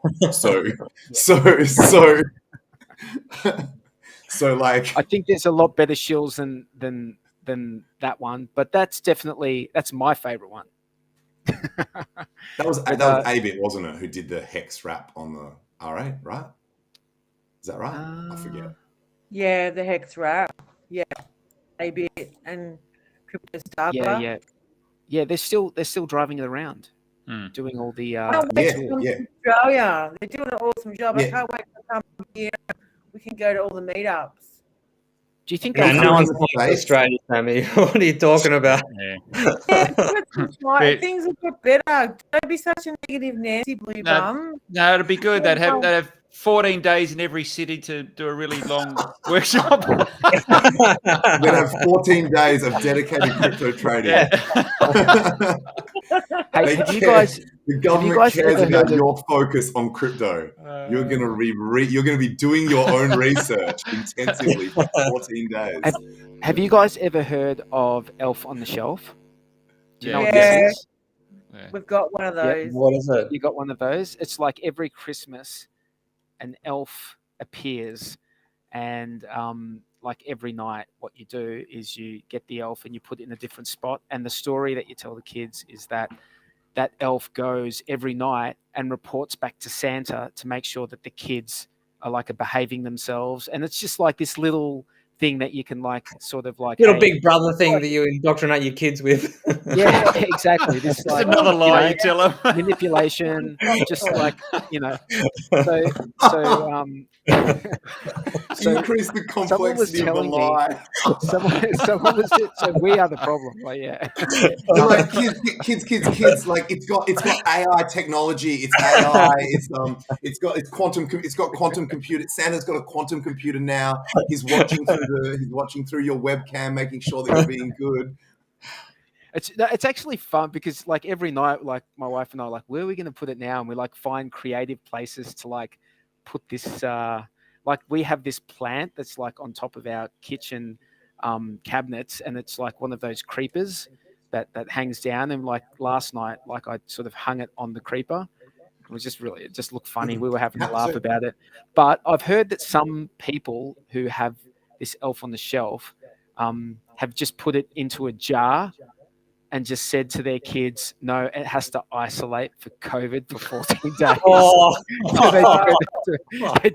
So like, I think there's a lot better shills than that one, but that's my favorite one. that was A-Bit, wasn't it, who did the Hex rap on the R8, right? Is that right? I forget. Yeah, the Hex rap. Yeah, A-Bit and Crypto Starter. Yeah. They're still driving it around, doing all the. Australia, they're doing an awesome job. Yeah. I can't wait to come here. We can go to all the meetups. Do you think? And no one's from Australia, Sammy. What are you talking about? Things will get better. Don't be such a negative Nancy Bloobum. No, it'd be good. They'd have 14 days in every city to do a really long workshop. We're gonna have 14 days of dedicated crypto trading. Hey, the government cares about your focus on crypto. You're gonna be doing your own research intensively for 14 days. Have you guys ever heard of Elf on the Shelf? Do you know what Yeah. this is? We've got one of those. What is it? You got one of those? It's like every Christmas, an elf appears, and like every night, what you do is you get the elf and you put it in a different spot. And the story that you tell the kids is that elf goes every night and reports back to Santa to make sure that the kids are like behaving themselves. And it's just like this little thing that you can like sort of like little big brother thing that you indoctrinate your kids with. Yeah, exactly. This is like, another lie you tell them. Manipulation, just like, so increase the complexity of the lie. Someone was so we are the problem. Like, yeah. Like kids. Like it's got AI technology. It's AI. It's got quantum computer. Santa's got a quantum computer now. He's watching through your webcam, making sure that you're being good. It's actually fun because like every night, like my wife and I are like, where are we going to put it now? And we like find creative places to like put this. Like we have this plant that's like on top of our kitchen cabinets, and it's like one of those creepers that hangs down. And like last night, like I sort of hung it on the creeper. It just looked funny. We were having a laugh about it. But I've heard that some people who have this elf on the shelf have just put it into a jar and just said to their kids, no, it has to isolate for COVID for 14 days. Oh. So they don't have to like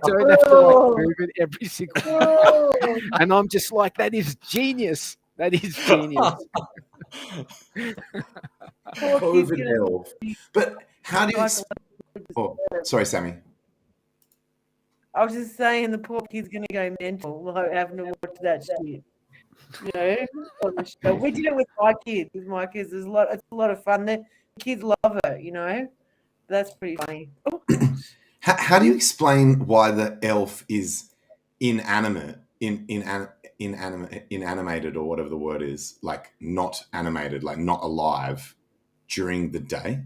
move it every single day. And I'm just like, that is genius. That is genius. COVID elf. But how do you... Oh, sorry, Sammy. I was just saying the poor kid's going to go mental like, having to watch that shit. You know, on the show. We did it with my kids. It's a lot of fun. The kids love it. You know, that's pretty funny. How do you explain why the elf is inanimate, inanimated, or whatever the word is, like not animated, like not alive during the day?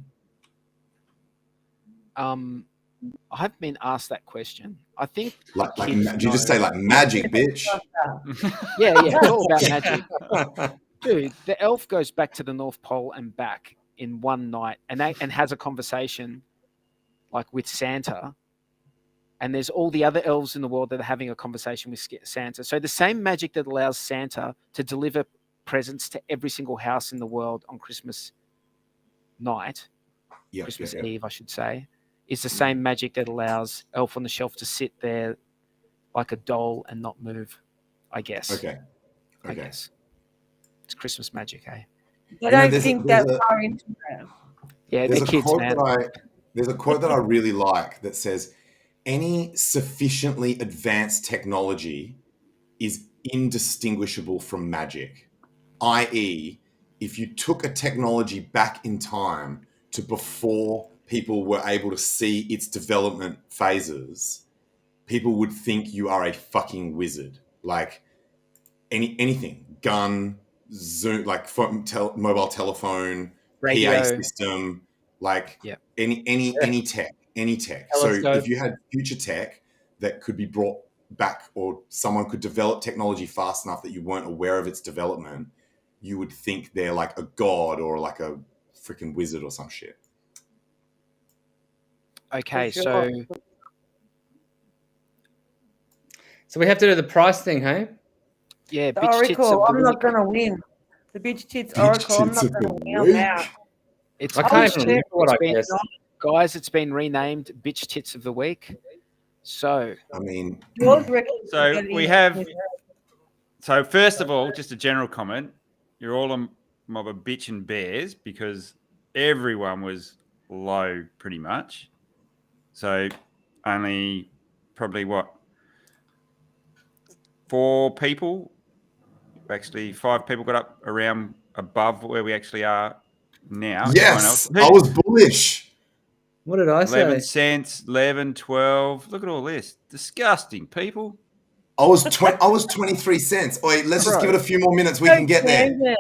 I've been asked that question. I think like do you just say like magic, bitch? Yeah, it's all about magic. Dude, the elf goes back to the North Pole and back in one night and has a conversation like with Santa. And there's all the other elves in the world that are having a conversation with Santa. So the same magic that allows Santa to deliver presents to every single house in the world on Christmas night, Christmas Eve, I should say, is the same magic that allows Elf on the Shelf to sit there like a doll and not move, I guess. Okay. I guess. It's Christmas magic, eh? They don't think that far into it. Yeah, there's the kids, man. There's a quote that I really like that says, any sufficiently advanced technology is indistinguishable from magic. I.e., if you took a technology back in time to before people were able to see its development phases, people would think you are a fucking wizard. Like anything, gun, Zoom, like mobile telephone, Radio. PA system, like any tech. Telescope. So if you had future tech that could be brought back, or someone could develop technology fast enough that you weren't aware of its development, you would think they're like a god or like a freaking wizard or some shit. Okay, Sure. So we have to do the price thing, hey? yeah, The bitch tits of Oracle, the I'm not week. going to win. The bitch tits Bitch Oracle, I'm tits not of going the to win on week. that. It's I bitch can't tits. even remember what I It's been- guessed. Guys, it's been renamed bitch tits of the week. So I mean, Yours reckon So that we is- have. So first of all, just a general comment: you're all a mob of bitch and bears because everyone was low, pretty much. So only probably 4 people, actually 5 people got up around above where we actually are now. Everyone yes, else- I was bullish. What did I 11 say? cents, 11, 12. Look at all this. Disgusting, people. I was 23 cents. Wait, let's just Bro. give it a few more minutes. We can get there. dude,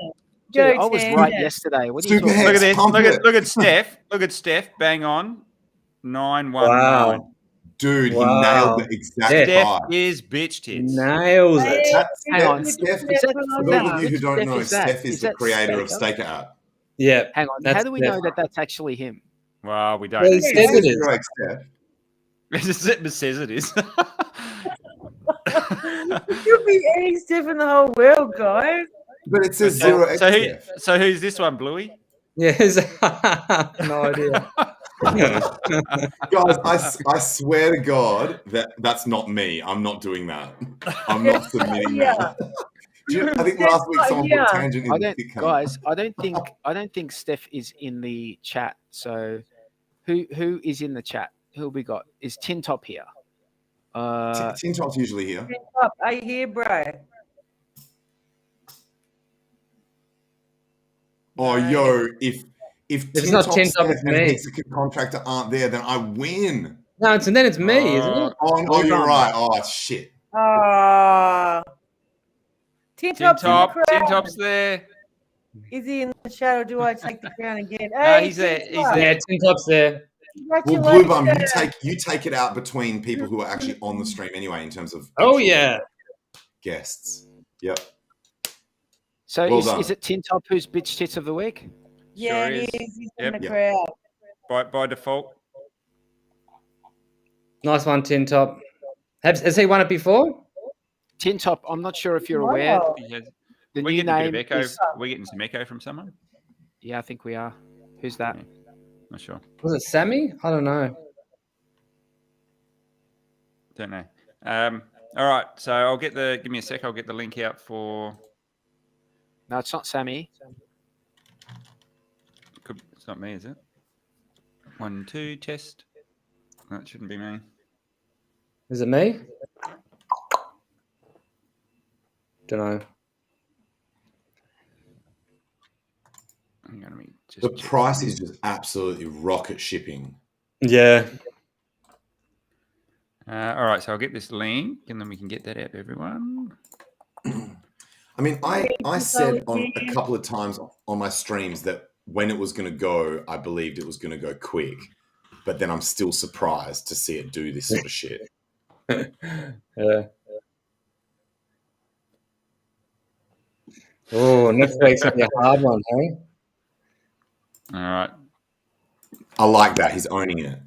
Go I was Tangent. right yesterday. What are you Super talking Hex. Look at this. pump it. Look at Steph. Look at Steph. Bang on. 919. Wow. Dude, Wow. he nailed the exact Yeah. Steph price. is bitch tits. Nails it. Hang on. Steph, Is that- for is those that- of you who which don't Steph know, is that? Steph is Is the that creator of Staker? Staker app. Yeah. Hang on. That's How do we Steph. know that that's actually him? Well, we don't. Well, he know. says it is. Zero X Steph. It says it is. It could be any Steph in the whole world, guys. But it says zero X Steph. So who's this one, Bluey? Yes. No idea. Guys, I swear to God that that's not me. I'm not doing that. I'm not submitting that. I think last week someone put tangent in the thick Guys, I don't think Steph is in the chat. So who is in the chat? Who we got? Is Tin Top here? Tin Top's usually here. Are you here, bro? Oh, yo, if It's Tin not Top, Tin Top, Steph, it's and me. Mexican Contractor aren't there, then I win. No, and then it's me, isn't it? Oh, you're right. Oh, shit. Ah. Tin Tin Top's in the Top. crowd. Tin Top's there. Is he in the chat or do I take the crown again? He's there. Tin He's Top, there. Yeah, Tin Top's there. Well, congratulations. Bloobum, you take it out between people who are actually on the stream anyway in terms of Oh, actual yeah. guests. Yep. So Well done. is it Tin Top who's bitch tits of the week? Yeah, Sure it is. is. He's in Yep. the crowd. By default. Nice one, Tin Top. Has he won it before? Tin Top. I'm not sure if you're aware. Wow. The We're new getting a bit name of echo. is. We're getting some echo from someone. Yeah, I think we are. Who's that? Yeah. Not sure. Was it Sammy? I don't know. Don't know. All right. So I'll get give me a sec. I'll get the link out for. No, it's not Sammy. It's not me, is it? 1, 2, test. No, it shouldn't be me. Is it me? Don't know. Hang on, let me just The check. price is just absolutely rocket shipping. Yeah. All right, so I'll get this link and then we can get that out to everyone. I mean, I said on a couple of times on my streams that when it was going to go, I believed it was going to go quick. But then I'm still surprised to see it do this sort of shit. Yeah. Oh, next week's gonna be a hard one, hey? All right. I like that. He's owning it.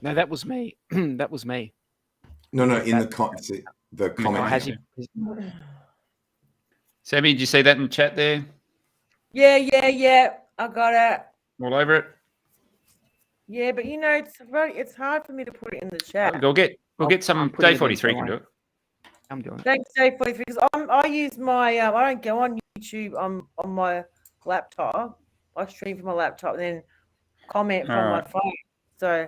No, that was me. That was me. No, in the comment. Oh, has he? Sammy, did you see that in the chat there? Yeah. I got it. All over it? Yeah, but it's hard for me to put it in the chat. We'll get I'm some putting it day in 43 can somewhere. do it. I'm doing it. Thanks, J43. Because I use my I don't go on YouTube on my laptop. I stream from my laptop and then comment from my phone. So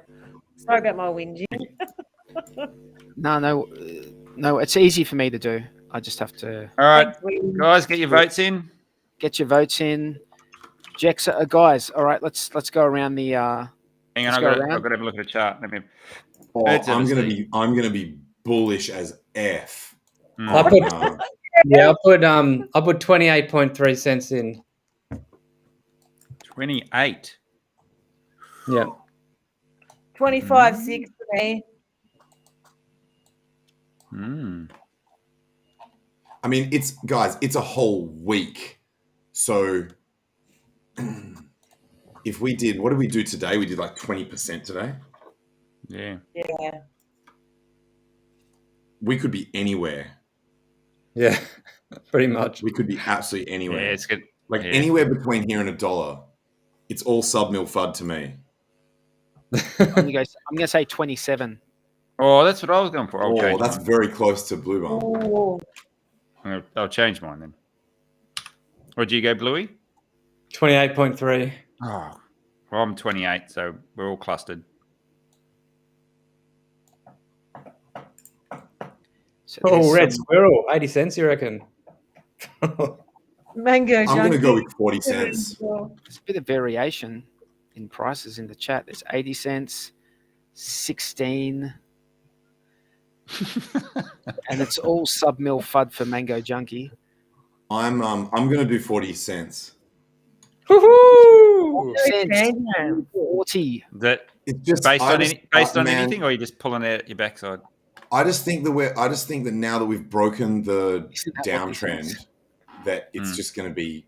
sorry about my whinging. No, it's easy for me to do. I just have to. All right, Thanks, guys, get your votes in. Get your votes in. Jexxa, guys. All right, let's go around the. Hang on, let's I've go got around. to have a look at a chart. Let me. I'm gonna be bullish as F. I put 28.3 cents in. 28. Yeah. 25.6 for me. I mean, it's a whole week. So if we did, what did we do today? We did like 20% today. Yeah. Yeah. We could be anywhere. Yeah, pretty much. We could be absolutely anywhere. Yeah, it's good. Like Yeah. anywhere between here and $1. It's all sub-mil FUD to me. I'm gonna say 27. Oh, that's what I was going for. That's very close to Bloobum. I'll change mine then. Where'd you go, Bluey? 28.3. Oh, well, I'm 28, so we're all clustered. So Red Squirrel, 80 cents, you reckon? Mango. I'm going to go with 40 cents. There's a bit of variation in prices in the chat. There's 80 cents, 16, and it's all sub-mil FUD for Mango Junkie. I'm going to do 40 cents. Woohoo! 40. That It's just based on man, anything, or are you just pulling out your backside? I just think that now that we've broken the Isn't that what this downtrend, is? that it's just going to be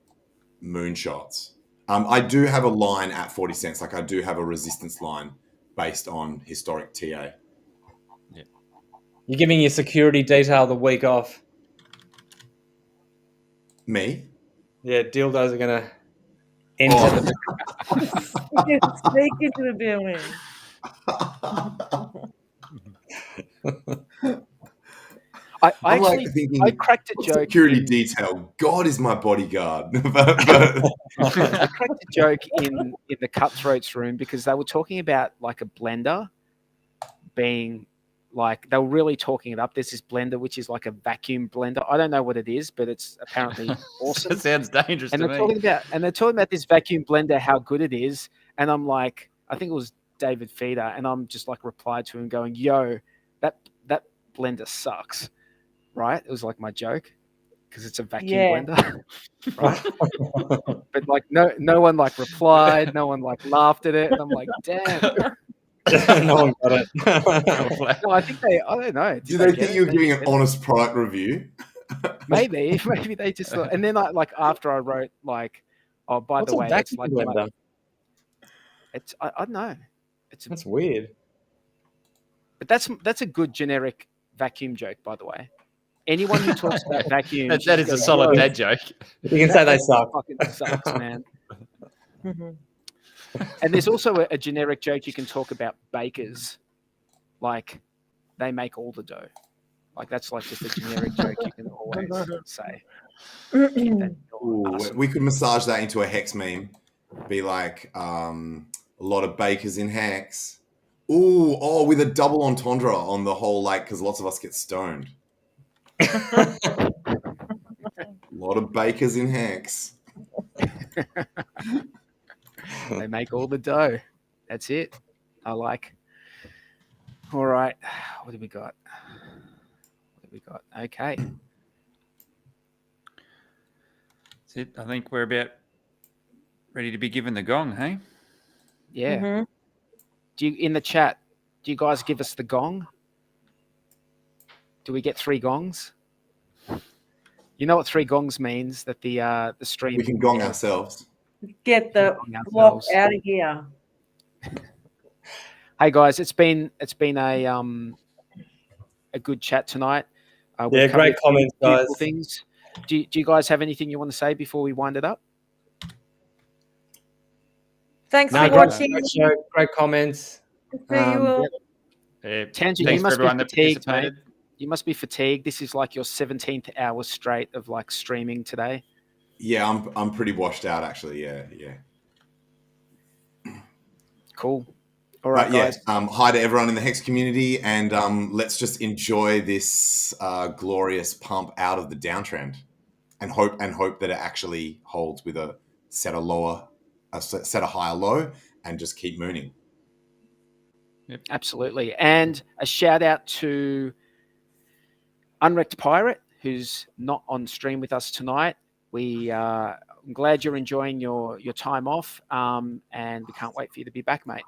moonshots. I do have a line at 40 cents. Like I do have a resistance line based on historic TA. Yeah. You're giving your security detail the week off. Me? Yeah, dildos are going to enter the... Sneak into the building. I I'm like actually thinking, I cracked a joke. security detail. God is my bodyguard. I cracked a joke in the Cutthroats room because they were talking about like a blender being like, they were really talking it up. There's this blender which is like a vacuum blender. I don't know what it is, but it's apparently awesome. That sounds dangerous And to they're me. talking about this vacuum blender, how good it is. And I'm like, I think it was David Feeder, and I'm just like replied to him going, "Yo, that blender sucks." Right? It was like my joke because it's a vacuum blender. Right? But like no one like replied, no one like laughed at it, and I'm like, damn. No one got it. No, I don't know. Do they think you're giving an honest product review? Maybe they just thought, and then after I wrote like, oh, by What's the a way, it's vacuum like blender? I don't know. That's weird. But that's a good generic vacuum joke, by the way. Anyone who talks about vacuum, that is a solid dad joke. You can say they suck. Fucking sucks, man. And there's also a generic joke you can talk about bakers, like they make all the dough. Like that's like just a generic joke you can always say. Ooh, we could massage that into a HEX meme. Be like a lot of bakers in HEX. With a double entendre on the whole, like, because lots of us get stoned. A lot of bakers in HEX. They make all the dough. That's it. I like. All right. What have we got? Okay. That's it. I think we're about ready to be given the gong, hey? Yeah. Mm-hmm. In the chat, do you guys give us the gong? Do we get 3 gongs? You know what 3 gongs means? That the stream. We can gong ourselves. Get the block out of here. Hey guys, it's been a good chat tonight. Yeah, great comments, guys. Things. Do you guys have anything you want to say before we wind it up? Thanks for watching. Great show, great comments. See you all. Tangent, you must be fatigued, mate. You must be fatigued. This is like your 17th hour straight of like streaming today. Yeah, I'm pretty washed out actually. Yeah. Cool. All right, guys. Hi to everyone in the Hex community, and let's just enjoy this glorious pump out of the downtrend, and hope that it actually holds with a set a higher low, and just keep mooning. Yep. Absolutely. And a shout out to uNrekt Pyrate, who's not on stream with us tonight. I'm glad you're enjoying your time off, and we can't wait for you to be back, mate.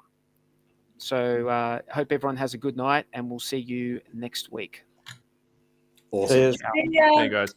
So hope everyone has a good night, and we'll see you next week. Awesome. See you. There you guys.